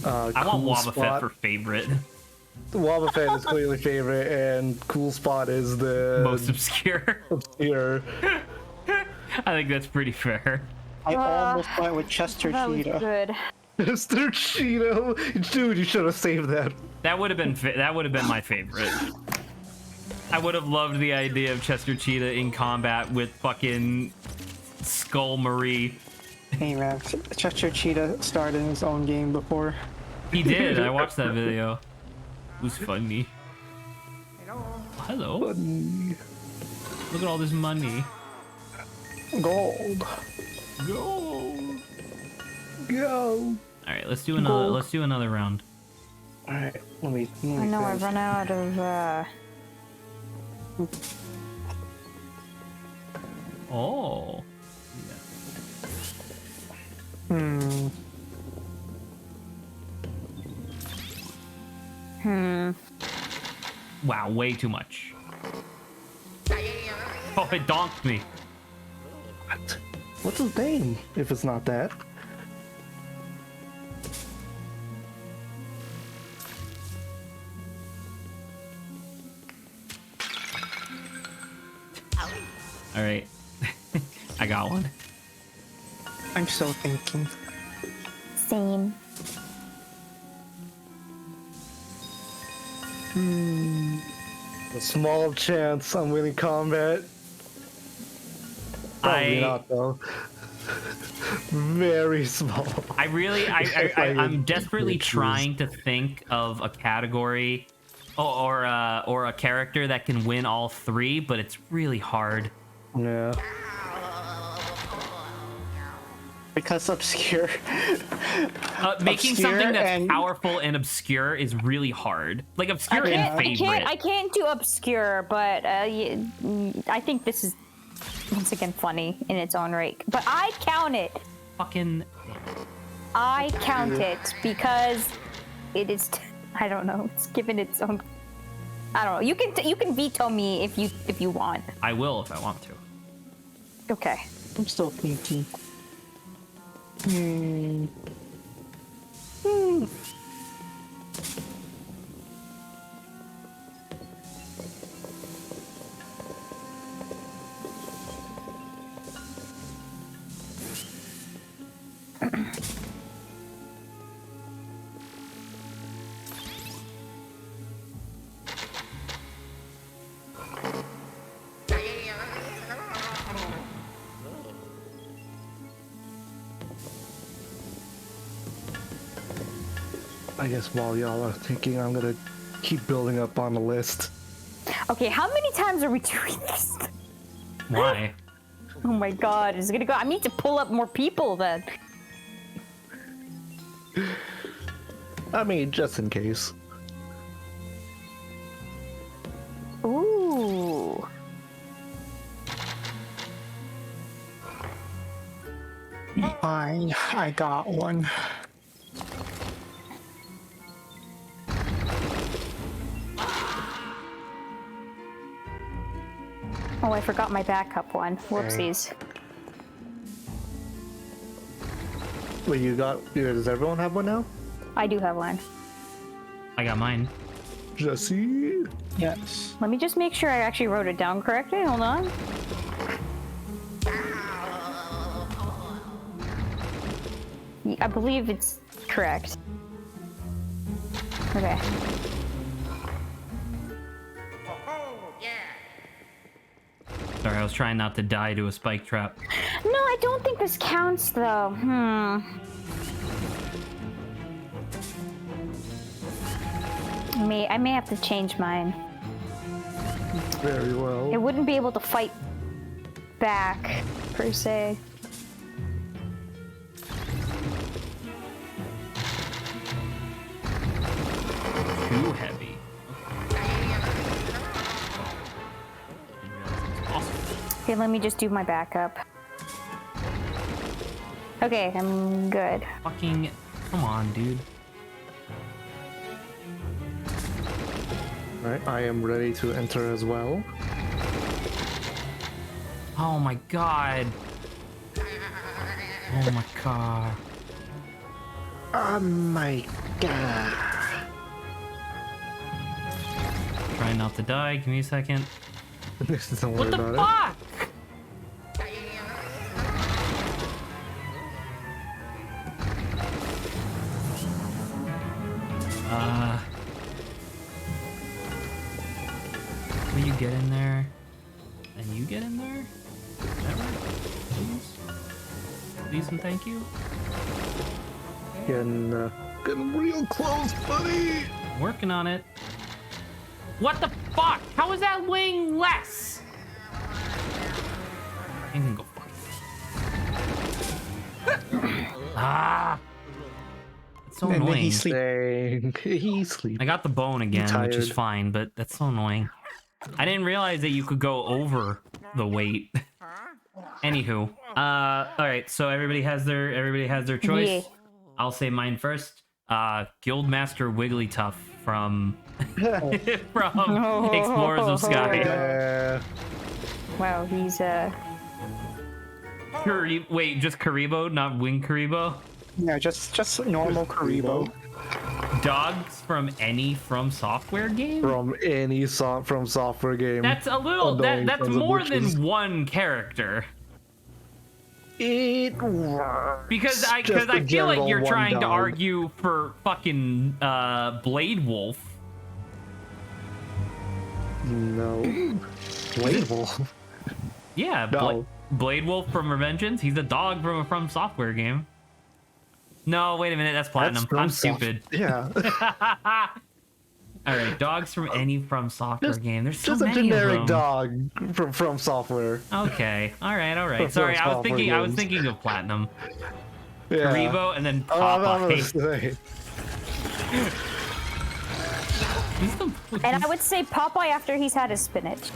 I want Cool Wobbuffet Spot. for favorite. Wobbuffet is clearly favorite, and Cool Spot is the Most obscure. obscure. I think that's pretty fair. I almost went with Chester That was Cheetah. good. Mr. Cheeto, dude, you should have saved that. That would have been my favorite. I would have loved the idea of Chester Cheetah in combat with fucking Skull Marie. Hey man, Chester Cheetah starred in his own game before. He did. I watched that video. It was funny. Hello. Look at all this money. Gold. Go. Go. All right, let's do another. Gold. Let's do another round. All right, let me I know I've think. run out of. Oh. Wow, way too much. Oh, it donked me. What? What's his name? If it's not that. All right, I got one. I'm still thinking. Same. A small chance I'm winning combat. Probably not though. Very small. I'm desperately trying to think of a category or a character that can win all three, but it's really hard. Yeah. Because obscure. Making Obscure something that's and- powerful and obscure is really hard. Like obscure and favorite. I can't do obscure, but I think this is once again funny in its own right. But I count it. Fucking. I count it because it is. I don't know. It's given its own. I don't know. You can veto me if you want. I will if I want to. Okay. I'm still thinking. I guess while y'all are thinking, I'm gonna keep building up on the list. Okay. How many times are we doing this? Why? Oh my god, it's gonna go. I need to pull up more people then. I mean, just in case. Ooh. Fine, I got one. Oh, I forgot my backup one. Whoopsies. Wait, does everyone have one now? I do have one. I got mine. Jesse? Yes. Let me just make sure I actually wrote it down correctly. Hold on. I believe it's correct. Okay. Sorry, I was trying not to die to a spike trap. No, I don't think this counts though. I may have to change mine. Very well. It wouldn't be able to fight back, per se. Too heavy. Awesome. Okay, let me just do my backup. Okay, I'm good. Fucking, come on, dude. Alright, I am ready to enter as well. Oh my god. Oh my god. Oh my god. Try not to die. Give me a second. Don't worry What the about fuck? Will you get in there? And you get in there? Is that right? Please? Please and thank you? it. Getting real close, buddy. Working on it. What the fuck? How is that weighing less? You can go fuck. Ah! It's so And then annoying. he sleep. Dang. He's sleeping. I got the bone again, which is tired. fine, but that's so annoying. I didn't realize that you could go over the weight. Anywho, all right. So everybody has their choice. Yeah. I'll say mine first. Guildmaster Wigglytuff from from Explorers of Sky. Yeah. Wow, he's Wait, just Karibo, not Wing Karibo? Yeah, just normal Karibo. Dogs from any From Software game? From any From Software game. That's a little. Annoying That's sons of more bitches. than one character. It works. Because I Just a feel like general you're one trying to dog. argue for fucking Blade Wolf. No. Blade Wolf. Yeah, No. Blade Wolf from Revengeance. He's a dog from a From Software game. No, wait a minute. That's Platinum. From I'm Soft- stupid. Yeah. All right, dogs from any From Software game. There's so Just a many of generic them. dog from Software. Okay. All right. From Sorry, I was Software thinking games. of Platinum. Yeah. Karibo and then Oh, I'm gonna Popeye. say. and I would say Popeye after he's had his spinach.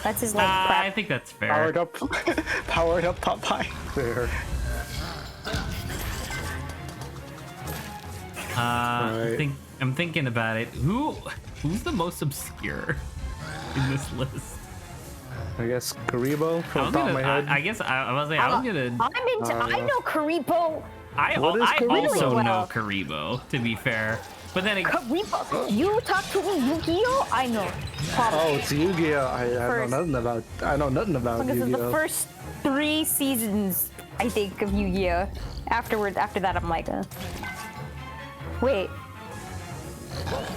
That's his like I prep. think that's fair. Powered up Popeye. There. Right. I'm thinking about it. Who's the most obscure in this list? I guess Karibo I from was the top gonna. of my head. I guess I was gonna. I know Karibo. What is I Karibo? also Really know well. Karibo, to be fair. But then Karibo. You talk to me, Yu-Gi-Oh? I know. Oh, Probably. it's Yu-Gi-Oh! I know First. nothing about. I know nothing about Because of the Yu-Gi-Oh! first 3 seasons, I think, of Yu-Gi-Oh. After that, I'm like, wait.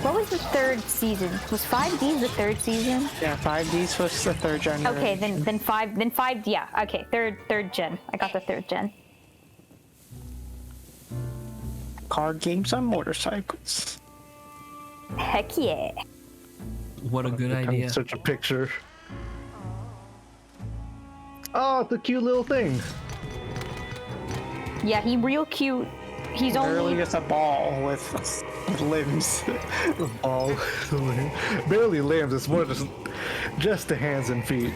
What was the 3rd season? Was 5D the 3rd season? Yeah, 5Ds was the 3rd generation. Okay, then five. Yeah, okay, third gen. I got the 3rd gen. Card games on motorcycles. Heck yeah. what a good idea. Such a picture. Oh, it's a cute little thing. Yeah, he real cute. He's Barely only just a ball with limbs. Oh, barely limbs. It's more just the hands and feet.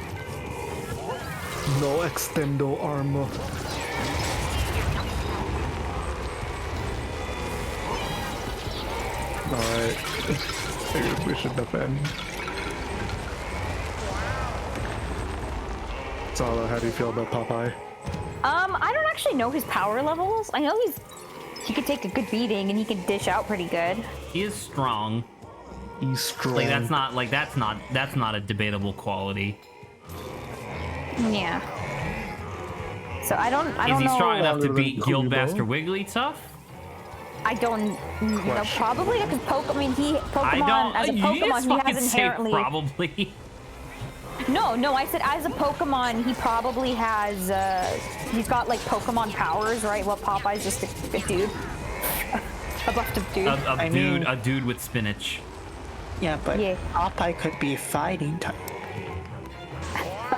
No extendo armor. Alright. I guess we should defend. So, how do you feel about Popeye? I don't actually know his power levels. I know he could take a good beating and he can dish out pretty good. He is strong. He's strong. That's not a debatable quality. Yeah. So I don't Is he know. strong enough to Other than beat Kubo? Guildmaster Wigglytuff? I don't know. Question. Probably because Pokemon. I don't. As a You Pokemon, just he fucking has say inherently. probably. No. I said as a Pokemon, he probably has. He's got like Pokemon powers, right? Well, Popeye's just a dude. A buffed dude. A dude with spinach. Yeah, but Yeah. Popeye could be a fighting type.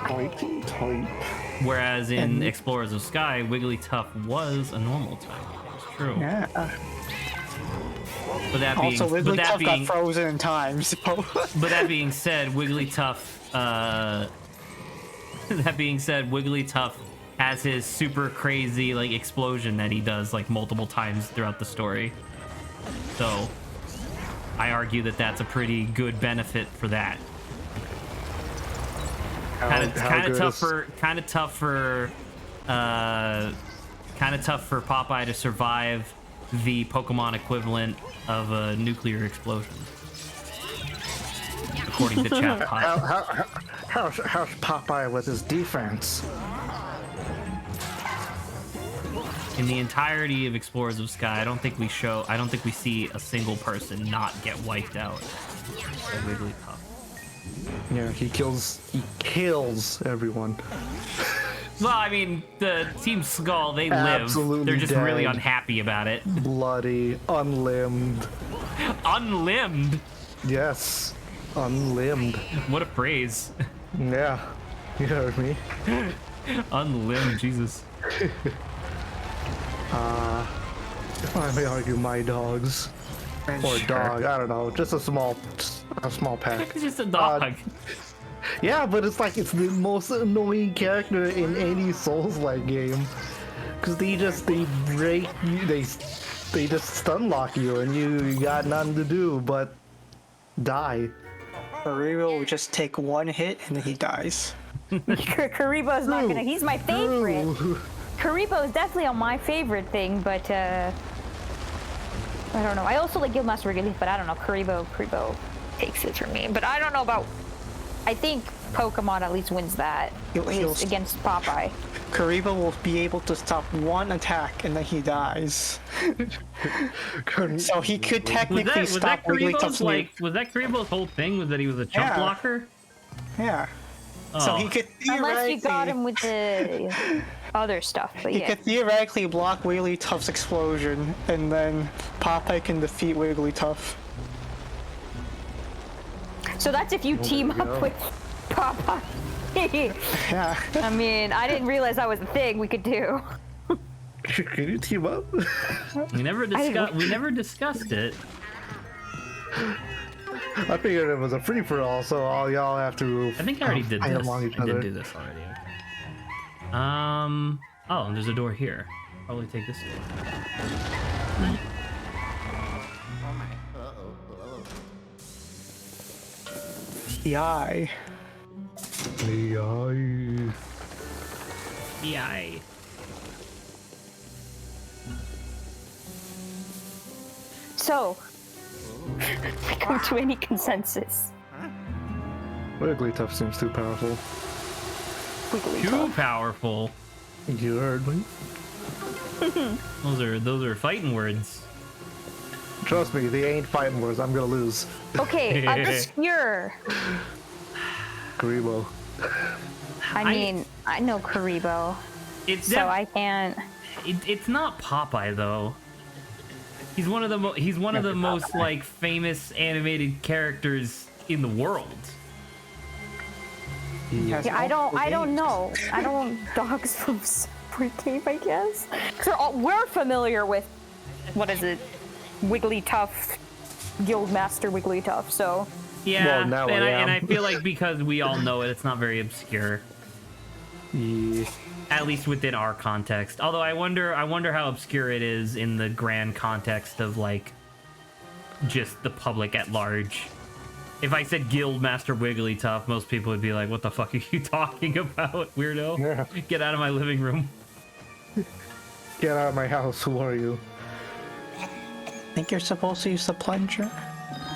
Fighting type. Whereas in And- Explorers of Sky, Wigglytuff was a normal type. That's true. Yeah. But that being, Also, but that Wigglytuff being, got frozen in time, so... but that being said, Wigglytuff. That being said, Wigglytuff has his super crazy like explosion that he does like multiple times throughout the story. So, I argue that that's a pretty good benefit for that. Kind of How good tough is- for kind of kind of tough for Popeye to survive the Pokemon equivalent of a nuclear explosion. According to Chat Hot. How's Popeye with his defense? In the entirety of Explorers of Sky, I don't think we see a single person not get wiped out by Wigglytuff. Yeah, he kills everyone. Well, I mean, the Team Skull, they Absolutely live. They're just really dead. unhappy about it. Bloody, unlimbed. Unlimbed? Yes, unlimbed. What a phrase. Yeah, you heard me. Unlimbed, Jesus. If I may argue, my dogs. Or dog, I don't know, just a small pack. It's just a dog. Yeah, but it's like it's the most annoying character in any Souls-like game, because they just break you, they just stun lock you, and you got nothing to do but die. Karibo will just take one hit and then he dies. Karibo's not gonna. He's my favorite. Karibo is definitely on my favorite thing, but I don't know. I also like Guildmaster Wigglytuff, but I don't know. Karibo takes it for me. But I don't know about. I think Pokemon at least wins that against Popeye. Karibo will be able to stop one attack and then he dies. So he could technically stop Wigglytuff's was that Karibo's whole thing? Was that he was a jump blocker? Yeah. Oh. So he could Unless you got him with the other stuff, but he yeah. could theoretically block Wigglytuff's explosion, and then Popeye can defeat Wigglytuff. So that's if you team up with Popeye. Yeah. I mean, I didn't realize that was a thing we could do. Can you team up? We never discussed it. I figured it was a free-for-all, so all y'all have to. I think I already did fight this. among each I did other. do this already. Okay. Oh, and there's a door here. Probably take this door. The eye. Yay. So, we come to any consensus. Wigglytuff seems too powerful. Too powerful. You heard me. Those are fighting words. Trust me, they ain't fighting words. I'm gonna lose. Okay, obscure. Karibo. I mean, I know Karibo, so I can't. It's not Popeye though. He's one of the most like famous animated characters in the world. Yeah, I don't know. I don't dogs from Spring Cave, I guess. Because we're familiar with what is it, Wigglytuff, Guildmaster Wigglytuff. So Yeah, Well, now I am. and I feel like because we all know it, it's not very obscure. Yeah. At least within our context. Although I wonder how obscure it is in the grand context of like just the public at large. If I said Guildmaster Wigglytuff, most people would be like, "What the fuck are you talking about, weirdo? Yeah. Get out of my living room." Get out of my house. Who are you? I think you're supposed to use the plunger.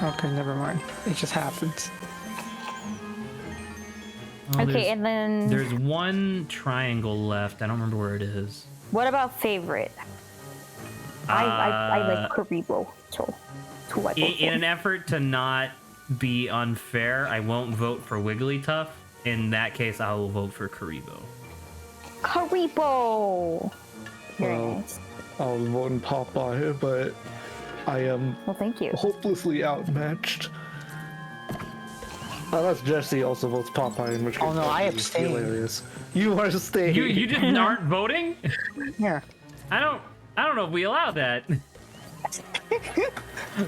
Okay, never mind. It just happens. Well, okay, and then there's one triangle left. I don't remember where it is. what about favorite? I like Karibo, so who I vote In for. an effort to not be unfair, I won't vote for Wigglytuff. In that case, I will vote for Karibo. Karibo. Very Well, nice. I was voting Popeye, but I am Well, thank you. hopelessly outmatched. Unless Jesse also votes Popeye, in which Oh, no, I that would be abstain. hilarious. You are staying. You just aren't voting? Yeah. I don't know if we allow that.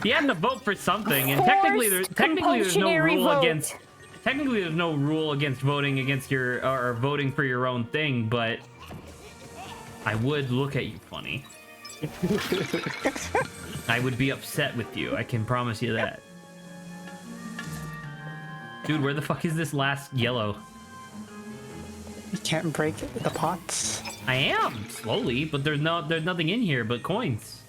You have to vote for something, and technically there's no compulsionary rule vote. against. Technically, there's no rule against voting against your or voting for your own thing, but I would look at you funny. I would be upset with you. I can promise you that. Dude, where the fuck is this last yellow? You can't break the pots. I am slowly, but there's nothing in here but coins.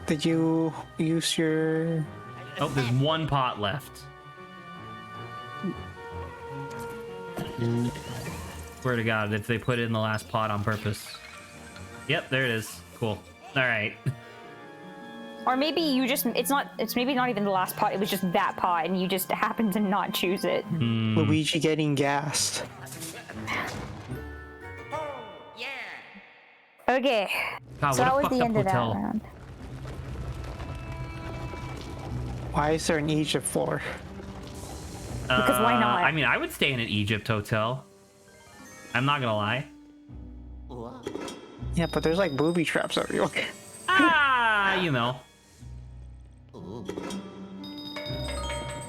Did you use your? Oh, there's one pot left. Swear to God, if they put it in the last pot on purpose. Yep, there it is. Cool. All right. Or maybe you just, it's maybe not even the last pot, it was just that pot and you just happened to not choose it. Luigi getting gassed. Okay. God, So what that a was fucked the up end of that hotel. round. Why is there an Egypt floor? Because why not? I mean, I would stay in an Egypt hotel. I'm not gonna lie. Yeah, but there's like booby traps everywhere. Ah, you know.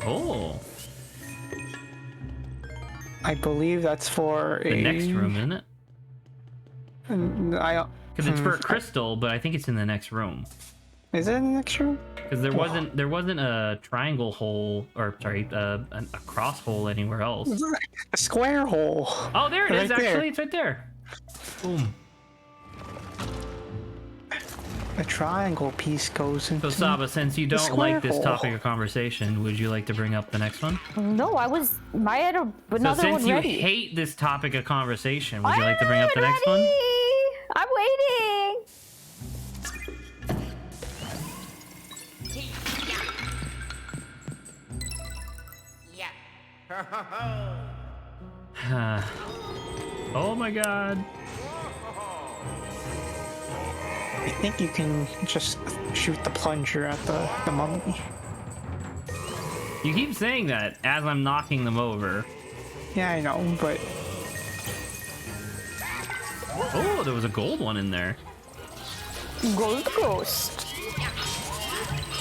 Oh, I believe that's for the a next room, isn't it? I Because it's for a crystal, but I think it's in the next room. Is it in the next room? Because there wasn't a triangle hole, or sorry, a cross hole anywhere else. A square hole. Oh, there it is. Right there. Actually, it's right there. Boom. A triangle piece goes into. So Saba, since you don't square like this hole. topic of conversation, would you like to bring up the next one? No, I had So another since one you ready. hate this topic of conversation, would you like to bring up the next one? I'm waiting. Oh my God. I think you can just shoot the plunger at the mummy. You keep saying that as I'm knocking them over. Yeah, I know, but Oh, there was a gold one in there. Gold Ghost.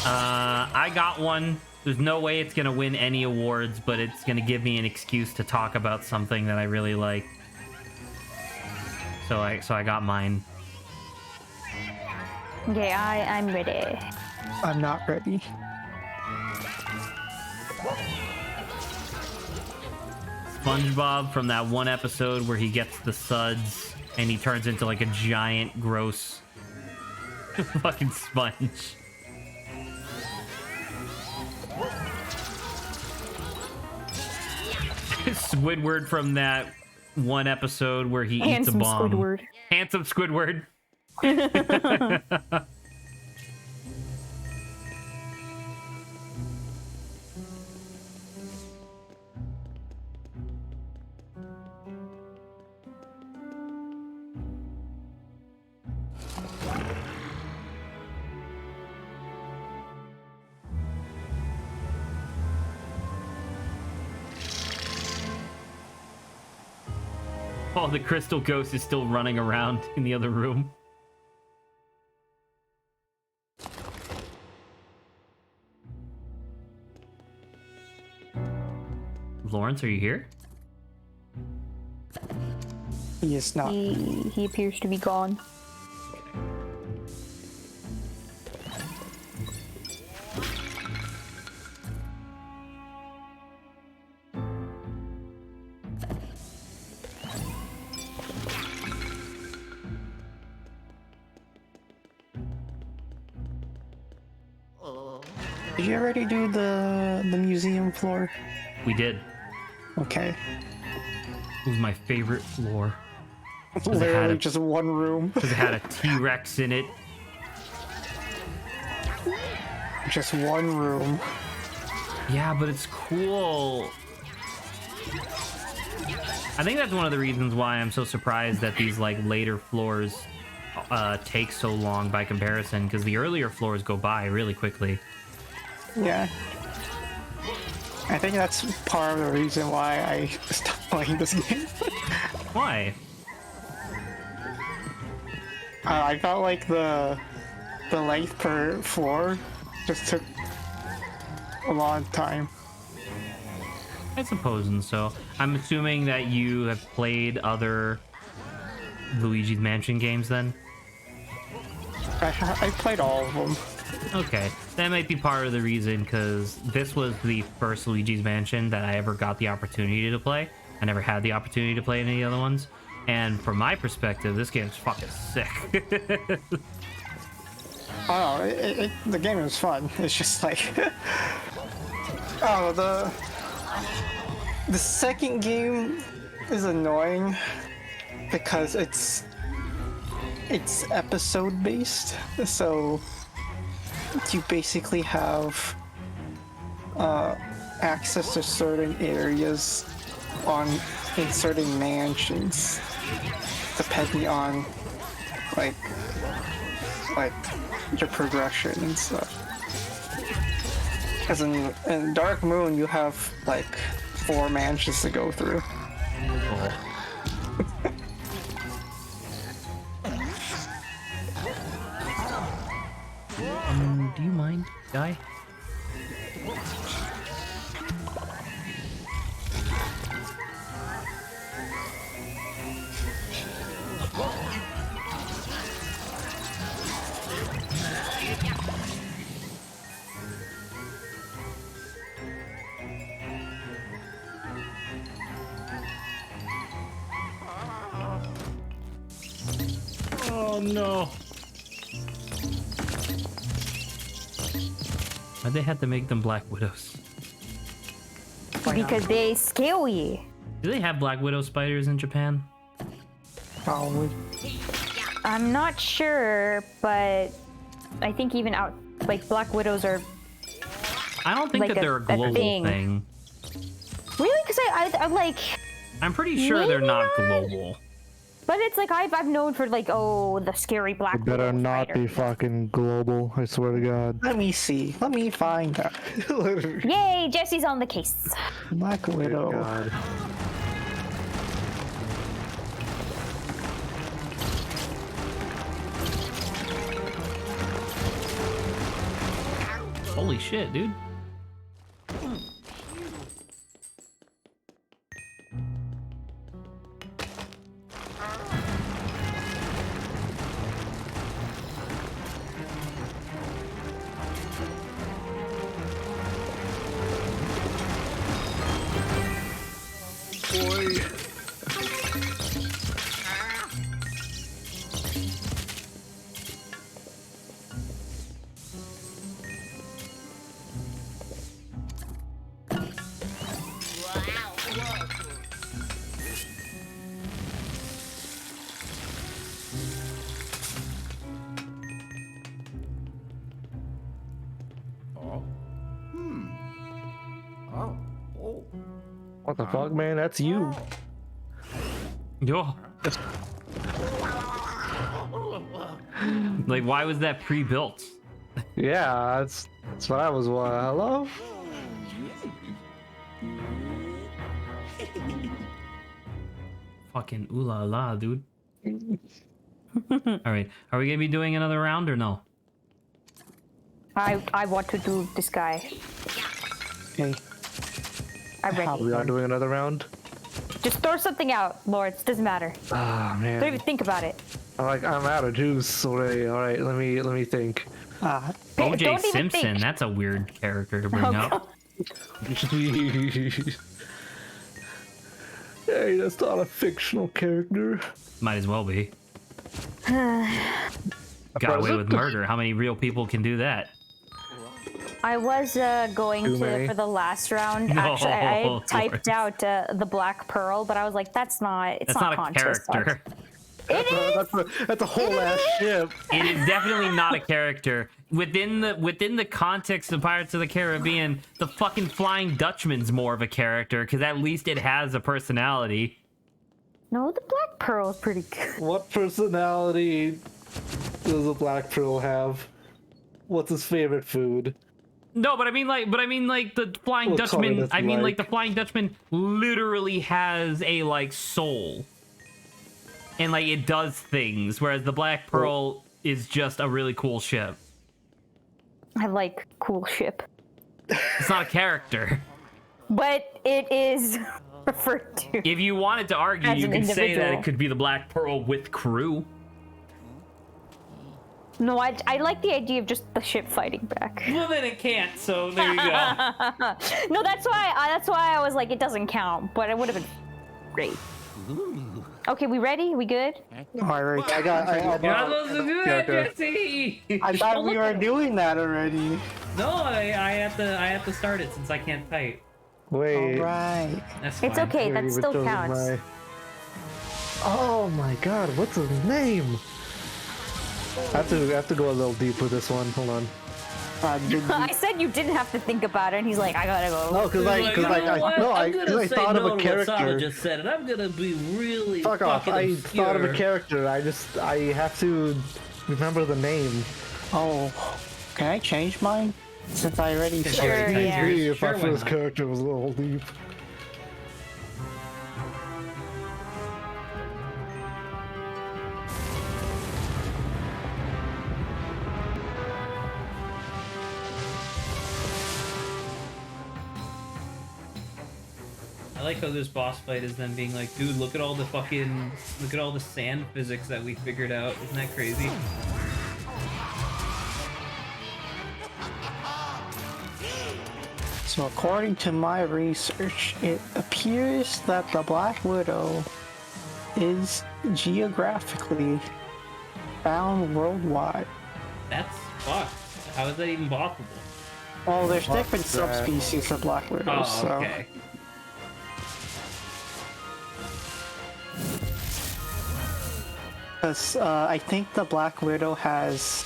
I got one. There's no way it's gonna win any awards, but it's gonna give me an excuse to talk about something that I really like. So I got mine. Okay, I'm ready. I'm not ready. SpongeBob from that one episode where he gets the suds and he turns into like a giant, gross fucking sponge. Squidward from that one episode where he eats a Handsome bomb. Squidward. Handsome Squidward. Oh, the crystal ghost is still running around in the other room. Lawrence, are you here? He is not. He appears to be gone. Did you already do the museum floor? We did. Okay. It was my favorite floor. Literally just one room. Because it had a T-Rex in it. Just one room. Yeah, but it's cool. I think that's one of the reasons why I'm so surprised that these like later floors take so long by comparison, because the earlier floors go by really quickly. Yeah. I think that's part of the reason why I stopped playing this game. Why? I felt like the length per floor just took a long time. I suppose, and so I'm assuming that you have played other Luigi's Mansion games then? I played all of them. Okay, that might be part of the reason, because this was the first Luigi's Mansion that I ever got the opportunity to play. I never had the opportunity to play any other ones. And from my perspective, this game's fucking sick. Oh, the game is fun. It's just like, oh, the second game is annoying because it's episode based. So you basically have access to certain areas in certain mansions, depending on like your progression and stuff. As in Dark Moon, you have like 4 mansions to go through. Do you mind, guy? Oh no. Why'd they have to make them Black Widows? Because they scary. Do they have Black Widow spiders in Japan? Probably. I'm not sure, but I think even out like Black Widows are I don't think like that they're a global thing. really because I'm like, I'm pretty sure they're Maybe not not. global. but it's like I've known for like the scary Black It better Widow not spider. be fucking global. I swear to God. Let me see. Let me find out. Yay, Jesse's on the case. Black Widow. God. Holy shit, dude. What the fuck, man? That's you. Yo. Like, why was that pre-built? Yeah, that's what I was. Hello? Fucking ooh la la, dude. Alright, are we gonna be doing another round or no? I want to do this guy. Okay. I'm ready. We are doing another round. Just throw something out, Lawrence. Doesn't matter. Ah, Don't man. even think about it. I'm out of juice already. All right, let me think. Ah, Don't OJ even Simpson, think. that's a weird character to bring Oh, up. Hey, that's not a fictional character. Might as well be. Got away with murder. How many real people can do that? I was going Too to many. for the last round. No, Actually, I Lawrence. typed out the Black Pearl, but I was like, that's not. It's That's not a conscious. character. It is. That's a whole ass ship. It is definitely not a character. Within the context of Pirates of the Caribbean, the fucking Flying Dutchman's more of a character because at least it has a personality. No, the Black Pearl is pretty good. What personality does a Black Pearl have? What's his favorite food? No, but I mean like the Flying What color Dutchman. does I he mean like like? the Flying Dutchman literally has a like soul, and like it does things, whereas the Black Pearl is just a really cool ship. I like cool ship, It's not a character. but it is referred to. If you wanted to argue, As you an could say that individual. it could be the Black Pearl with crew. No, I like the idea of just the ship fighting back. Well, then it can't. So there you go. No, that's why I was like, it doesn't count. But it would have been Great. Okay, we ready? We good? Alright, I You're not supposed to do that, Jesse. I thought we were doing that already. No, I have to start it since I can't type. Wait. Alright. That's fine. It's okay. Here, That you still chose counts. Oh my god, what's his name? I have to go a little deep with this one. Hold on. I said you didn't have to think about it, and he's like, I gotta go. No, because I thought of a character. Just said it. I'm gonna be really Fuck off! fucking I obscure. thought of a character. I have to remember the name. Oh, can I change mine? Since I already Sure, said yeah. Excuse me if Sure, I why feel his not? character was a little deep. I like how this boss fight is them being like, dude, look at all the sand physics that we figured out. Isn't that crazy? So according to my research, it appears that the Black Widow is geographically found worldwide. That's fucked. How is that even possible? Well, there's different that? subspecies of Black Widows, Oh, so... okay. Because I think the Black Widow has,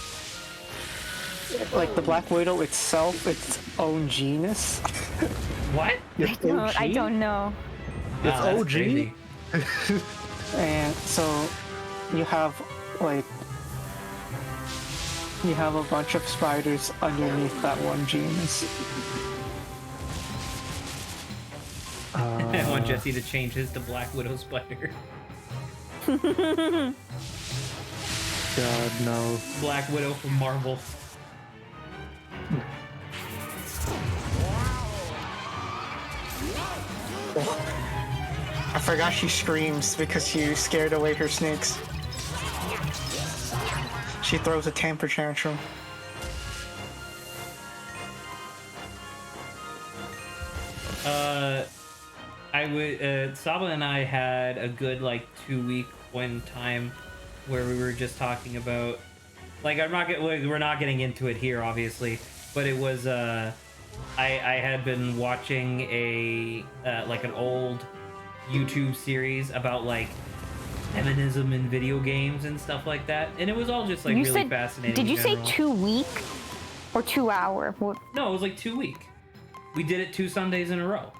like, the Black Widow itself, its own genus. What? I don't know. It's Wow, that's OG? crazy. And so you have, like, you have a bunch of spiders underneath that one genus. I want Jesse to change his to Black Widow Spider. God, no. Black Widow from Marvel. I forgot she screams because you scared away her snakes. She throws a temper tantrum. Saba and I had a good, like, 2-week one time where we were just talking about, like, we're not getting into it here, obviously, but it was, I had been watching like an old YouTube series about, like, feminism in video games and stuff like that, and it was all just, like, You really said, fascinating. did you in say general. 2 week or 2 hour? No, it was like 2 week. We did it 2 Sundays in a row.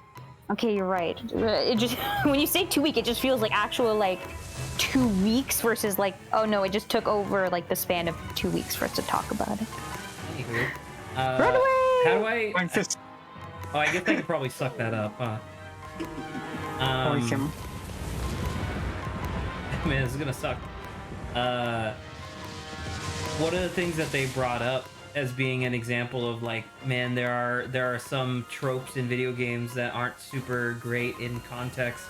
Okay, you're right. It just when you say 2 week, it just feels like actual like 2 weeks versus like, oh no, it just took over like the span of 2 weeks for us to talk about it. Anywho, Run away! How do I? I'm just Oh, I guess I could probably suck that up, huh? him. Man, this is gonna suck. One of the things that they brought up as being an example of, like, man, there are some tropes in video games that aren't super great in context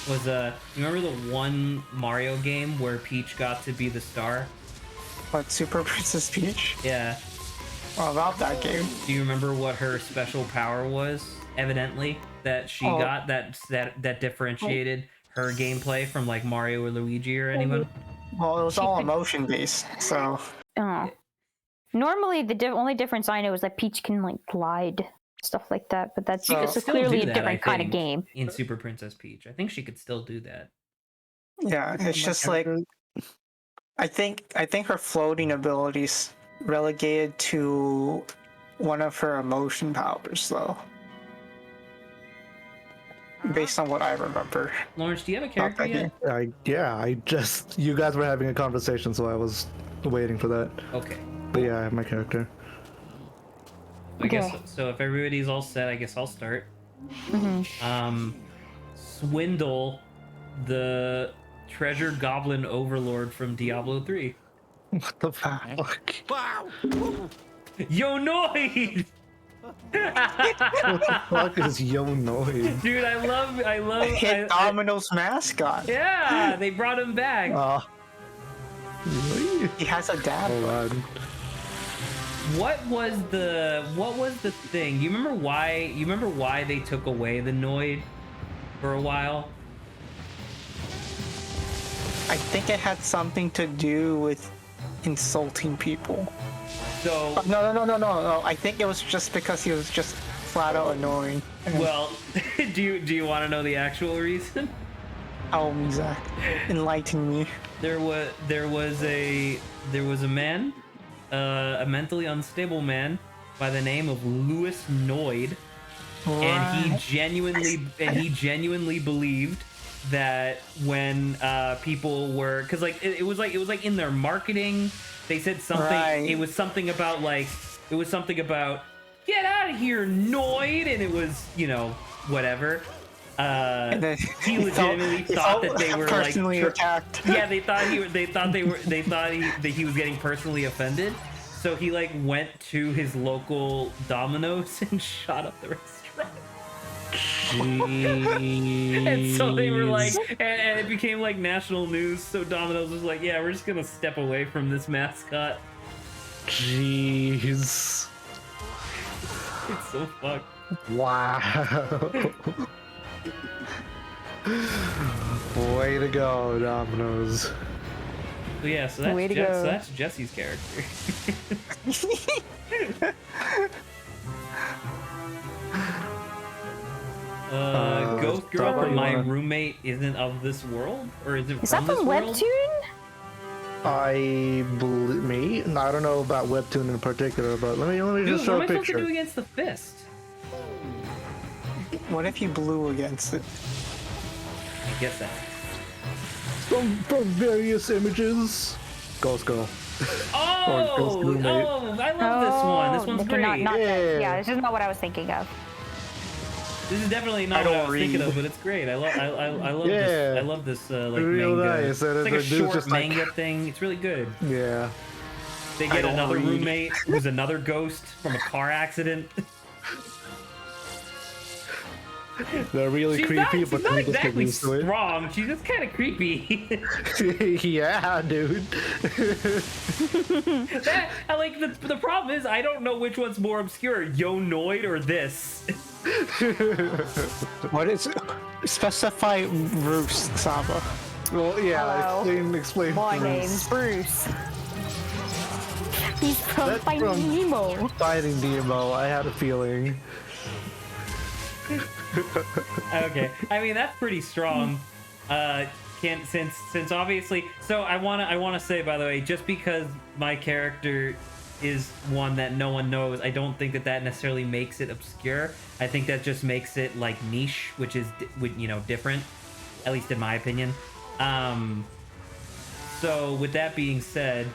was you remember the one Mario game where Peach got to be the star? What, Super Princess Peach? Yeah. Well, about that game. Do you remember what her special power was? Evidently, that she got that differentiated her gameplay from, like, Mario or Luigi or anyone. Well, it was all emotion based, so. Oh. Normally, the only difference I know is that Peach can like glide, stuff like that. But that's She could it's still clearly do a that, different I kind of think, game. in Super Princess Peach. I think she could still do that. Yeah, it's just like I think her floating abilities relegated to one of her emotion powers, though. Based on what I remember. Lawrence, do you have a Not character that yet? game. You guys were having a conversation, so I was waiting for that. Okay. But yeah, I have my character. I guess Okay. so. If everybody's all set, I guess I'll start. Swindle, the treasure goblin overlord from Diablo 3. What the fuck? Yo, Noid! What the fuck is Yo Noid? Dude, I love. Hit Domino's mascot. Yeah, they brought him back. Really? He has a dad. Hold bod. on. What was the thing? You remember why they took away the Noid for a while? I think it had something to do with insulting people. So, No. I think it was just because he was just flat out annoying. well, do you want to know the actual reason? Oh, Zach, enlighten me. There was a man, a mentally unstable man by the name of Louis Noid, and he genuinely believed that when people were, because like it was like in their marketing, they said something. Right. It was something about get out of here, Noid, and it was whatever. He legitimately thought that they were personally like attacked. Yeah, they thought he was getting personally offended. So he like went to his local Domino's and shot up the restaurant. And so they were like, and it became like national news. So Domino's was like, yeah, we're just gonna step away from this mascot. Jeez. It's so fucked. Wow. Way to go, Domino's. So yeah, so that's Jesse's character. Ghost Girl from My Roommate isn't of this world, or is it? Is that from Webtoon? I don't know about Webtoon in particular, but let me just show a what am I supposed to picture. do against the fist? What if you blew against it? I guess that. From various images. Ghost Girl. Oh, Roommate. I love this one. This one's great. Not this. Yeah. Yeah, this is not what I was thinking of. This is definitely not what I was thinking of, but it's great. I love Yeah. this. I love this like Real manga. nice. It's like a short just like- manga thing. It's really good. Yeah. They get another roommate who's another ghost from a car accident. They're really creepy, she's but not they just get exactly used to it. strong. She's just kind of creepy. Yeah, dude. I like the problem is I don't know which one's more obscure, Yo Noid or this. What is specify Bruce Saba? Well, yeah, Hello. explain. My Bruce. name's Bruce. He's from That's Finding from- Nemo. Finding Nemo, I had a feeling. Okay, I mean that's pretty strong. Since obviously, so I wanna say, by the way, just because my character is one that no one knows, I don't think that necessarily makes it obscure. I think that just makes it like niche, which is different, at least in my opinion. So with that being said,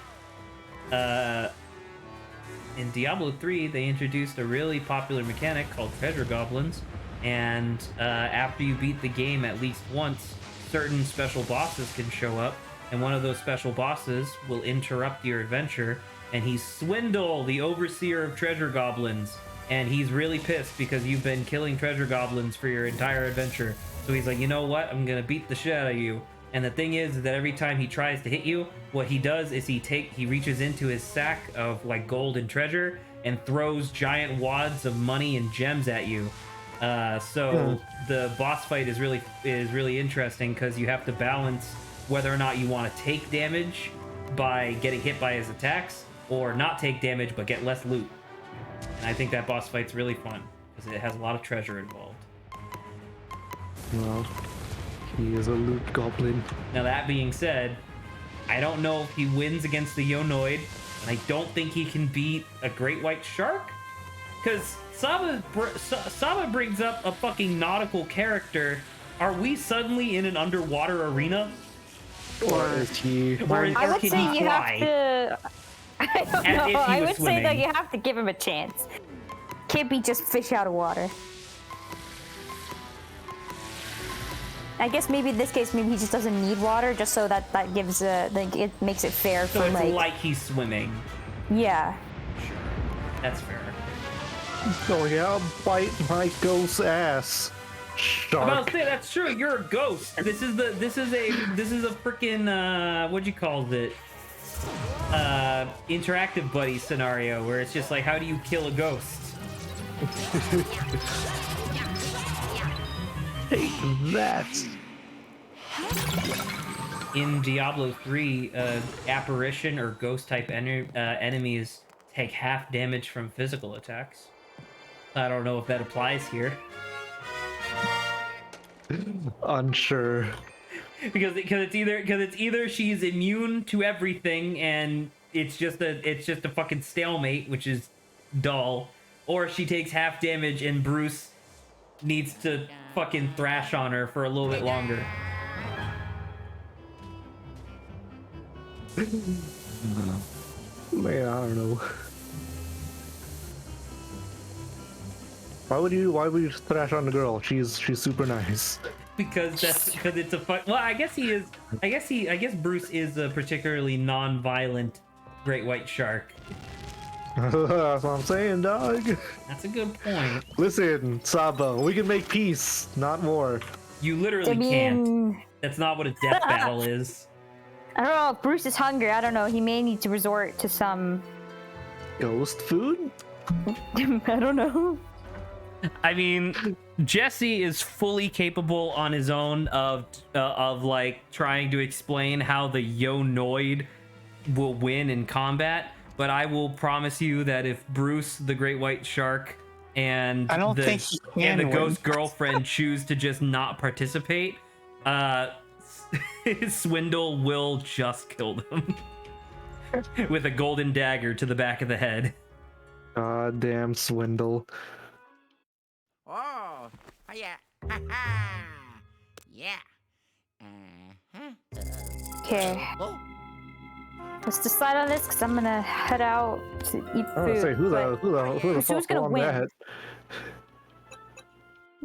in Diablo 3 they introduced a really popular mechanic called treasure goblins. And after you beat the game at least once, certain special bosses can show up, and one of those special bosses will interrupt your adventure, and he's Swindle, the overseer of treasure goblins, and he's really pissed because you've been killing treasure goblins for your entire adventure. So he's like, you know what, I'm gonna beat the shit out of you. And the thing is that every time he tries to hit you, what he does is he reaches into his sack of like gold and treasure and throws giant wads of money and gems at you. So the boss fight is really interesting because you have to balance whether or not you want to take damage by getting hit by his attacks or not take damage but get less loot. And I think that boss fight's really fun because it has a lot of treasure involved. Well, he is a loot goblin. Now that being said, I don't know if he wins against the Yonoid, and I don't think he can beat a great white shark because Saba brings up a fucking nautical character. Are we suddenly in an underwater arena? Or is he? I would can say he you have fly? to. I don't As know. if he I was would say that swimming. you have to give him a chance. Can't be just fish out of water. I guess maybe in this case, maybe he just doesn't need water, just so that gives like it makes it fair So for it's like like he's swimming. yeah. That's fair. Oh yeah, bite my ghost ass. I'm about Shark. to say that's true. You're a ghost. This is a freaking what'd you call it? Interactive buddy scenario where it's just like, how do you kill a ghost? Take that. in Diablo 3, apparition or ghost type enemies take half damage from physical attacks. I don't know if that applies here. Unsure. because it's either she's immune to everything and it's just a fucking stalemate, which is dull, or she takes half damage and Bruce needs to fucking thrash on her for a little bit longer. Man, I don't know. Why would you thrash on the girl? She's super nice. Because it's a well, I guess Bruce is a particularly non-violent great white shark. That's what I'm saying, dog. That's a good point. Listen, Saba, we can make peace, not war. You literally can't. That's not what a death battle is. I don't know if Bruce is hungry. I don't know. He may need to resort to some Ghost food? I don't know. I mean, Jesse is fully capable on his own of like trying to explain how the Yonoid will win in combat, but I will promise you that if Bruce, the great white shark, and the ghost girlfriend choose to just not participate, Swindle will just kill them with a golden dagger to the back of the head. God damn Swindle. Oh, yeah. Ha ha. Yeah. Okay. Oh. Let's decide on this because I'm gonna head out to eat I was food. gonna say, who the who's fuck gonna won win? that?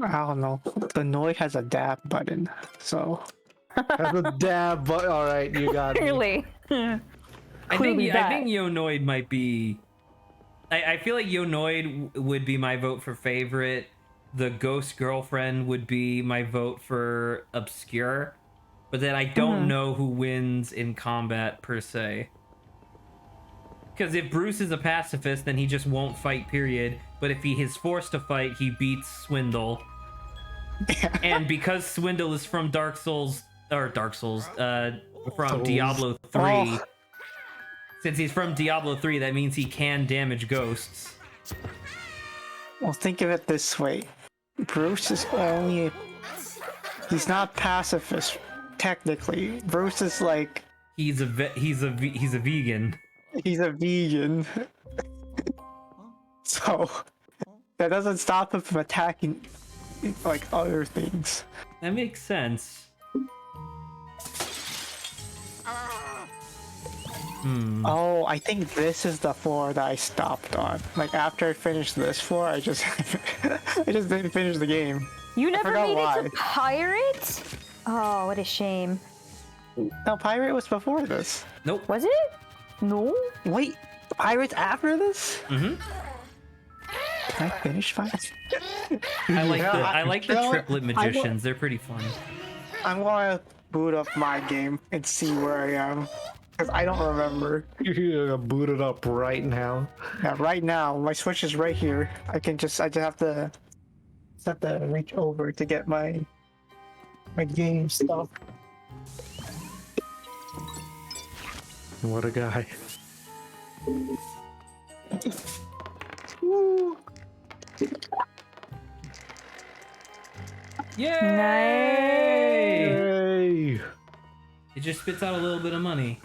I don't know. The Noid has a dab button, so. That's a dab, but all right, you got me. Clearly. I think Yonoid might be. I feel like Yonoid would be my vote for favorite. The ghost girlfriend would be my vote for obscure, but then I don't know who wins in combat per se. Because if Bruce is a pacifist, then he just won't fight, period. But if he is forced to fight, he beats Swindle. And because Swindle is from from Diablo 3, since he's from Diablo 3, that means he can damage ghosts. Well, think of it this way. Bruce is only... He's not pacifist, technically. Bruce is like... He's a vegan. He's a vegan. So, that doesn't stop him from attacking, like, other things. That makes sense. Oh, I think this is the floor that I stopped on. Like, after I finished this floor, I just didn't finish the game. You never forgot made why. it to Pirate? Oh, what a shame. No, Pirate was before this. Nope. Was it? No? Wait, Pirate's after this? Mm-hmm. Can I finish Pirate? I like the triplet magicians. They're pretty fun. I'm gonna boot up my game and see where I am. Because I don't remember. You're gonna boot it up right now. Yeah, right now. My Switch is right here. I just have to reach over to get my game stuff. What a guy. Woo. Yay! Hey! It just spits out a little bit of money.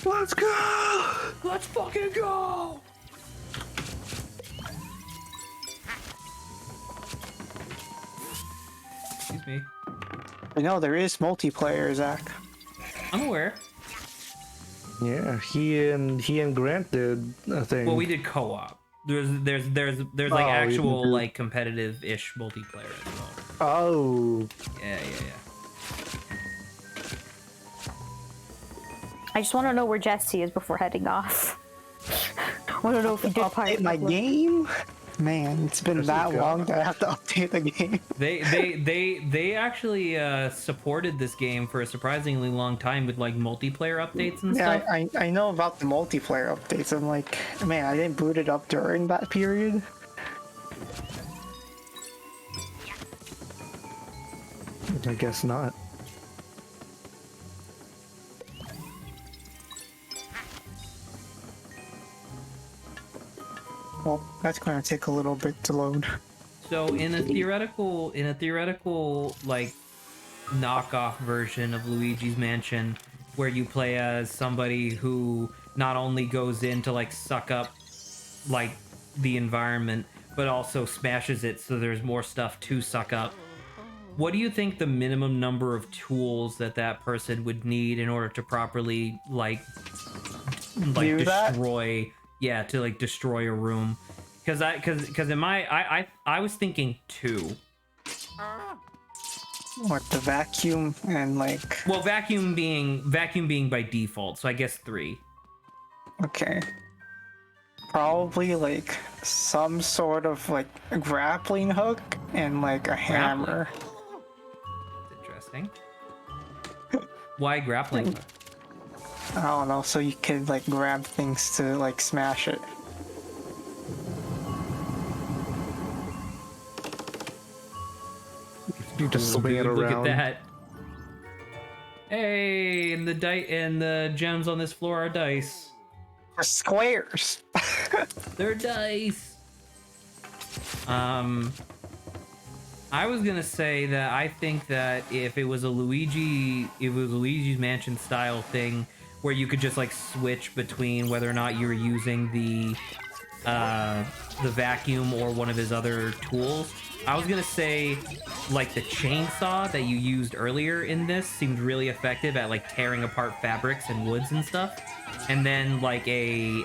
Let's go! Let's fucking go! Excuse me. I know there is multiplayer, Zach. I'm aware. Yeah, he and Grant did a thing. Well, we did co-op. There's like actual like competitive-ish multiplayer as well. Oh. Yeah. I just want to know where Jesse is before heading off. I want to know if he did Update my game? Man, it's been that long that I have to update the game. They actually supported this game for a surprisingly long time with like multiplayer updates and stuff. Yeah, I know about the multiplayer updates. I'm like, man, I didn't boot it up during that period. I guess not. Well, that's going to take a little bit to load. So in a theoretical like knockoff version of Luigi's Mansion, where you play as somebody who not only goes in to like suck up like the environment, but also smashes it so there's more stuff to suck up. What do you think the minimum number of tools that person would need in order to properly like destroy? Yeah, to like destroy a room. Because in my I was thinking 2. What, the vacuum and like... Well, vacuum being by default, so I guess 3. Okay. Probably like some sort of like a grappling hook and like a hammer. That's interesting. Why grappling hook? I don't know, so you could like grab things to like smash it. You just swing it Dude, look around. at that. Hey, and the gems on this floor are dice. For squares. They're dice. I was gonna say that I think that if it was Luigi's Mansion style thing, where you could just like switch between whether or not you were using the vacuum or one of his other tools, I was gonna say like the chainsaw that you used earlier in this seemed really effective at like tearing apart fabrics and woods and stuff, and then like a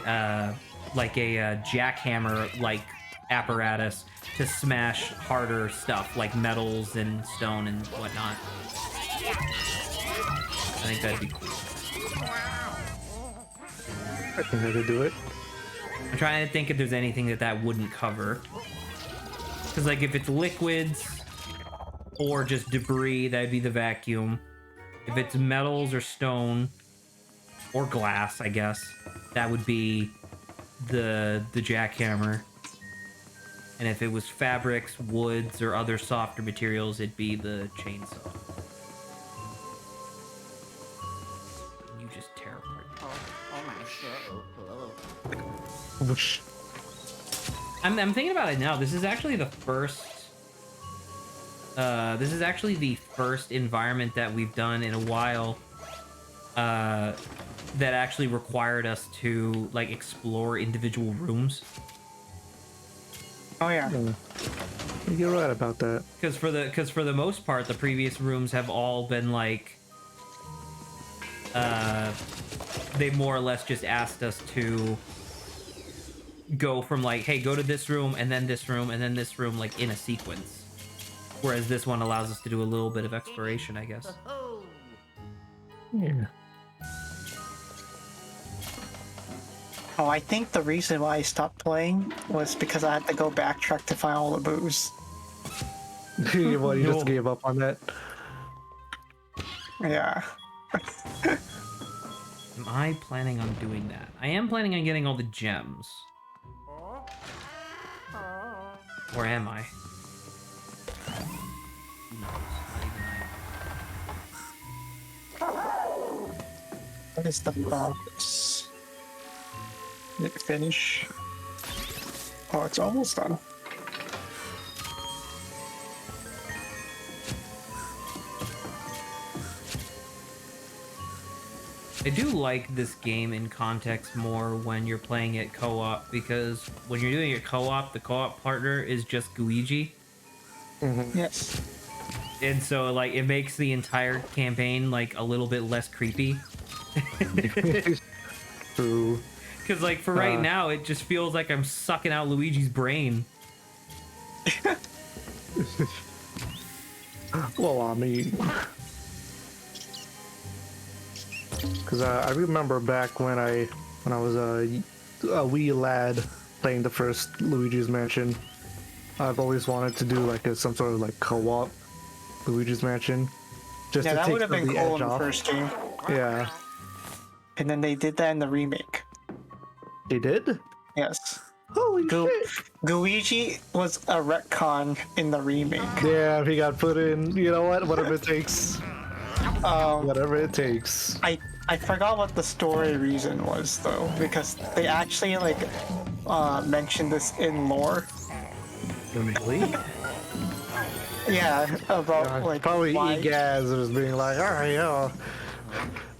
jackhammer like apparatus to smash harder stuff like metals and stone and whatnot. I think that'd be cool. I think I could do it. I'm trying to think if there's anything that wouldn't cover. Because, like, if it's liquids or just debris, that'd be the vacuum. If it's metals or stone or glass, I guess, that would be the jackhammer. And if it was fabrics, woods, or other softer materials, it'd be the chainsaw. You just tear apart. Whoosh. I'm thinking about it now. This is actually the first. This is actually the first environment that we've done in a while. That actually required us to like explore individual rooms. Oh yeah. You're right about that. Because for the most part, the previous rooms have all been like. They more or less just asked us to go from like, hey, go to this room and then this room and then this room, like in a sequence. Whereas this one allows us to do a little bit of exploration, I guess. Yeah. Oh, I think the reason why I stopped playing was because I had to go backtrack to find all the booze. Well, you just gave up on that. Yeah. Am I planning on doing that? I am planning on getting all the gems. Or am I? Who knows? Not even I. What is the box? Did it finish? Oh, it's almost done. I do like this game in context more when you're playing it co-op, because when you're doing it co-op, the co-op partner is just Gooigi. Mm-hmm. Yes. And so, like, it makes the entire campaign, like, a little bit less creepy. True. Because, like, for right now, it just feels like I'm sucking out Luigi's brain. Well, I mean, because I remember back when I was a wee lad playing the first Luigi's Mansion, I've always wanted to do like some sort of like co-op Luigi's Mansion, just Yeah, to that take would have some of been the cool edge in the off. first game. Yeah, And then they did that in the remake. they did. Yes. Holy shit! Gooigi was a retcon in the remake. Yeah, he got put in. You know what? Whatever it takes. Whatever it takes. I forgot what the story reason was though, because they actually like mention this in lore. Really? Yeah, about like probably why. Egaz was being like, all right, yo.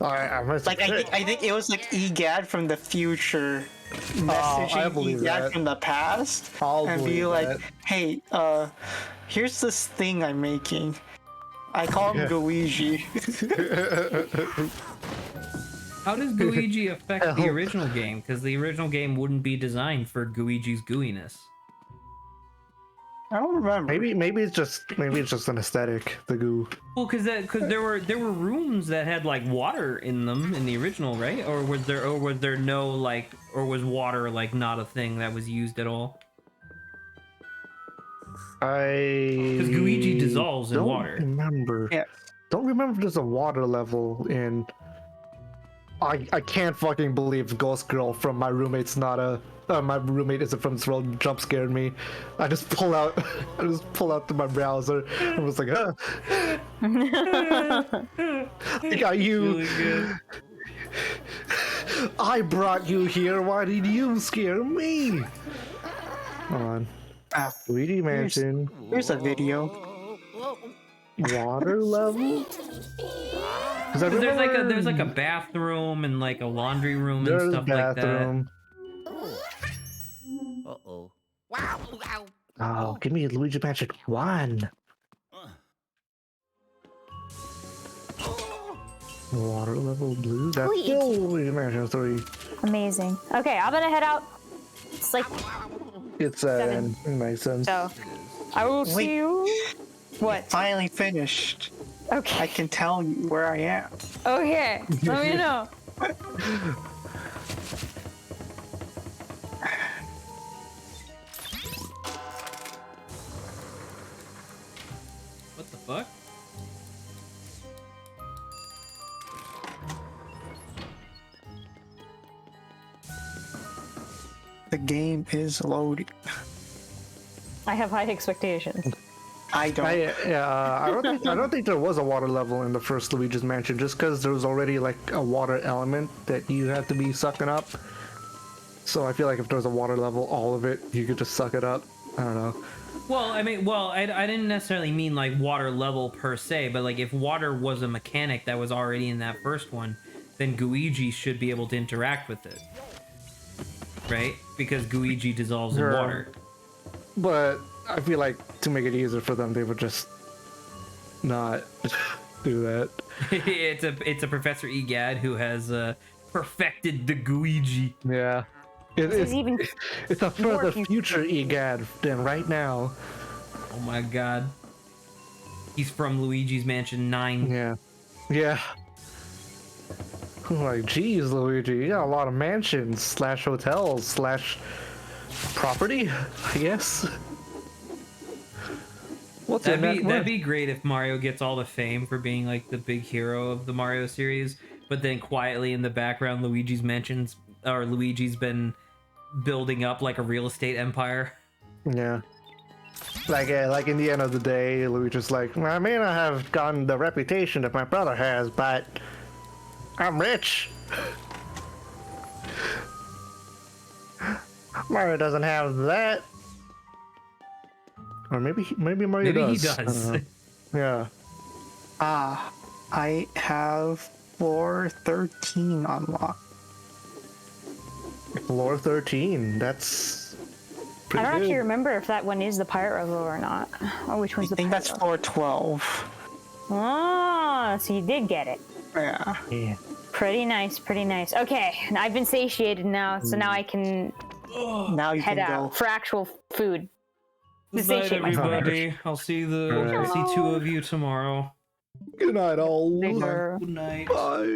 I must Like I think it was like Egad from the future messaging believe Egad that. from the past I'll and be believe like, that. hey, here's this thing I'm making. I call him Yeah. Gooigi. How does Gooigi affect the Help. original game? Because the original game wouldn't be designed for Gooigi's gooiness. I don't remember. Maybe it's just an aesthetic, the goo. Well, because there were rooms that had like water in them in the original, right? Or was there no like, or was water like not a thing that was used at all? Because Gooigi dissolves in don't water. remember. Yeah. Don't remember if there's a water level in. I can't fucking believe Ghost Girl from my roommate's not a. My roommate isn't from this world. Jump scared me. I just pull out to my browser and was like, huh. I got you. Really good. I brought you here. Why did you scare me? Hold on. Ah, Luigi Mansion. here's a video. Water level? 'Cause I There's like a bathroom and like a laundry room and there's stuff like that. bathroom. Uh-oh. Wow. Wow. Oh, give me Luigi Mansion 1. Water level blue? That's Please. still Luigi Mansion 3. Amazing. Okay, I'm gonna head out. It's like It's 7. makes sense. so. I will see you. What? Finally finished. I Okay. can tell you where I am. Okay. Let me know. What the fuck? The game is loading. I have high expectations. I don't. I don't think there was a water level in the first Luigi's Mansion, just because there was already like a water element that you had to be sucking up. So I feel like if there was a water level, all of it, you could just suck it up. I don't know. Well, I mean, I didn't necessarily mean like water level per se, but like if water was a mechanic that was already in that first one, then Gooigi should be able to interact with it. Right? Because Gooigi dissolves in Sure. water. But I feel like to make it easier for them, they would just not do that. it's a Professor Egad who has perfected the Gooigi. Yeah. This is even It's a more further future. future Egad than right now. Oh my god. He's from Luigi's Mansion 9. Yeah. Yeah. I'm like, geez, Luigi, you got a lot of mansions slash hotels slash property, I guess. What's in that That'd word? be great if Mario gets all the fame for being like the big hero of the Mario series, but then quietly in the background Luigi's been building up like a real estate empire. Yeah. Like in the end of the day, Luigi's like, I may not have gotten the reputation that my brother has, but I'm rich. Mario doesn't have that. Or maybe Mario Maybe does. he I does. don't know. Yeah. I have floor 13 unlocked. Floor 13. That's I pretty don't good. actually remember if that one is the pirate level or not. Or which one's I the think pirate that's level. floor 12. Ah, so you did get it. Yeah. Yeah. Pretty nice, pretty nice. Okay, and I've been satiated now, so now I can Now you head can out go. for actual food. Good night, Satiate myself. everybody. I'll see Alright. see two of you tomorrow. Good night, all. Later. Good night. Bye.